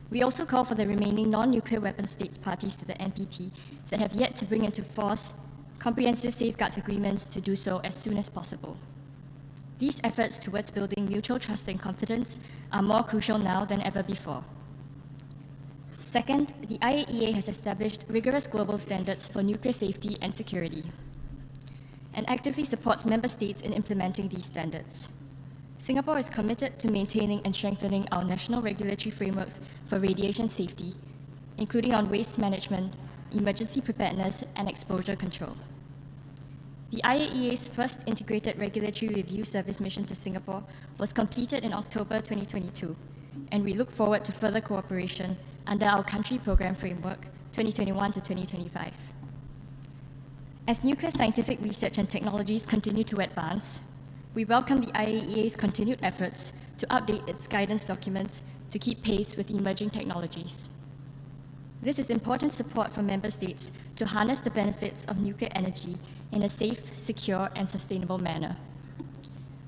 We also call for the remaining non-nuclear weapon states parties to the NPT that have yet to bring into force comprehensive safeguards agreements to do so as soon as possible. These efforts towards building mutual trust and confidence are more crucial now than ever before. Second, the IAEA has established rigorous global standards for nuclear safety and security, and actively supports member states in implementing these standards. Singapore is committed to maintaining and strengthening our national regulatory frameworks for radiation safety, including on waste management, emergency preparedness, and exposure control. The IAEA's first integrated regulatory review service mission to Singapore was completed in October 2022, and we look forward to further cooperation under our country program framework 2021 to 2025. As nuclear scientific research and technologies continue to advance, we welcome the IAEA's continued efforts to update its guidance documents to keep pace with emerging technologies. This is important support for member states to harness the benefits of nuclear energy in a safe, secure, and sustainable manner.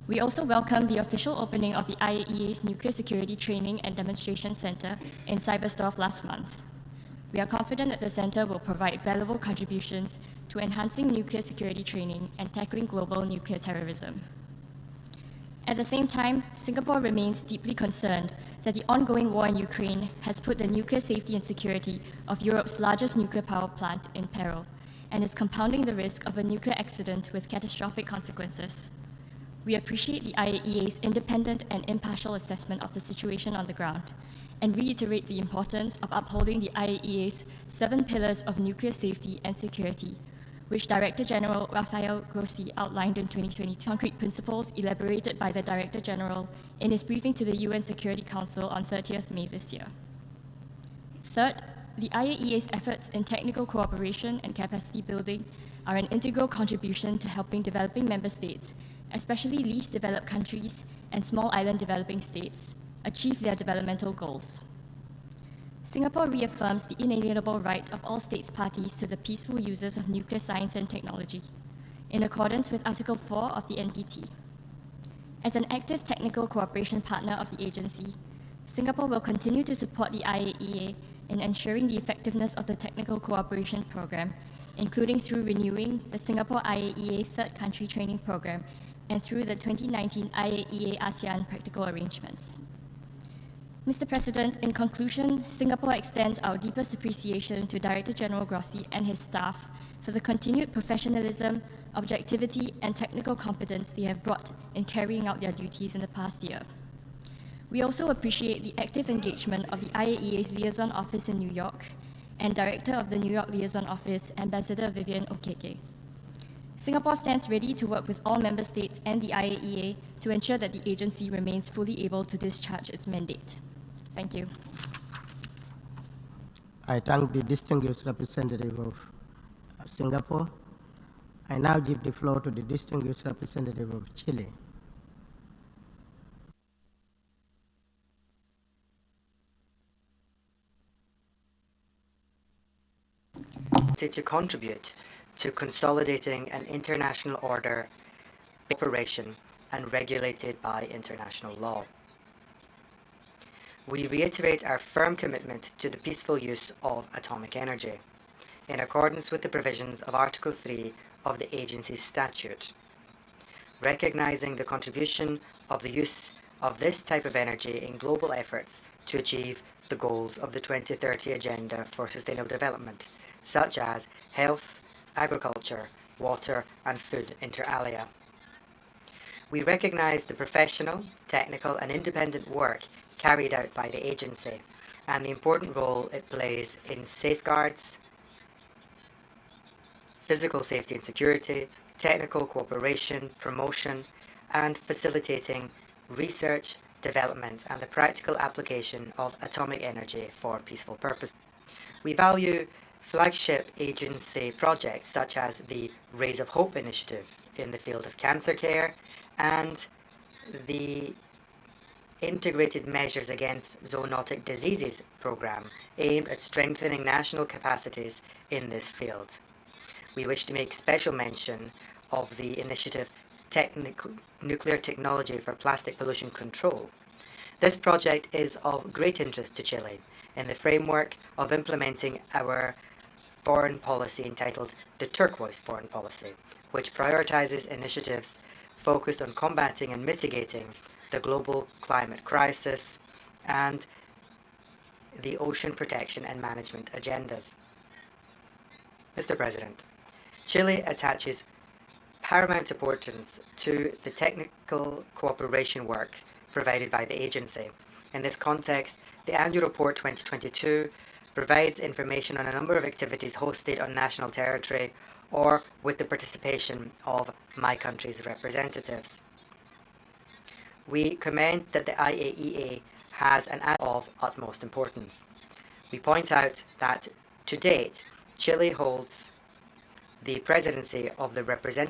We also welcome the official opening of the IAEA's Nuclear Security Training and Demonstration Center in Cyberstorf last month. We are confident that the center will provide valuable contributions to enhancing nuclear security training and tackling global nuclear terrorism. At the same time, Singapore remains deeply concerned that the ongoing war in Ukraine has put the nuclear safety and security of Europe's largest nuclear power plant in peril and is compounding the risk of a nuclear accident with catastrophic consequences. We appreciate the IAEA's independent and impartial assessment of the situation on the ground and reiterate the importance of upholding the IAEA's 7 pillars of nuclear safety and security, which Director General Rafael Grossi outlined in 2022, concrete principles elaborated by the Director General in his briefing to the UN Security Council on 30th May this year. Third, the IAEA's efforts in technical cooperation and capacity building are an integral contribution to helping developing member states, especially least developed countries and small island developing states, achieve their developmental goals. Singapore reaffirms the inalienable right of all states parties to the peaceful uses of nuclear science and technology, in accordance with Article 4 of the NPT. As an active technical cooperation partner of the agency, Singapore will continue to support the IAEA in ensuring the effectiveness of the technical cooperation program, including through renewing the Singapore IAEA Third Country Training Program and through the 2019 IAEA ASEAN Practical Arrangements. Mr. President, in conclusion, Singapore extends our deepest appreciation to Director General Grossi and his staff for the continued professionalism, objectivity, and technical competence they have brought in carrying out their duties in the past year. We also appreciate the active engagement of the IAEA's Liaison Office in New York and Director of the New York Liaison Office, Ambassador Vivian Okeke. Singapore stands ready to work with all member states and the IAEA to ensure that the agency remains fully able to discharge its mandate. Thank you. I thank the distinguished representative of Singapore. I now give the floor to the distinguished representative of Chile. To contribute to consolidating an international order operation and regulated by international law. We reiterate our firm commitment to the peaceful use of atomic energy, in accordance with the provisions of Article 3 of the agency's statute. Recognizing the contribution of the use of this type of energy in global efforts to achieve the goals of the 2030 Agenda for Sustainable Development, such as health, agriculture, water and food inter alia. We recognise the professional, technical and independent work carried out by the agency and the important role it plays in safeguards, physical safety and security, technical cooperation, promotion and facilitating research, development and the practical application of atomic energy for peaceful purposes. We value flagship agency projects such as the Rays of Hope initiative in the field of cancer care and the Integrated Measures Against Zoonotic Diseases program aimed at strengthening national capacities in this field. We wish to make special mention of the initiative Nuclear Technology for Plastic Pollution Control. This project is of great interest to Chile in the framework of implementing our foreign policy entitled the Turquoise Foreign Policy, which prioritizes initiatives focused on combating and mitigating the global climate crisis and the ocean protection and management agendas. Mr. President, Chile attaches paramount importance to the technical cooperation work provided by the agency. In this context, the Annual Report 2022 provides information on a number of activities hosted on national territory or with the participation of my country's representatives. We commend that the IAEA has an of utmost importance. We point out that to date, Chile holds the presidency of the Representative